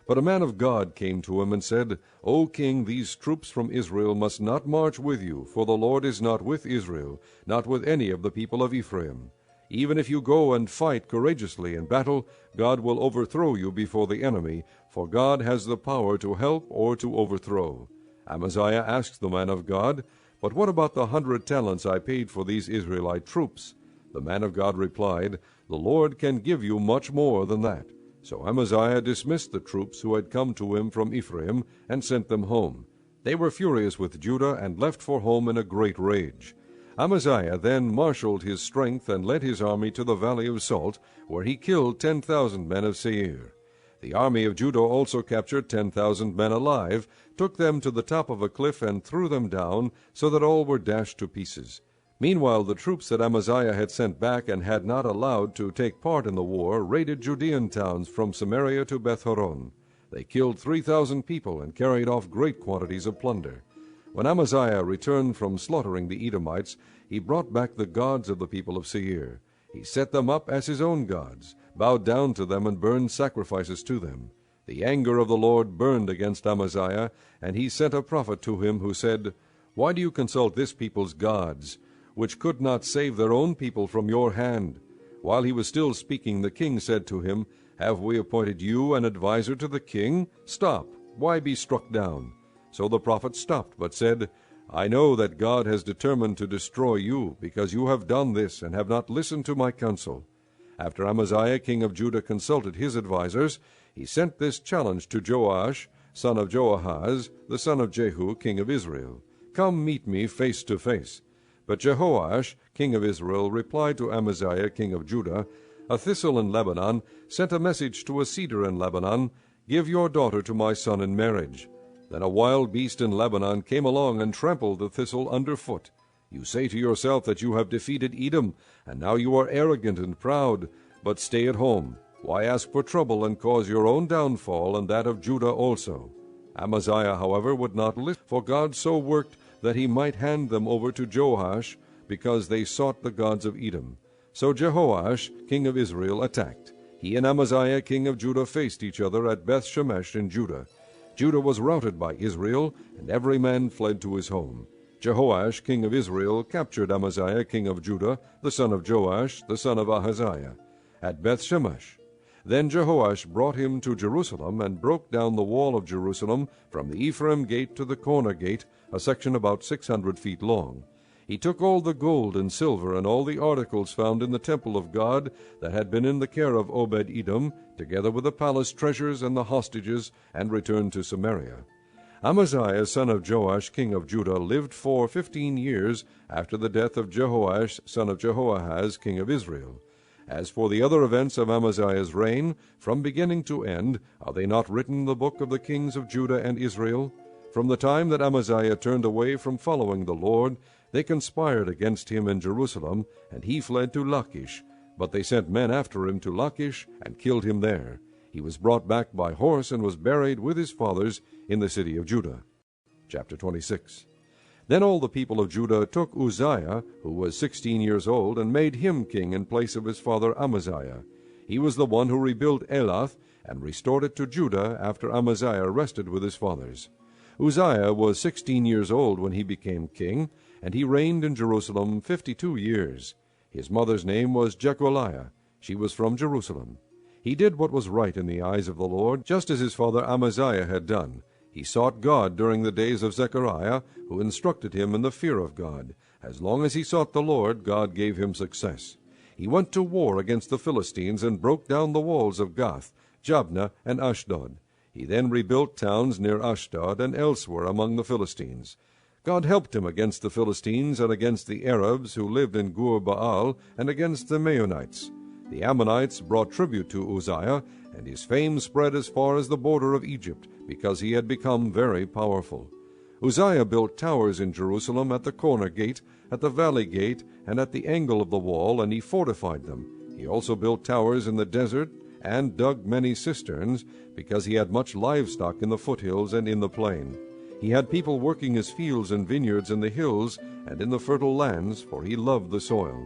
But a man of God came to him and said, O king, these troops from Israel must not march with you, for the Lord is not with Israel, not with any of the people of Ephraim. Even if you go and fight courageously in battle, God will overthrow you before the enemy, for God has the power to help or to overthrow. Amaziah asked the man of God, But what about the 100 talents I paid for these Israelite troops? The man of God replied, The Lord can give you much more than that. So Amaziah dismissed the troops who had come to him from Ephraim, and sent them home. They were furious with Judah, and left for home in a great rage. Amaziah then marshaled his strength, and led his army to the valley of Salt, where he killed 10,000 men of Seir. The army of Judah also captured 10,000 men alive, took them to the top of a cliff, and threw them down, so that all were dashed to pieces. Meanwhile the troops that Amaziah had sent back and had not allowed to take part in the war raided Judean towns from Samaria to Beth-horon. They killed 3,000 people and carried off great quantities of plunder. When Amaziah returned from slaughtering the Edomites, he brought back the gods of the people of Seir. He set them up as his own gods, bowed down to them, and burned sacrifices to them. The anger of the Lord burned against Amaziah, and he sent a prophet to him who said, Why do you consult this people's gods, which could not save their own people from your hand? While he was still speaking, the king said to him, Have we appointed you an adviser to the king? Stop, why be struck down? So the prophet stopped, but said, I know that God has determined to destroy you, because you have done this, and have not listened to my counsel. After Amaziah king of Judah consulted his advisers, he sent this challenge to Joash, son of Joahaz, the son of Jehu, king of Israel. Come meet me face to face. But Jehoash, king of Israel, replied to Amaziah king of Judah, A thistle in Lebanon sent a message to a cedar in Lebanon, Give your daughter to my son in marriage. Then a wild beast in Lebanon came along and trampled the thistle underfoot. You say to yourself that you have defeated Edom, and now you are arrogant and proud. But stay at home. Why ask for trouble and cause your own downfall and that of Judah also? Amaziah, however, would not listen, for God so worked that he might hand them over to Joash, because they sought the gods of Edom. So Jehoash, king of Israel, attacked. He and Amaziah, king of Judah, faced each other at Beth-shemesh in Judah. Judah was routed by Israel, and every man fled to his home. Jehoash, king of Israel, captured Amaziah, king of Judah, the son of Joash, the son of Ahaziah, at Beth-shemesh. Then Jehoash brought him to Jerusalem, and broke down the wall of Jerusalem from the Ephraim gate to the corner gate, a section about 600 feet long. He took all the gold and silver and all the articles found in the temple of God that had been in the care of Obed-Edom, together with the palace treasures and the hostages, and returned to Samaria. Amaziah, son of Joash, king of Judah, lived for 15 years after the death of Jehoash, son of Jehoahaz, king of Israel. As for the other events of Amaziah's reign, from beginning to end, are they not written in the book of the kings of Judah and Israel? From the time that Amaziah turned away from following the Lord, they conspired against him in Jerusalem, and he fled to Lachish. But they sent men after him to Lachish, and killed him there. He was brought back by horse, and was buried with his fathers in the city of Judah. Chapter 26. Then all the people of Judah took Uzziah, who was 16 years old, and made him king in place of his father Amaziah. He was the one who rebuilt Elath, and restored it to Judah after Amaziah rested with his fathers. Uzziah was 16 years old when he became king, and he reigned in Jerusalem 52 years. His mother's name was Jecholiah. She was from Jerusalem. He did what was right in the eyes of the Lord, just as his father Amaziah had done. He sought God during the days of Zechariah, who instructed him in the fear of God. As long as he sought the Lord, God gave him success. He went to war against the Philistines and broke down the walls of Gath, Jabneh, and Ashdod. He then rebuilt towns near Ashdod and elsewhere among the Philistines. God helped him against the Philistines and against the Arabs who lived in Gur-Baal and against the Maonites. The Ammonites brought tribute to Uzziah, and his fame spread as far as the border of Egypt, because he had become very powerful. Uzziah built towers in Jerusalem at the corner gate, at the valley gate, and at the angle of the wall, and he fortified them. He also built towers in the desert, and dug many cisterns, because he had much livestock in the foothills and in the plain. He had people working his fields and vineyards in the hills and in the fertile lands, for he loved the soil.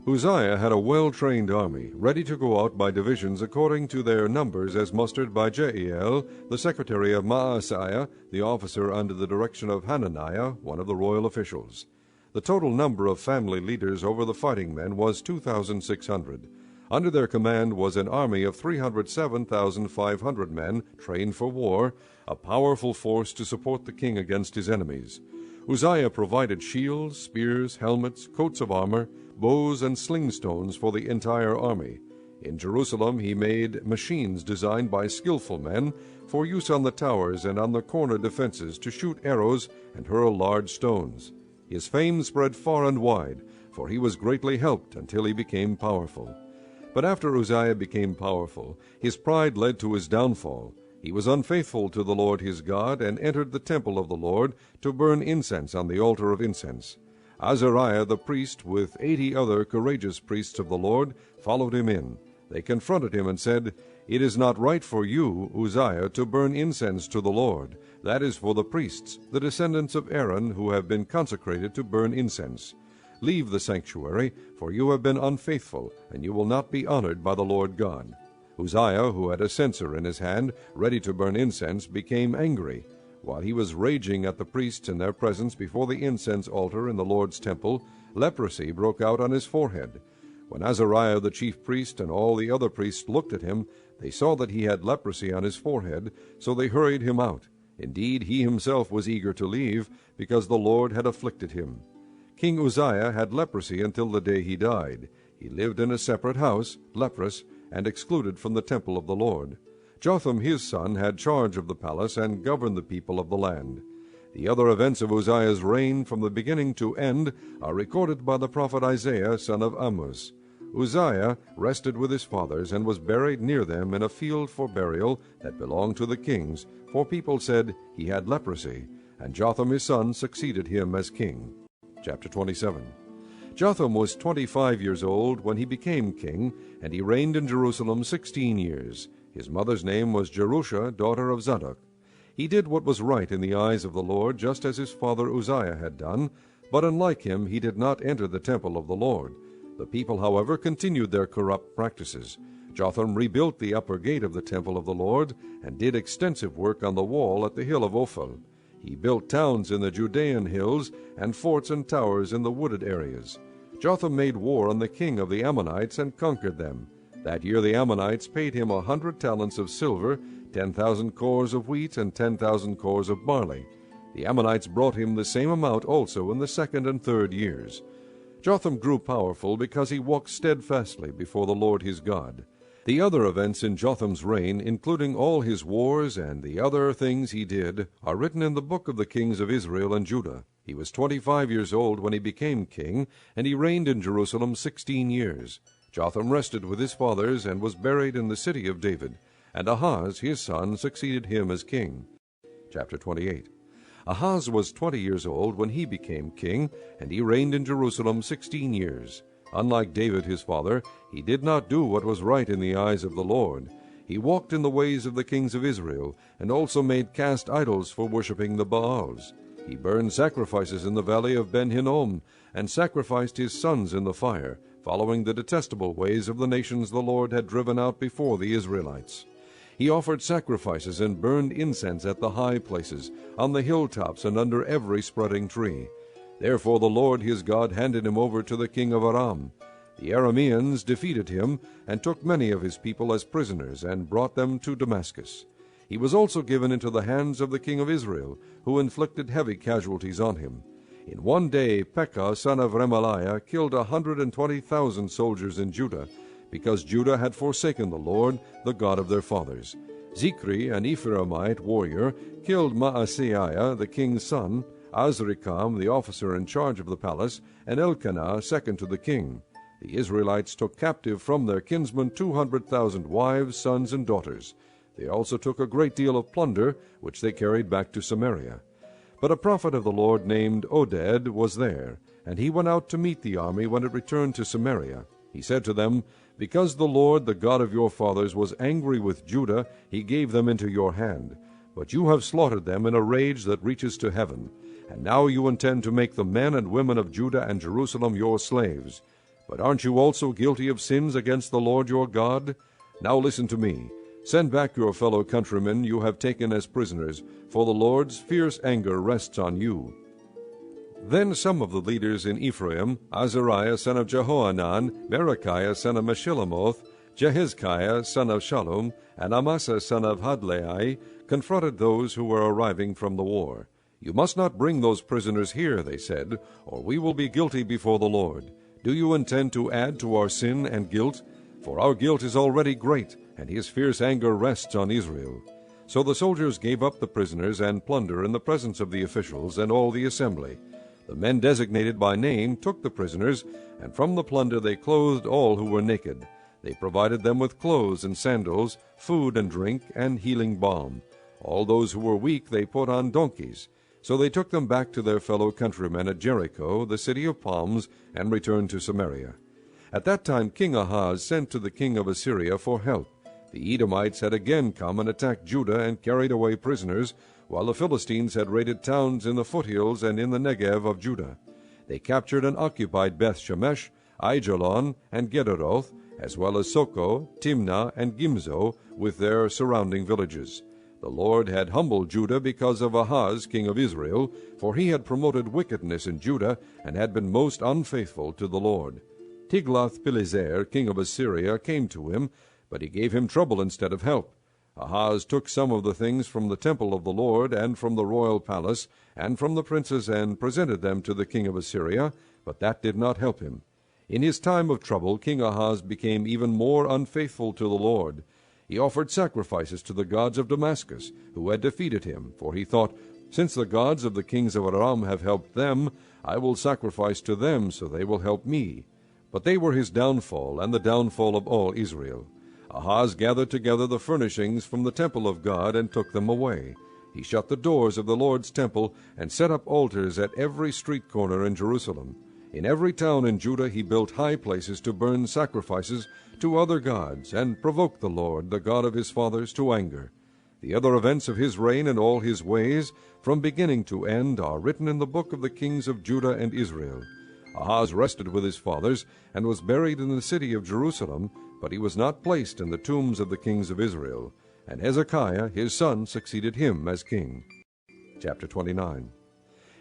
Uzziah had a well-trained army, ready to go out by divisions according to their numbers as mustered by Jeiel, the secretary of Maaseiah, the officer under the direction of Hananiah, one of the royal officials. The total number of family leaders over the fighting men was 2,600. Under their command was an army of 307,500 men trained for war, a powerful force to support the king against his enemies. Uzziah provided shields, spears, helmets, coats of armor, bows, and sling stones for the entire army. In Jerusalem he made machines designed by skillful men for use on the towers and on the corner defenses to shoot arrows and hurl large stones. His fame spread far and wide, for he was greatly helped until he became powerful. But after Uzziah became powerful, his pride led to his downfall. He was unfaithful to the Lord his God, and entered the temple of the Lord to burn incense on the altar of incense. Azariah the priest, with 80 other courageous priests of the Lord, followed him in. They confronted him and said, "It is not right for you, Uzziah, to burn incense to the Lord. That is for the priests, the descendants of Aaron, who have been consecrated to burn incense. Leave the sanctuary, for you have been unfaithful, and you will not be honored by the Lord God." Uzziah, who had a censer in his hand, ready to burn incense, became angry. While he was raging at the priests in their presence before the incense altar in the Lord's temple, leprosy broke out on his forehead. When Azariah the chief priest and all the other priests looked at him, they saw that he had leprosy on his forehead, so they hurried him out. Indeed, he himself was eager to leave, because the Lord had afflicted him. King Uzziah had leprosy until the day he died. He lived in a separate house, leprous, and excluded from the temple of the Lord. Jotham his son had charge of the palace and governed the people of the land. The other events of Uzziah's reign from the beginning to end are recorded by the prophet Isaiah, son of Amoz. Uzziah rested with his fathers and was buried near them in a field for burial that belonged to the kings, for people said he had leprosy, and Jotham his son succeeded him as king. Chapter 27. Jotham was 25 years old when he became king, and he reigned in Jerusalem 16 years. His mother's name was Jerusha, daughter of Zadok. He did what was right in the eyes of the Lord, just as his father Uzziah had done, but unlike him he did not enter the temple of the Lord. The people, however, continued their corrupt practices. Jotham rebuilt the upper gate of the temple of the Lord, and did extensive work on the wall at the hill of Ophel. He built towns in the Judean hills, and forts and towers in the wooded areas. Jotham made war on the king of the Ammonites and conquered them. That year the Ammonites paid him 100 talents of silver, 10,000 cores of wheat, and 10,000 cores of barley. The Ammonites brought him the same amount also in the second and third years. Jotham grew powerful because he walked steadfastly before the Lord his God. The other events in Jotham's reign, including all his wars and the other things he did, are written in the book of the kings of Israel and Judah. He was 25 years old when he became king, and he reigned in Jerusalem 16 years. Jotham rested with his fathers and was buried in the city of David, and Ahaz his son succeeded him as king. Chapter 28. Ahaz was 20 years old when he became king, and he reigned in Jerusalem 16 years. Unlike David his father, he did not do what was right in the eyes of the Lord. He walked in the ways of the kings of Israel, and also made cast idols for worshipping the Baals. He burned sacrifices in the valley of Ben-Hinnom, and sacrificed his sons in the fire, following the detestable ways of the nations the Lord had driven out before the Israelites. He offered sacrifices and burned incense at the high places, on the hilltops, and under every spreading tree. Therefore the Lord his God handed him over to the king of Aram. The Arameans defeated him, and took many of his people as prisoners, and brought them to Damascus. He was also given into the hands of the king of Israel, who inflicted heavy casualties on him. In one day Pekah son of Remaliah killed 120,000 soldiers in Judah, because Judah had forsaken the Lord, the God of their fathers. Zichri, an Ephraimite warrior, killed Maaseiah, the king's son, Azrikam, the officer in charge of the palace, and Elkanah, second to the king. The Israelites took captive from their kinsmen 200,000 wives, sons, and daughters. They also took a great deal of plunder, which they carried back to Samaria. But a prophet of the Lord named Oded was there, and he went out to meet the army when it returned to Samaria. He said to them, Because the Lord, the God of your fathers, was angry with Judah, he gave them into your hand. But you have slaughtered them in a rage that reaches to heaven. And now you intend to make the men and women of Judah and Jerusalem your slaves. But aren't you also guilty of sins against the Lord your God? Now listen to me. Send back your fellow countrymen you have taken as prisoners, for the Lord's fierce anger rests on you. Then some of the leaders in Ephraim, Azariah son of Jehohanan, Berechiah son of Meshillemoth, Jehizkiah son of Shallum, and Amasa son of Hadlai, confronted those who were arriving from the war. You must not bring those prisoners here, they said, or we will be guilty before the Lord. Do you intend to add to our sin and guilt? For our guilt is already great, and his fierce anger rests on Israel. So the soldiers gave up the prisoners and plunder in the presence of the officials and all the assembly. The men designated by name took the prisoners, and from the plunder they clothed all who were naked. They provided them with clothes and sandals, food and drink, and healing balm. All those who were weak they put on donkeys. So they took them back to their fellow countrymen at Jericho, the city of palms, and returned to Samaria. At that time King Ahaz sent to the king of Assyria for help. The Edomites had again come and attacked Judah and carried away prisoners, while the Philistines had raided towns in the foothills and in the Negev of Judah. They captured and occupied Beth-Shemesh, Aijalon, and Gederoth, as well as Soko, Timnah, and Gimzo, with their surrounding villages. The Lord had humbled Judah because of Ahaz, king of Israel, for he had promoted wickedness in Judah, and had been most unfaithful to the Lord. Tiglath-Pileser, king of Assyria, came to him, but he gave him trouble instead of help. Ahaz took some of the things from the temple of the Lord, and from the royal palace, and from the princes, and presented them to the king of Assyria, but that did not help him. In his time of trouble King Ahaz became even more unfaithful to the Lord. He offered sacrifices to the gods of Damascus, who had defeated him, for he thought, Since the gods of the kings of Aram have helped them, I will sacrifice to them, so they will help me. But they were his downfall, and the downfall of all Israel. Ahaz gathered together the furnishings from the temple of God, and took them away. He shut the doors of the Lord's temple, and set up altars at every street corner in Jerusalem. In every town in Judah he built high places to burn sacrifices to other gods, and provoked the Lord, the God of his fathers, to anger. The other events of his reign and all his ways, from beginning to end, are written in the book of the kings of Judah and Israel. Ahaz rested with his fathers, and was buried in the city of Jerusalem, but he was not placed in the tombs of the kings of Israel. And Hezekiah his son succeeded him as king. Chapter 29.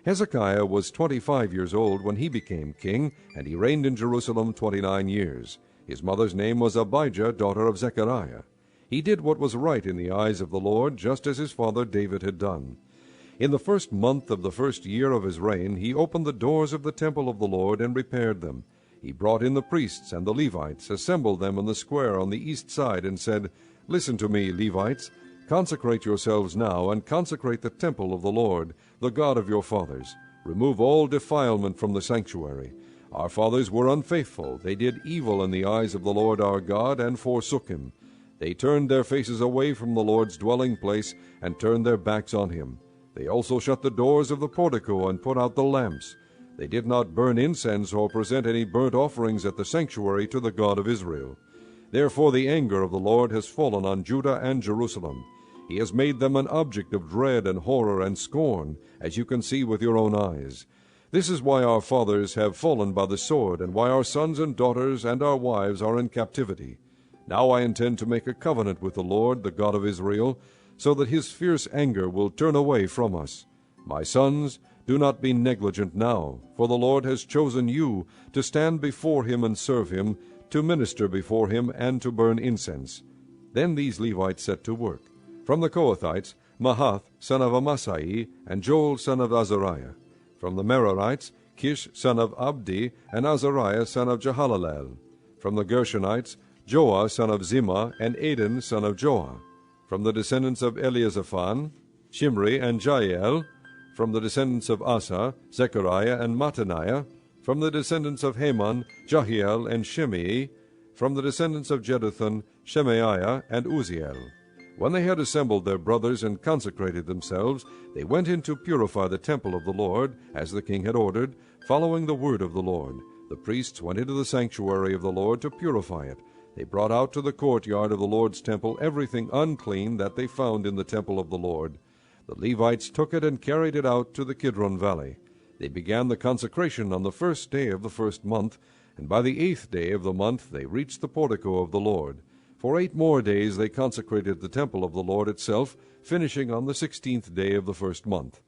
Hezekiah was 25 years old when he became king, and he reigned in Jerusalem 29 years. His mother's name was Abijah, daughter of Zechariah. He did what was right in the eyes of the Lord, just as his father David had done. In the first month of the first year of his reign, he opened the doors of the temple of the Lord and repaired them. He brought in the priests and the Levites, assembled them in the square on the east side, and said, Listen to me, Levites. Consecrate yourselves now, and consecrate the temple of the Lord, the God of your fathers. Remove all defilement from the sanctuary. Our fathers were unfaithful. They did evil in the eyes of the Lord our God, and forsook him. They turned their faces away from the Lord's dwelling place, and turned their backs on him. They also shut the doors of the portico, and put out the lamps. They did not burn incense or present any burnt offerings at the sanctuary to the God of Israel. Therefore the anger of the Lord has fallen on Judah and Jerusalem. He has made them an object of dread and horror and scorn, as you can see with your own eyes. This is why our fathers have fallen by the sword, and why our sons and daughters and our wives are in captivity. Now I intend to make a covenant with the Lord, the God of Israel, so that his fierce anger will turn away from us. My sons, do not be negligent now, for the Lord has chosen you to stand before him and serve him, to minister before him, and to burn incense. Then these Levites set to work. From the Kohathites, Mahath son of Amasai, and Joel son of Azariah. From the Merarites, Kish son of Abdi, and Azariah son of Jehalalel. From the Gershonites, Joah son of Zimmah, and Adin son of Joah. From the descendants of Eliasaphan, Shimri and Jael. From the descendants of Asa, Zechariah and Mattaniah. From the descendants of Haman, Jahiel and Shimei. From the descendants of Jeduthun, Shemaiah and Uzziel. When they had assembled their brothers and consecrated themselves, they went in to purify the temple of the Lord, as the king had ordered, following the word of the Lord. The priests went into the sanctuary of the Lord to purify it. They brought out to the courtyard of the Lord's temple everything unclean that they found in the temple of the Lord. The Levites took it and carried it out to the Kidron valley. They began the consecration on the 1st day of the 1st month, and by the 8th day of the month they reached the portico of the Lord. For 8 more days they consecrated the temple of the Lord itself, finishing on the 16th day of the 1st month.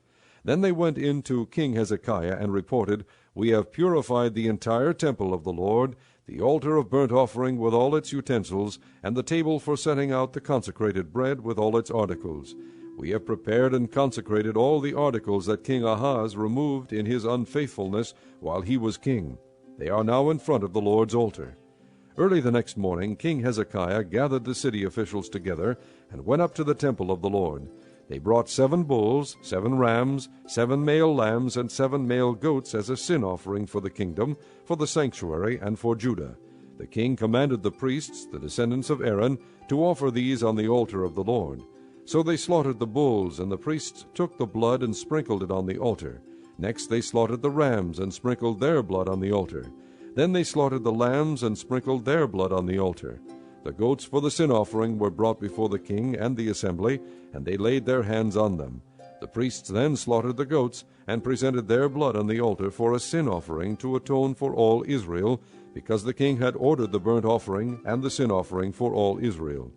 Then they went in to King Hezekiah and reported, "We have purified the entire temple of the Lord, the altar of burnt offering with all its utensils, and the table for setting out the consecrated bread with all its articles. We have prepared and consecrated all the articles that King Ahaz removed in his unfaithfulness while he was king. They are now in front of the Lord's altar." Early the next morning King Hezekiah gathered the city officials together and went up to the temple of the Lord. They brought 7 bulls, 7 rams, 7 male lambs, and 7 male goats as a sin offering for the kingdom, for the sanctuary, and for Judah. The king commanded the priests, the descendants of Aaron, to offer these on the altar of the Lord. So they slaughtered the bulls, and the priests took the blood and sprinkled it on the altar. Next they slaughtered the rams and sprinkled their blood on the altar. Then they slaughtered the lambs and sprinkled their blood on the altar. The goats for the sin offering were brought before the king and the assembly, and they laid their hands on them. The priests then slaughtered the goats, and presented their blood on the altar for a sin offering to atone for all Israel, because the king had ordered the burnt offering and the sin offering for all Israel.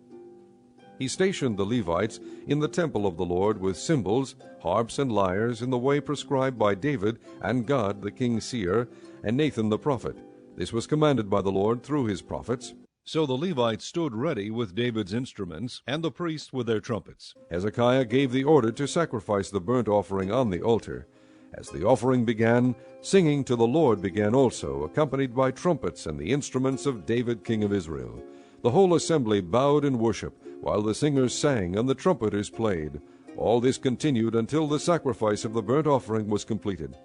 He stationed the Levites in the temple of the Lord with cymbals, harps, and lyres in the way prescribed by David and Gad the king's seer, and Nathan the prophet. This was commanded by the Lord through his prophets. So the Levites stood ready with David's instruments, and the priests with their trumpets. Hezekiah gave the order to sacrifice the burnt offering on the altar. As the offering began, singing to the Lord began also, accompanied by trumpets and the instruments of David king of Israel. The whole assembly bowed in worship, while the singers sang and the trumpeters played. All this continued until the sacrifice of the burnt offering was completed.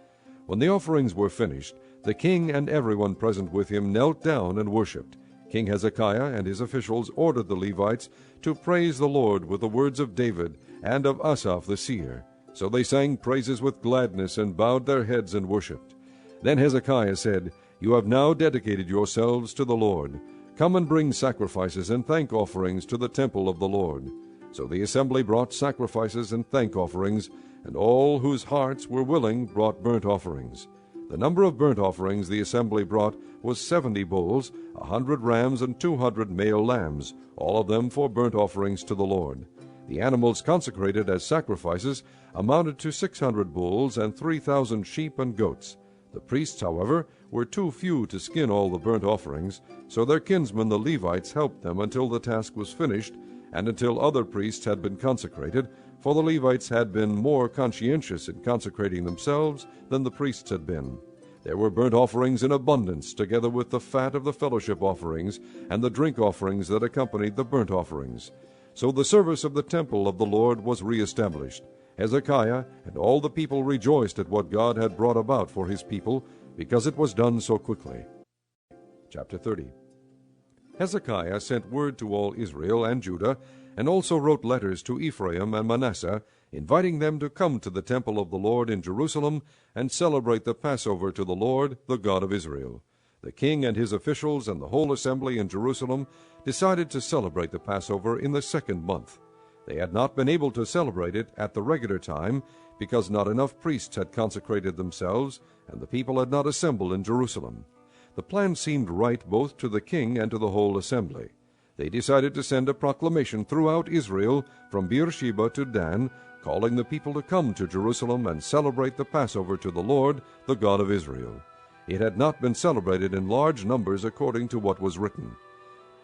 When the offerings were finished, the king and everyone present with him knelt down and worshipped. King Hezekiah and his officials ordered the Levites to praise the Lord with the words of David and of Asaph the seer. So they sang praises with gladness and bowed their heads and worshipped. Then Hezekiah said, "You have now dedicated yourselves to the Lord. Come and bring sacrifices and thank offerings to the temple of the Lord." So the assembly brought sacrifices and thank offerings, and all whose hearts were willing brought burnt offerings. The number of burnt offerings the assembly brought was 70 bulls, 100 rams, and 200 male lambs, all of them for burnt offerings to the Lord. The animals consecrated as sacrifices amounted to 600 bulls and 3,000 sheep and goats. The priests, however, were too few to skin all the burnt offerings, so their kinsmen the Levites helped them until the task was finished, and until other priests had been consecrated, for the Levites had been more conscientious in consecrating themselves than the priests had been. There were burnt offerings in abundance, together with the fat of the fellowship offerings, and the drink offerings that accompanied the burnt offerings. So the service of the temple of the Lord was reestablished. Hezekiah and all the people rejoiced at what God had brought about for his people, because it was done so quickly. Chapter 30. Hezekiah sent word to all Israel and Judah, and also wrote letters to Ephraim and Manasseh, inviting them to come to the temple of the Lord in Jerusalem and celebrate the Passover to the Lord, the God of Israel. The king and his officials and the whole assembly in Jerusalem decided to celebrate the Passover in the 2nd month. They had not been able to celebrate it at the regular time, because not enough priests had consecrated themselves, and the people had not assembled in Jerusalem. The plan seemed right both to the king and to the whole assembly. They decided to send a proclamation throughout Israel, from Beersheba to Dan, calling the people to come to Jerusalem and celebrate the Passover to the Lord, the God of Israel. It had not been celebrated in large numbers according to what was written.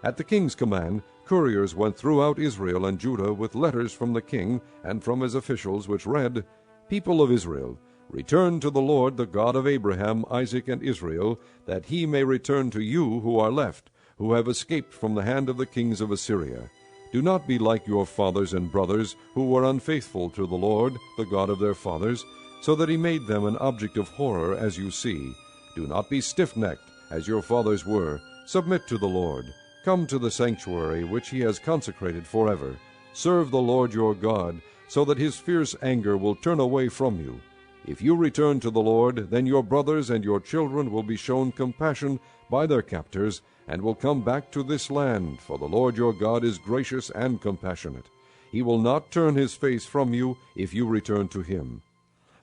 At the king's command, couriers went throughout Israel and Judah with letters from the king and from his officials, which read, "People of Israel, Return to the Lord, the God of Abraham, Isaac, and Israel, that he may return to you who are left, who have escaped from the hand of the kings of Assyria. Do not be like your fathers and brothers, who were unfaithful to the Lord, the God of their fathers, so that he made them an object of horror, as you see. Do not be stiff-necked, as your fathers were. Submit to the Lord. Come to the sanctuary which he has consecrated forever. Serve the Lord your God, so that his fierce anger will turn away from you. If you return to the Lord, then your brothers and your children will be shown compassion by their captors, and will come back to this land, for the Lord your God is gracious and compassionate. He will not turn his face from you if you return to him.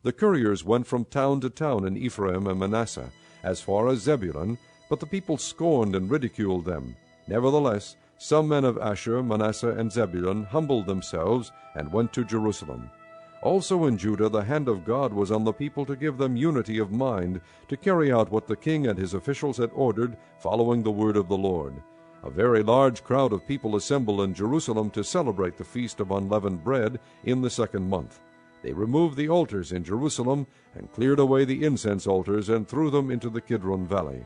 The couriers went from town to town in Ephraim and Manasseh, as far as Zebulun, but the people scorned and ridiculed them. Nevertheless, some men of Asher, Manasseh, and Zebulun humbled themselves and went to Jerusalem. Also in Judah the hand of God was on the people to give them unity of mind, to carry out what the king and his officials had ordered, following the word of the Lord. A very large crowd of people assembled in Jerusalem to celebrate the feast of unleavened bread in the 2nd month. They removed the altars in Jerusalem, and cleared away the incense altars, and threw them into the Kidron valley.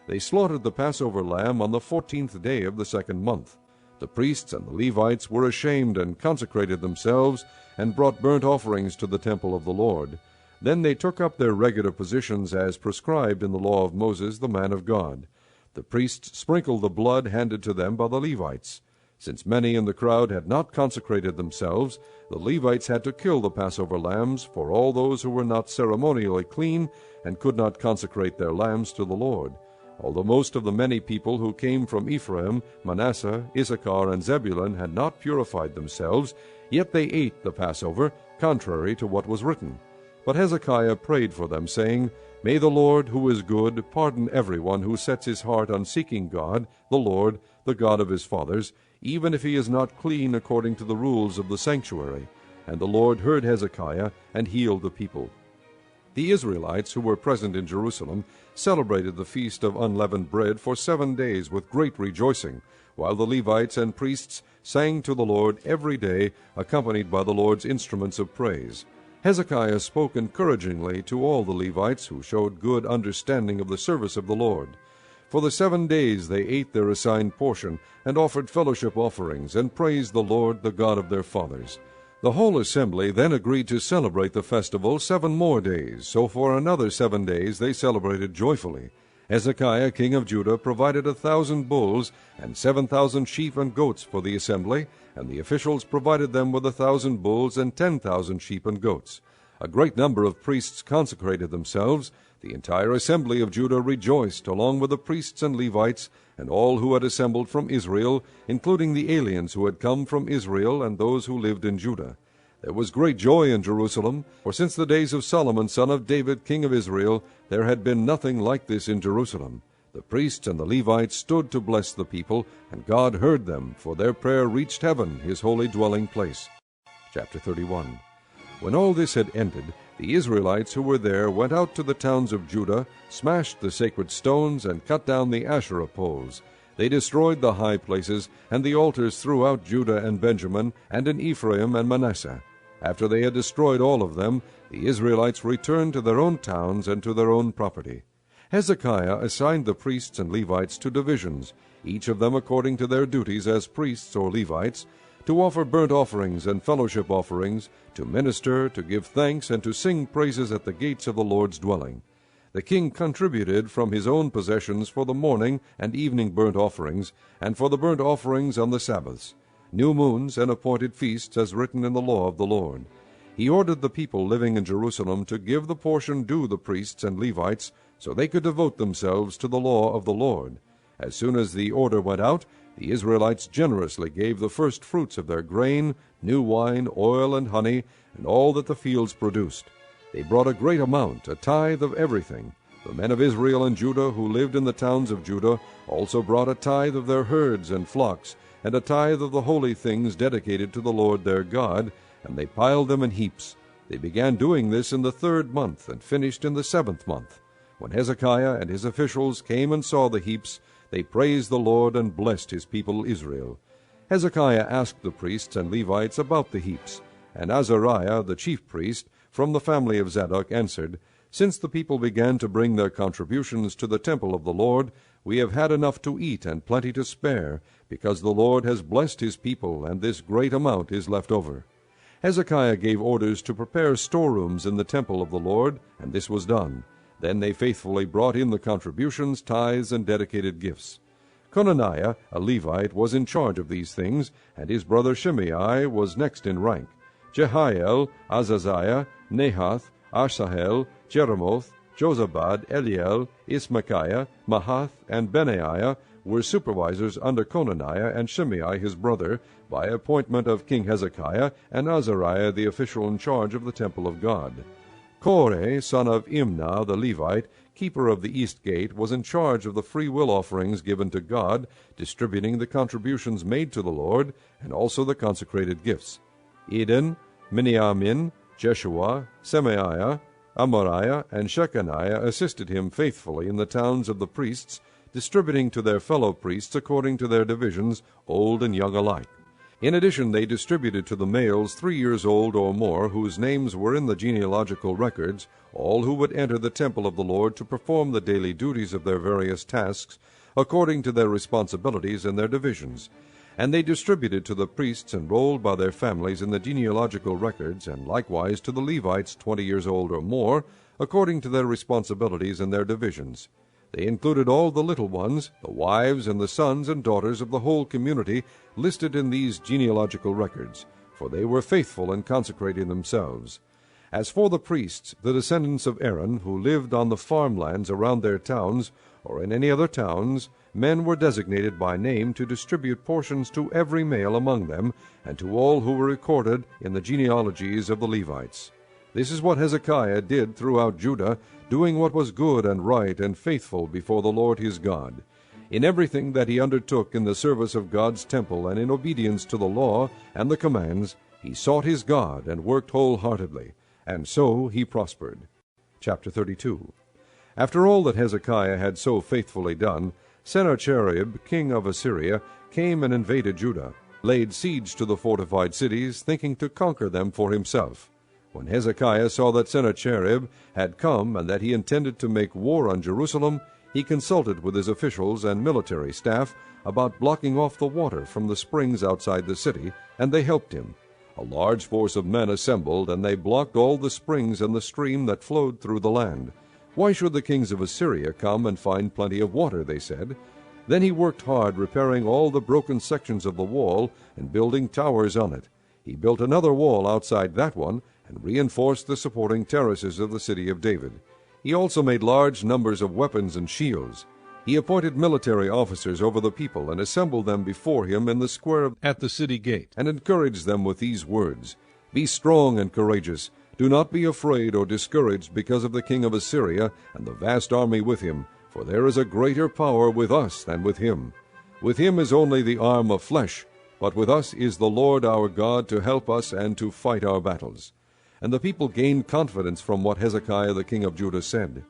They slaughtered the Passover lamb on the 14th day of the 2nd month. The priests and the Levites were ashamed and consecrated themselves, and brought burnt offerings to the temple of the Lord. Then they took up their regular positions as prescribed in the law of Moses, the man of God. The priests sprinkled the blood handed to them by the Levites. Since many in the crowd had not consecrated themselves, the Levites had to kill the Passover lambs for all those who were not ceremonially clean and could not consecrate their lambs to the Lord. Although most of the many people who came from Ephraim, Manasseh, Issachar, and Zebulun had not purified themselves, yet they ate the Passover, contrary to what was written. But Hezekiah prayed for them, saying, May the Lord, who is good, pardon everyone who sets his heart on seeking God, the Lord, the God of his fathers, even if he is not clean according to the rules of the sanctuary. And the Lord heard Hezekiah, and healed the people. The Israelites who were present in Jerusalem celebrated the feast of unleavened bread for 7 days with great rejoicing, while the Levites and priests sang to the Lord every day, accompanied by the Lord's instruments of praise. Hezekiah spoke encouragingly to all the Levites, who showed good understanding of the service of the Lord. For the 7 days they ate their assigned portion, and offered fellowship offerings, and praised the Lord, the God of their fathers. The whole assembly then agreed to celebrate the festival 7 more days, so for another 7 days they celebrated joyfully. Hezekiah king of Judah provided 1,000 bulls and 7,000 sheep and goats for the assembly, and the officials provided them with 1,000 bulls and 10,000 sheep and goats. A great number of priests consecrated themselves. The entire assembly of Judah rejoiced, along with the priests and Levites, and all who had assembled from Israel, including the aliens who had come from Israel and those who lived in Judah. There was great joy in Jerusalem, for since the days of Solomon son of David king of Israel, there had been nothing like this in Jerusalem. The priests and the Levites stood to bless the people, and God heard them, for their prayer reached heaven, his holy dwelling place. Chapter 31. When all this had ended, the Israelites who were there went out to the towns of Judah, smashed the sacred stones, and cut down the Asherah poles. They destroyed the high places and the altars throughout Judah and Benjamin, and in Ephraim and Manasseh. After they had destroyed all of them, the Israelites returned to their own towns and to their own property. Hezekiah assigned the priests and Levites to divisions, each of them according to their duties as priests or Levites, to offer burnt offerings and fellowship offerings, to minister, to give thanks, and to sing praises at the gates of the Lord's dwelling. The king contributed from his own possessions for the morning and evening burnt offerings, and for the burnt offerings on the Sabbaths, new moons, and appointed feasts, as written in the law of the Lord. He ordered the people living in Jerusalem to give the portion due the priests and Levites, so they could devote themselves to the law of the Lord. As soon as the order went out, the Israelites generously gave the first fruits of their grain, new wine, oil, and honey, and all that the fields produced. They brought a great amount, a tithe of everything. The men of Israel and Judah who lived in the towns of Judah also brought a tithe of their herds and flocks, and a tithe of the holy things dedicated to the Lord their God, and they piled them in heaps. They began doing this in the 3rd month, and finished in the 7th month. When Hezekiah and his officials came and saw the heaps, they praised the Lord and blessed his people Israel. Hezekiah asked the priests and Levites about the heaps, and Azariah the chief priest, from the family of Zadok, answered, Since the people began to bring their contributions to the temple of the Lord, we have had enough to eat and plenty to spare, because the Lord has blessed his people, and this great amount is left over. Hezekiah gave orders to prepare storerooms in the temple of the Lord, and this was done. Then they faithfully brought in the contributions, tithes, and dedicated gifts. Conaniah, a Levite, was in charge of these things, and his brother Shimei was next in rank. Jehiel, Azaziah, Nahath, Asahel, Jeremoth, Jozabad, Eliel, Ismachiah, Mahath, and Benaiah were supervisors under Conaniah and Shimei his brother, by appointment of King Hezekiah, and Azariah the official in charge of the temple of God. Kore, son of Imnah the Levite, keeper of the east gate, was in charge of the free will offerings given to God, distributing the contributions made to the Lord, and also the consecrated gifts. Eden, Miniamin, Jeshua, Semaiah, Amariah, and Shechaniah assisted him faithfully in the towns of the priests, distributing to their fellow priests according to their divisions, old and young alike. In addition, they distributed to the males 3 years old or more, whose names were in the genealogical records, all who would enter the temple of the Lord to perform the daily duties of their various tasks, according to their responsibilities and their divisions. And they distributed to the priests enrolled by their families in the genealogical records, and likewise to the Levites 20 years old or more, according to their responsibilities and their divisions. They included all the little ones, the wives and the sons and daughters of the whole community, listed in these genealogical records, for they were faithful in consecrating themselves. As for the priests, the descendants of Aaron, who lived on the farmlands around their towns, or in any other towns, men were designated by name to distribute portions to every male among them, and to all who were recorded in the genealogies of the Levites. This is what Hezekiah did throughout Judah, doing what was good and right and faithful before the Lord his God. In everything that he undertook in the service of God's temple and in obedience to the law and the commands, he sought his God and worked wholeheartedly, and so he prospered. Chapter 32. After all that Hezekiah had so faithfully done, Sennacherib, king of Assyria, came and invaded Judah, laid siege to the fortified cities, thinking to conquer them for himself. When Hezekiah saw that Sennacherib had come and that he intended to make war on Jerusalem, he consulted with his officials and military staff about blocking off the water from the springs outside the city, and they helped him. A large force of men assembled, and they blocked all the springs and the stream that flowed through the land. Why should the kings of Assyria come and find plenty of water, they said. Then he worked hard, repairing all the broken sections of the wall and building towers on it. He built another wall outside that one, and reinforced the supporting terraces of the city of David. He also made large numbers of weapons and shields. He appointed military officers over the people, and assembled them before him in the square at the city gate, and encouraged them with these words, Be strong and courageous. Do not be afraid or discouraged because of the king of Assyria and the vast army with him, for there is a greater power with us than with him. With him is only the arm of flesh, but with us is the Lord our God to help us and to fight our battles. And the people gained confidence from what Hezekiah the king of Judah said.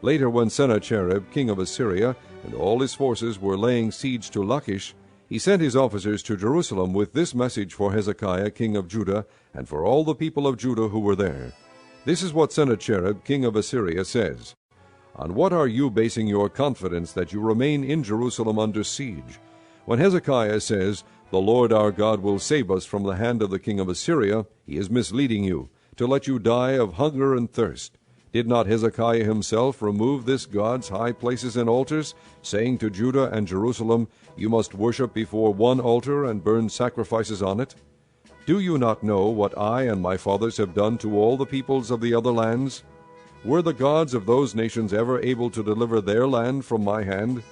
Later, when Sennacherib, king of Assyria, and all his forces were laying siege to Lachish, he sent his officers to Jerusalem with this message for Hezekiah, king of Judah, and for all the people of Judah who were there. This is what Sennacherib, king of Assyria, says, On what are you basing your confidence that you remain in Jerusalem under siege? When Hezekiah says, The Lord our God will save us from the hand of the king of Assyria, he is misleading you, to let you die of hunger and thirst. Did not Hezekiah himself remove this God's high places and altars, saying to Judah and Jerusalem, You must worship before one altar and burn sacrifices on it? Do you not know what I and my fathers have done to all the peoples of the other lands? Were the gods of those nations ever able to deliver their land from my hand?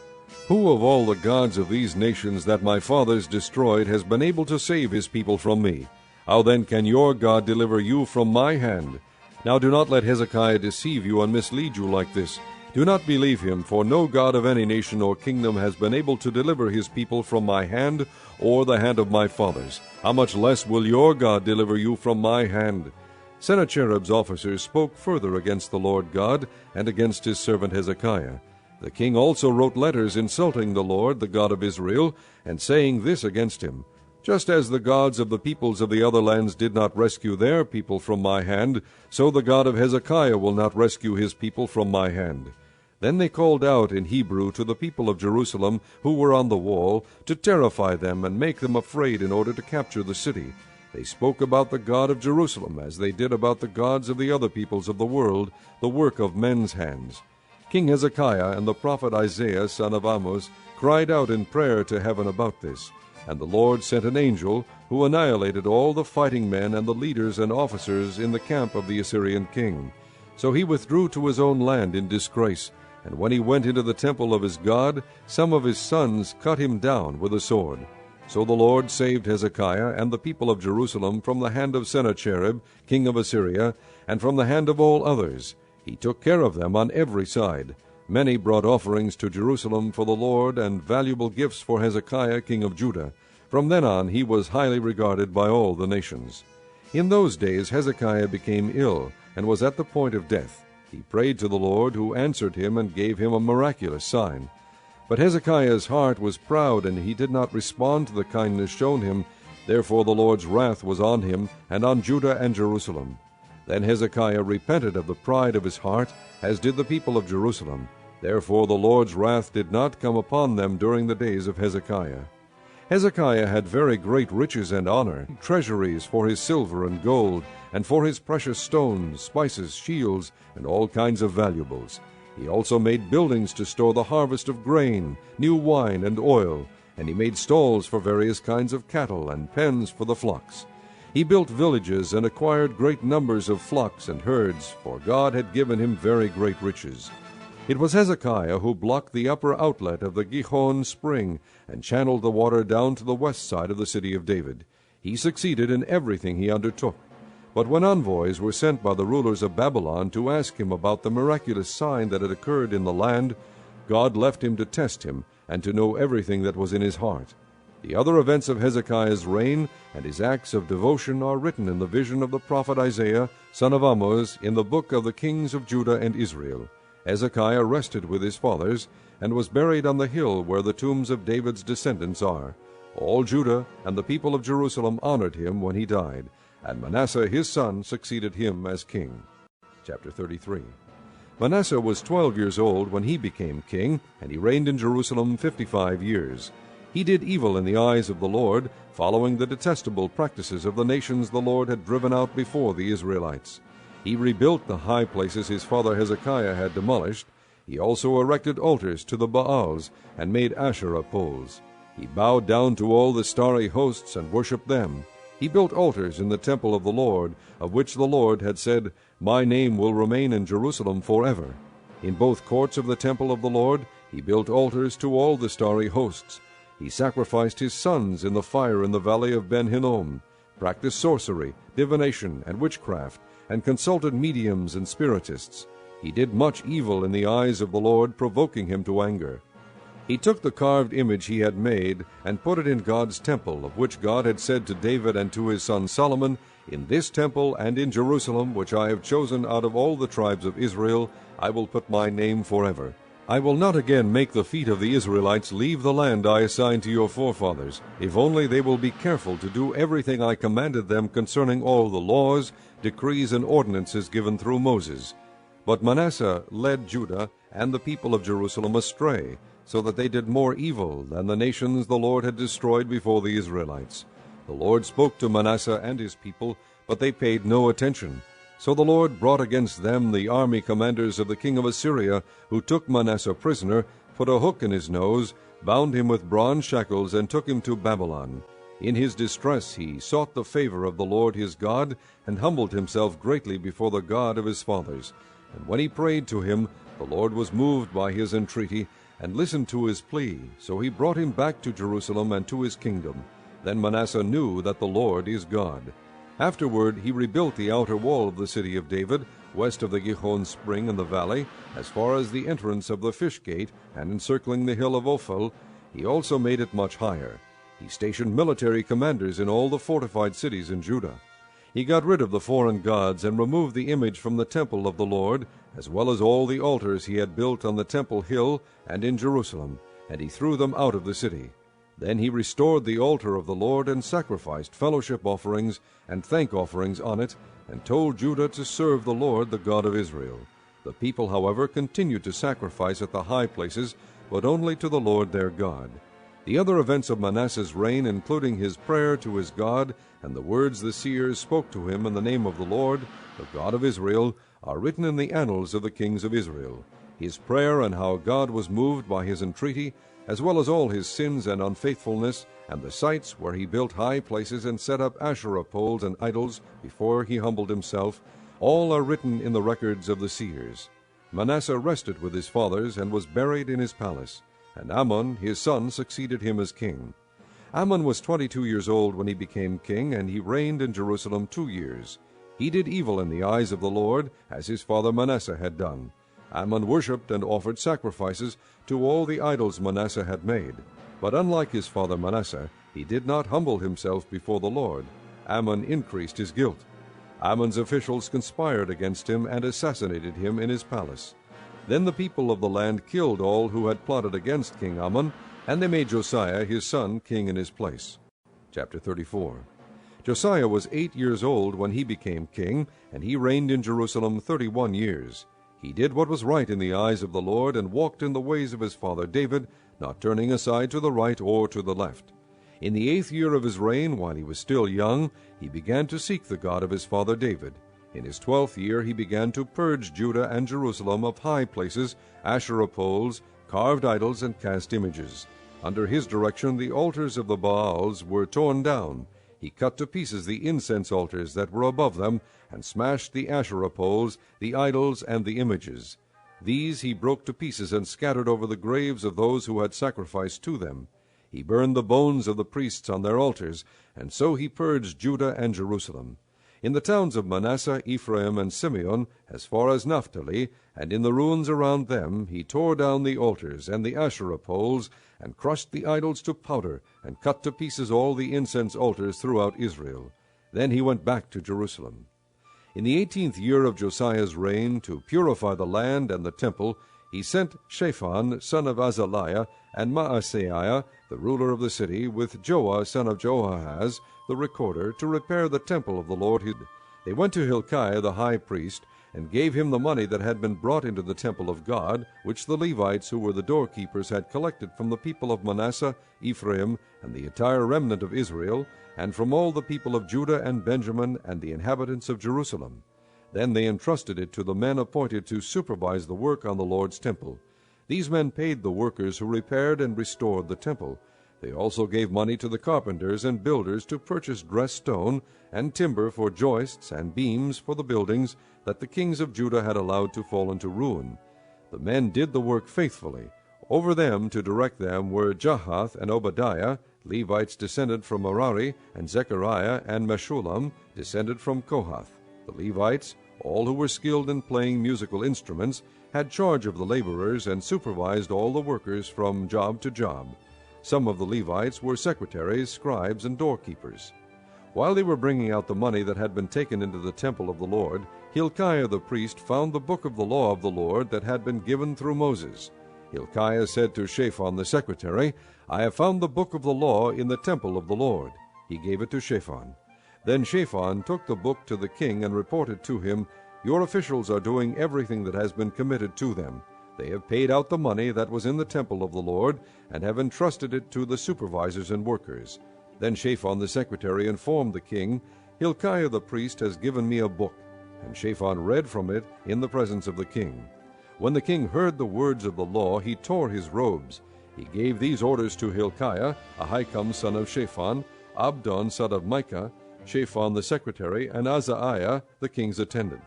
Who of all the gods of these nations that my fathers destroyed has been able to save his people from me? How then can your God deliver you from my hand? Now do not let Hezekiah deceive you and mislead you like this. Do not believe him, for no God of any nation or kingdom has been able to deliver his people from my hand or the hand of my fathers. How much less will your God deliver you from my hand? Sennacherib's officers spoke further against the Lord God and against his servant Hezekiah. The king also wrote letters insulting the Lord, the God of Israel, and saying this against him, Just as the gods of the peoples of the other lands did not rescue their people from my hand, so the God of Hezekiah will not rescue his people from my hand. Then they called out in Hebrew to the people of Jerusalem who were on the wall, to terrify them and make them afraid in order to capture the city. They spoke about the God of Jerusalem as they did about the gods of the other peoples of the world, the work of men's hands. King Hezekiah and the prophet Isaiah, son of Amoz, cried out in prayer to heaven about this. And the Lord sent an angel, who annihilated all the fighting men and the leaders and officers in the camp of the Assyrian king. So he withdrew to his own land in disgrace, and when he went into the temple of his God, some of his sons cut him down with a sword. So the Lord saved Hezekiah and the people of Jerusalem from the hand of Sennacherib, king of Assyria, and from the hand of all others. He took care of them on every side. Many brought offerings to Jerusalem for the Lord, and valuable gifts for Hezekiah king of Judah. From then on he was highly regarded by all the nations. In those days Hezekiah became ill, and was at the point of death. He prayed to the Lord, who answered him and gave him a miraculous sign. But Hezekiah's heart was proud, and he did not respond to the kindness shown him. Therefore the Lord's wrath was on him, and on Judah and Jerusalem. Then Hezekiah repented of the pride of his heart, as did the people of Jerusalem. Therefore the Lord's wrath did not come upon them during the days of Hezekiah. Hezekiah had very great riches and honor, treasuries for his silver and gold, and for his precious stones, spices, shields, and all kinds of valuables. He also made buildings to store the harvest of grain, new wine, and oil, and he made stalls for various kinds of cattle, and pens for the flocks. He built villages and acquired great numbers of flocks and herds, for God had given him very great riches. It was Hezekiah who blocked the upper outlet of the Gihon spring and channeled the water down to the west side of the city of David. He succeeded in everything he undertook. But when envoys were sent by the rulers of Babylon to ask him about the miraculous sign that had occurred in the land, God left him to test him and to know everything that was in his heart. The other events of Hezekiah's reign and his acts of devotion are written in the vision of the prophet Isaiah, son of Amoz, in the book of the kings of Judah and Israel. Hezekiah rested with his fathers, and was buried on the hill where the tombs of David's descendants are. All Judah and the people of Jerusalem honored him when he died, and Manasseh his son succeeded him as king. Chapter 33. Manasseh was 12 years old when he became king, and he reigned in Jerusalem 55 years. He did evil in the eyes of the Lord, following the detestable practices of the nations the Lord had driven out before the Israelites. He rebuilt the high places his father Hezekiah had demolished. He also erected altars to the Baals, and made Asherah poles. He bowed down to all the starry hosts, and worshipped them. He built altars in the temple of the Lord, of which the Lord had said, My name will remain in Jerusalem forever. In both courts of the temple of the Lord he built altars to all the starry hosts. He sacrificed his sons in the fire in the valley of Ben-Hinnom, practiced sorcery, divination, and witchcraft, and consulted mediums and spiritists. He did much evil in the eyes of the Lord, provoking him to anger. He took the carved image he had made, and put it in God's temple, of which God had said to David and to his son Solomon, In this temple and in Jerusalem, which I have chosen out of all the tribes of Israel, I will put my name forever. I will not again make the feet of the Israelites leave the land I assigned to your forefathers, if only they will be careful to do everything I commanded them concerning all the laws, decrees, and ordinances given through Moses. But Manasseh led Judah and the people of Jerusalem astray, so that they did more evil than the nations the Lord had destroyed before the Israelites. The Lord spoke to Manasseh and his people, but they paid no attention. So the Lord brought against them the army commanders of the king of Assyria, who took Manasseh prisoner, put a hook in his nose, bound him with bronze shackles, and took him to Babylon. In his distress he sought the favor of the Lord his God, and humbled himself greatly before the God of his fathers. And when he prayed to him, the Lord was moved by his entreaty, and listened to his plea. So he brought him back to Jerusalem and to his kingdom. Then Manasseh knew that the Lord is God. Afterward he rebuilt the outer wall of the city of David, west of the Gihon spring in the valley, as far as the entrance of the fish gate, and encircling the hill of Ophel. He also made it much higher. He stationed military commanders in all the fortified cities in Judah. He got rid of the foreign gods, and removed the image from the temple of the Lord, as well as all the altars he had built on the temple hill and in Jerusalem, and he threw them out of the city. Then he restored the altar of the Lord, and sacrificed fellowship offerings and thank offerings on it, and told Judah to serve the Lord, the God of Israel. The people, however, continued to sacrifice at the high places, but only to the Lord their God. The other events of Manasseh's reign, including his prayer to his God, and the words the seers spoke to him in the name of the Lord, the God of Israel, are written in the annals of the kings of Israel. His prayer, and how God was moved by his entreaty, as well as all his sins and unfaithfulness, and the sites where he built high places and set up Asherah poles and idols before he humbled himself, all are written in the records of the seers. Manasseh rested with his fathers, and was buried in his palace, and Amon his son succeeded him as king. Amon was 22 years old when he became king, and he reigned in Jerusalem 2 years. He did evil in the eyes of the Lord, as his father Manasseh had done. Amon worshipped and offered sacrifices to all the idols Manasseh had made. But unlike his father Manasseh, he did not humble himself before the Lord. Amon increased his guilt. Amon's officials conspired against him and assassinated him in his palace. Then the people of the land killed all who had plotted against King Amon, and they made Josiah his son king in his place. Chapter 34. Josiah was 8 years old when he became king, and he reigned in Jerusalem 31 years. He did what was right in the eyes of the Lord, and walked in the ways of his father David, not turning aside to the right or to the left. In the 8th year of his reign, while he was still young, he began to seek the God of his father David. In his 12th year he began to purge Judah and Jerusalem of high places, Asherah poles, carved idols, and cast images. Under his direction the altars of the Baals were torn down. He cut to pieces the incense altars that were above them, and smashed the Asherah poles, the idols, and the images. These he broke to pieces and scattered over the graves of those who had sacrificed to them. He burned the bones of the priests on their altars, and so he purged Judah and Jerusalem. In the towns of Manasseh, Ephraim, and Simeon, as far as Naphtali, and in the ruins around them, he tore down the altars and the Asherah poles, and crushed the idols to powder, and cut to pieces all the incense altars throughout Israel. Then he went back to Jerusalem. In the 18th year of Josiah's reign, to purify the land and the temple, he sent Shaphan, son of Azaliah, and Maaseiah, the ruler of the city, with Joah, son of Joahaz, the recorder, to repair the temple of the Lord. They went to Hilkiah the high priest, and gave him the money that had been brought into the temple of God, which the Levites, who were the doorkeepers, had collected from the people of Manasseh, Ephraim, and the entire remnant of Israel, and from all the people of Judah and Benjamin, and the inhabitants of Jerusalem. Then they entrusted it to the men appointed to supervise the work on the Lord's temple. These men paid the workers who repaired and restored the temple. They also gave money to the carpenters and builders to purchase dressed stone and timber for joists and beams for the buildings that the kings of Judah had allowed to fall into ruin. The men did the work faithfully. Over them to direct them were Jahath and Obadiah, Levites descended from Merari, and Zechariah and Meshullam, descended from Kohath. The Levites, all who were skilled in playing musical instruments, had charge of the laborers and supervised all the workers from job to job. Some of the Levites were secretaries, scribes, and doorkeepers. While they were bringing out the money that had been taken into the temple of the Lord, Hilkiah the priest found the book of the law of the Lord that had been given through Moses. Hilkiah said to Shaphan the secretary, "I have found the book of the law in the temple of the Lord." He gave it to Shaphan. Then Shaphan took the book to the king and reported to him, "Your officials are doing everything that has been committed to them. They have paid out the money that was in the temple of the Lord, and have entrusted it to the supervisors and workers." Then Shaphan the secretary informed the king, "Hilkiah the priest has given me a book." And Shaphan read from it in the presence of the king. When the king heard the words of the law, he tore his robes. He gave these orders to Hilkiah, Ahikam son of Shaphan, Abdon son of Micah, Shaphan the secretary, and Azariah the king's attendant.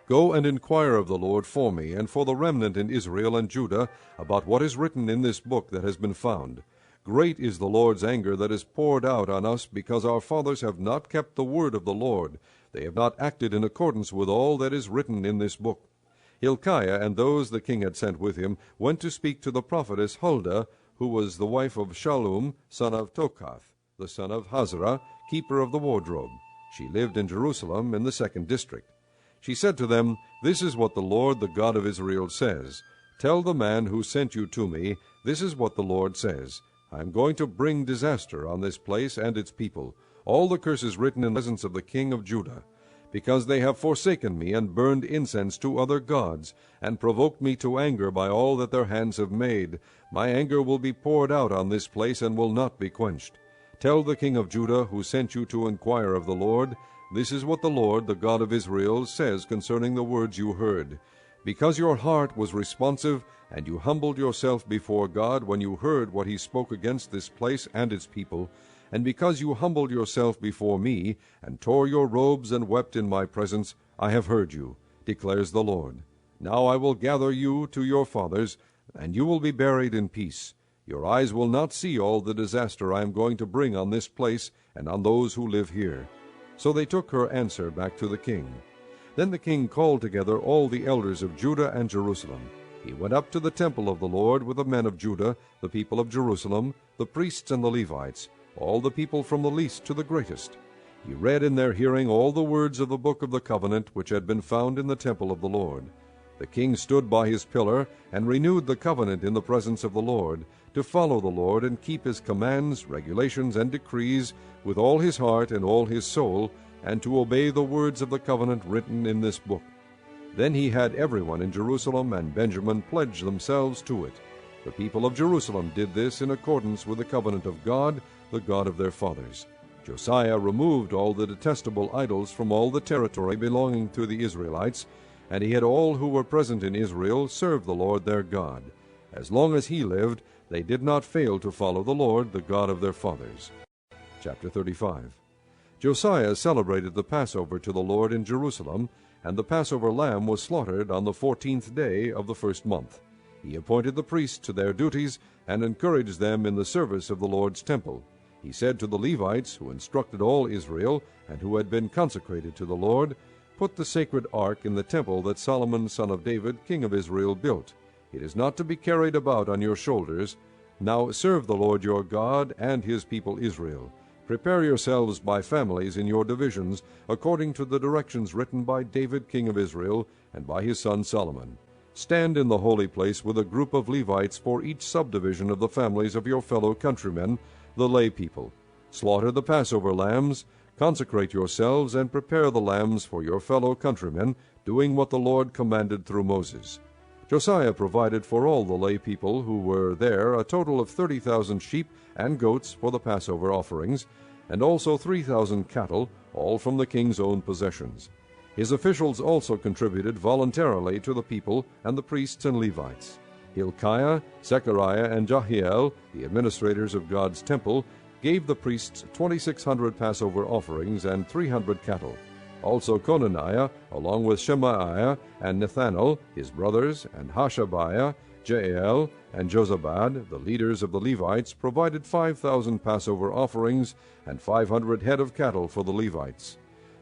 "Go and inquire of the Lord for me, and for the remnant in Israel and Judah, about what is written in this book that has been found. Great is the Lord's anger that is poured out on us, because our fathers have not kept the word of the Lord. They have not acted in accordance with all that is written in this book." Hilkiah and those the king had sent with him went to speak to the prophetess Huldah, who was the wife of Shallum, son of Tokath, the son of Hazarah, keeper of the wardrobe. She lived in Jerusalem in the 2nd district. She said to them, "This is what the Lord, the God of Israel, says. Tell the man who sent you to me, this is what the Lord says. I am going to bring disaster on this place and its people, all the curses written in the presence of the king of Judah, because they have forsaken me and burned incense to other gods, and provoked me to anger by all that their hands have made. My anger will be poured out on this place and will not be quenched. Tell the king of Judah, who sent you to inquire of the Lord, this is what the Lord, the God of Israel, says concerning the words you heard. Because your heart was responsive, and you humbled yourself before God when you heard what he spoke against this place and its people, and because you humbled yourself before me, and tore your robes and wept in my presence, I have heard you, declares the Lord. Now I will gather you to your fathers, and you will be buried in peace. Your eyes will not see all the disaster I am going to bring on this place and on those who live here. So they took her answer back to the king. Then the king called together all the elders of Judah and Jerusalem. He went up to the temple of the Lord with the men of Judah, the people of Jerusalem, the priests and the Levites, all the people from the least to the greatest. He read in their hearing all the words of the book of the covenant which had been found in the temple of the Lord. The king stood by his pillar and renewed the covenant in the presence of the Lord, to follow the Lord and keep his commands, regulations, and decrees with all his heart and all his soul, and to obey the words of the covenant written in this book. Then he had everyone in Jerusalem and Benjamin pledge themselves to it. The people of Jerusalem did this in accordance with the covenant of God, the God of their fathers. Josiah removed all the detestable idols from all the territory belonging to the Israelites, and he had all who were present in Israel serve the Lord their God. As long as he lived, they did not fail to follow the Lord, the God of their fathers. Chapter 35. Josiah celebrated the Passover to the Lord in Jerusalem, and the Passover lamb was slaughtered on the 14th day of the first month. He appointed the priests to their duties, and encouraged them in the service of the Lord's temple. He said to the Levites, who instructed all Israel, and who had been consecrated to the Lord, "Put the sacred ark in the temple that Solomon son of David, king of Israel, built. It is not to be carried about on your shoulders. Now serve the Lord your God and his people Israel. Prepare yourselves by families in your divisions, according to the directions written by David king of Israel, and by his son Solomon. Stand in the holy place with a group of Levites for each subdivision of the families of your fellow countrymen, the lay people. Slaughter the Passover lambs, consecrate yourselves, and prepare the lambs for your fellow countrymen, doing what the Lord commanded through Moses." Josiah provided for all the lay people who were there a total of 30,000 sheep and goats for the Passover offerings, and also 3,000 cattle, all from the king's own possessions. His officials also contributed voluntarily to the people and the priests and Levites. Hilkiah, Zechariah, and Jehiel, the administrators of God's temple, gave the priests 2,600 Passover offerings and 300 cattle. Also Conaniah, along with Shemaiah and Nethanel, his brothers, and Hashabiah, Jael, and Jozabad, the leaders of the Levites, provided 5,000 Passover offerings and 500 head of cattle for the Levites.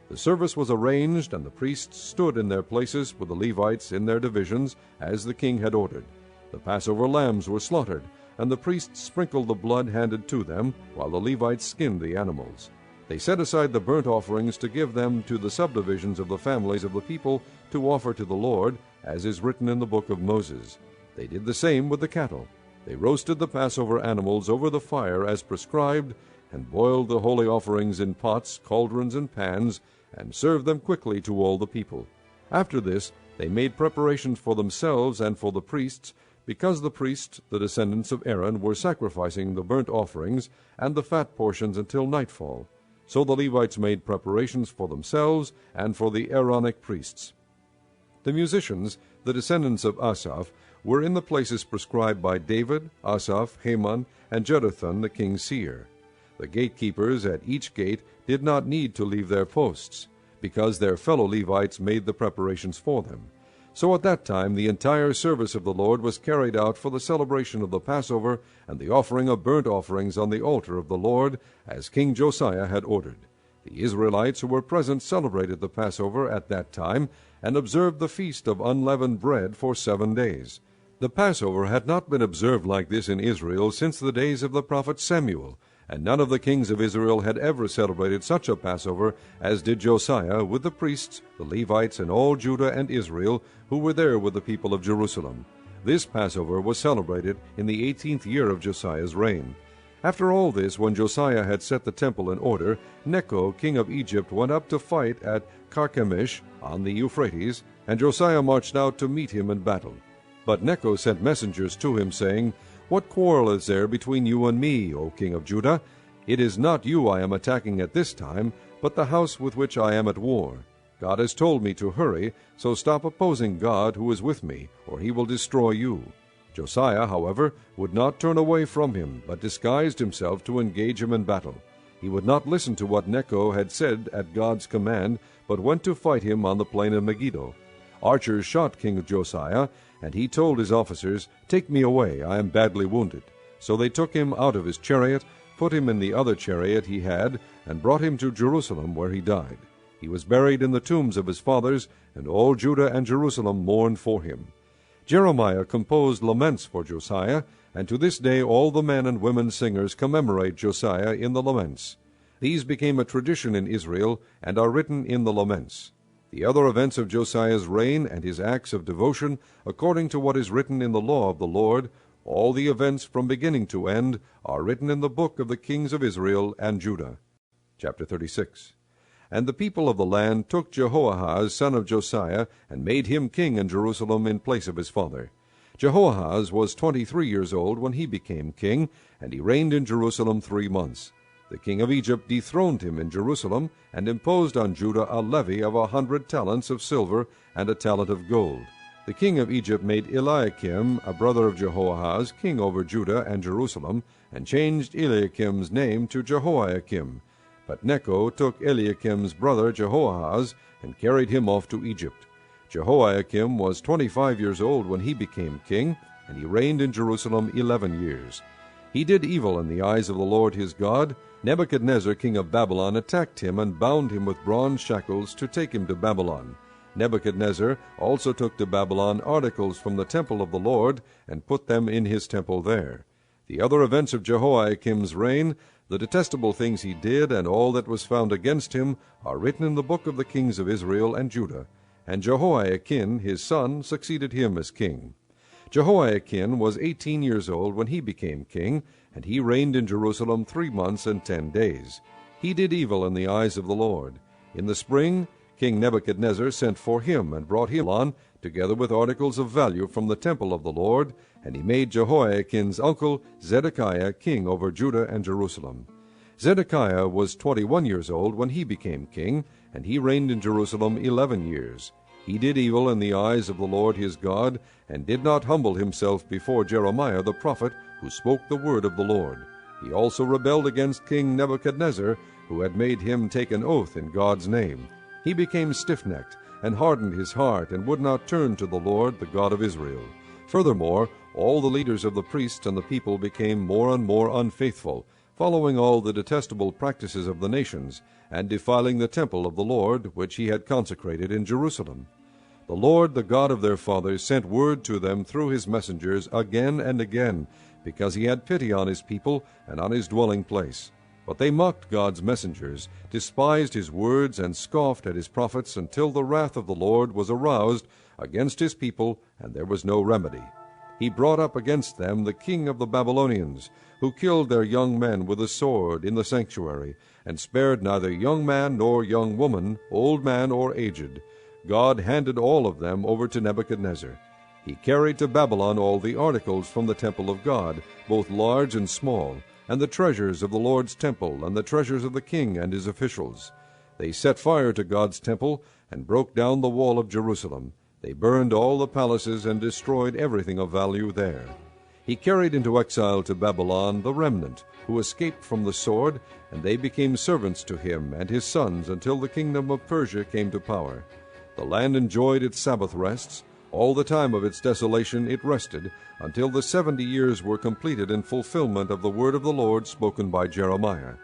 The service was arranged, and the priests stood in their places with the Levites in their divisions, as the king had ordered. The Passover lambs were slaughtered, and the priests sprinkled the blood handed to them, while the Levites skinned the animals. They set aside the burnt offerings to give them to the subdivisions of the families of the people to offer to the Lord, as is written in the book of Moses. They did the same with the cattle. They roasted the Passover animals over the fire as prescribed, and boiled the holy offerings in pots, cauldrons, and pans, and served them quickly to all the people. After this they made preparations for themselves and for the priests, because the priests, the descendants of Aaron, were sacrificing the burnt offerings and the fat portions until nightfall. So the Levites made preparations for themselves and for the Aaronic priests. The musicians, the descendants of Asaph, were in the places prescribed by David, Asaph, Heman, and Jeduthun the king's seer. The gatekeepers at each gate did not need to leave their posts, because their fellow Levites made the preparations for them. So at that time the entire service of the Lord was carried out for the celebration of the Passover and the offering of burnt offerings on the altar of the Lord, as King Josiah had ordered. The Israelites who were present celebrated the Passover at that time, and observed the feast of unleavened bread for 7 days. The Passover had not been observed like this in Israel since the days of the prophet Samuel, and none of the kings of Israel had ever celebrated such a Passover as did Josiah with the priests, the Levites, and all Judah and Israel who were there with the people of Jerusalem. This Passover was celebrated in the 18th year of Josiah's reign. After all this, when Josiah had set the temple in order, Necho king of Egypt went up to fight at Carchemish on the Euphrates, and Josiah marched out to meet him in battle. But Necho sent messengers to him, saying, What quarrel is there between you and me, O king of Judah? It is not you I am attacking at this time, but the house with which I am at war. God has told me to hurry, so stop opposing God who is with me, or he will destroy you. Josiah, however, would not turn away from him, but disguised himself to engage him in battle. He would not listen to what Necho had said at God's command, but went to fight him on the plain of Megiddo. Archers shot King Josiah, and he told his officers, Take me away, I am badly wounded. So they took him out of his chariot, put him in the other chariot he had, and brought him to Jerusalem, where he died. He was buried in the tombs of his fathers, and all Judah and Jerusalem mourned for him. Jeremiah composed laments for Josiah, and to this day all the men and women singers commemorate Josiah in the laments. These became a tradition in Israel, and are written in the laments. The other events of Josiah's reign and his acts of devotion, according to what is written in the law of the Lord, all the events from beginning to end, are written in the book of the kings of Israel and Judah. Chapter 36. And the people of the land took Jehoahaz son of Josiah, and made him king in Jerusalem in place of his father. Jehoahaz was 23 years old when he became king, and he reigned in Jerusalem 3 months. The king of Egypt dethroned him in Jerusalem, and imposed on Judah a levy of 100 talents of silver and a talent of gold. The king of Egypt made Eliakim, a brother of Jehoahaz, king over Judah and Jerusalem, and changed Eliakim's name to Jehoiakim. But Necho took Eliakim's brother Jehoahaz, and carried him off to Egypt. Jehoiakim was 25 years old when he became king, and he reigned in Jerusalem 11 years. He did evil in the eyes of the Lord his God. Nebuchadnezzar king of Babylon attacked him, and bound him with bronze shackles to take him to Babylon. Nebuchadnezzar also took to Babylon articles from the temple of the Lord, and put them in his temple there. The other events of Jehoiakim's reign, the detestable things he did, and all that was found against him, are written in the book of the kings of Israel and Judah. And Jehoiakim his son succeeded him as king. Jehoiakim was 18 years old when he became king, and he reigned in Jerusalem 3 months and 10 days. He did evil in the eyes of the Lord. In the spring, King Nebuchadnezzar sent for him, and brought him on, together with articles of value from the temple of the Lord, and he made Jehoiakim's uncle Zedekiah king over Judah and Jerusalem. Zedekiah was 21 years old when he became king, and he reigned in Jerusalem 11 years. He did evil in the eyes of the Lord his God, and did not humble himself before Jeremiah the prophet, who spoke the word of the Lord. He also rebelled against King Nebuchadnezzar, who had made him take an oath in God's name. He became stiff-necked, and hardened his heart, and would not turn to the Lord, the God of Israel. Furthermore, all the leaders of the priests and the people became more and more unfaithful, following all the detestable practices of the nations, and defiling the temple of the Lord, which he had consecrated in Jerusalem. The Lord, the God of their fathers, sent word to them through his messengers again and again, because he had pity on his people and on his dwelling place. But they mocked God's messengers, despised his words, and scoffed at his prophets, until the wrath of the Lord was aroused against his people, and there was no remedy. He brought up against them the king of the Babylonians, who killed their young men with a sword in the sanctuary, and spared neither young man nor young woman, old man or aged. God handed all of them over to Nebuchadnezzar. He carried to Babylon all the articles from the temple of God, both large and small, and the treasures of the Lord's temple, and the treasures of the king and his officials. They set fire to God's temple, and broke down the wall of Jerusalem. They burned all the palaces, and destroyed everything of value there. He carried into exile to Babylon the remnant, who escaped from the sword, and they became servants to him and his sons, until the kingdom of Persia came to power. The land enjoyed its Sabbath rests. All the time of its desolation it rested, until the 70 years were completed in fulfillment of the word of the Lord spoken by Jeremiah.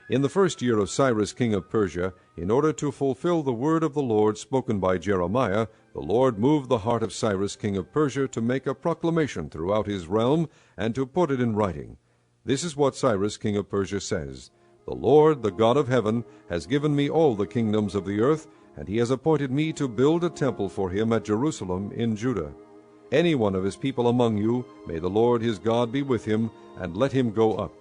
In the first year of Cyrus king of Persia, in order to fulfill the word of the Lord spoken by Jeremiah, the Lord moved the heart of Cyrus king of Persia to make a proclamation throughout his realm, and to put it in writing. This is what Cyrus king of Persia says: The Lord, the God of heaven, has given me all the kingdoms of the earth, and he has appointed me to build a temple for him at Jerusalem in Judah. Any one of his people among you, may the Lord his God be with him, and let him go up.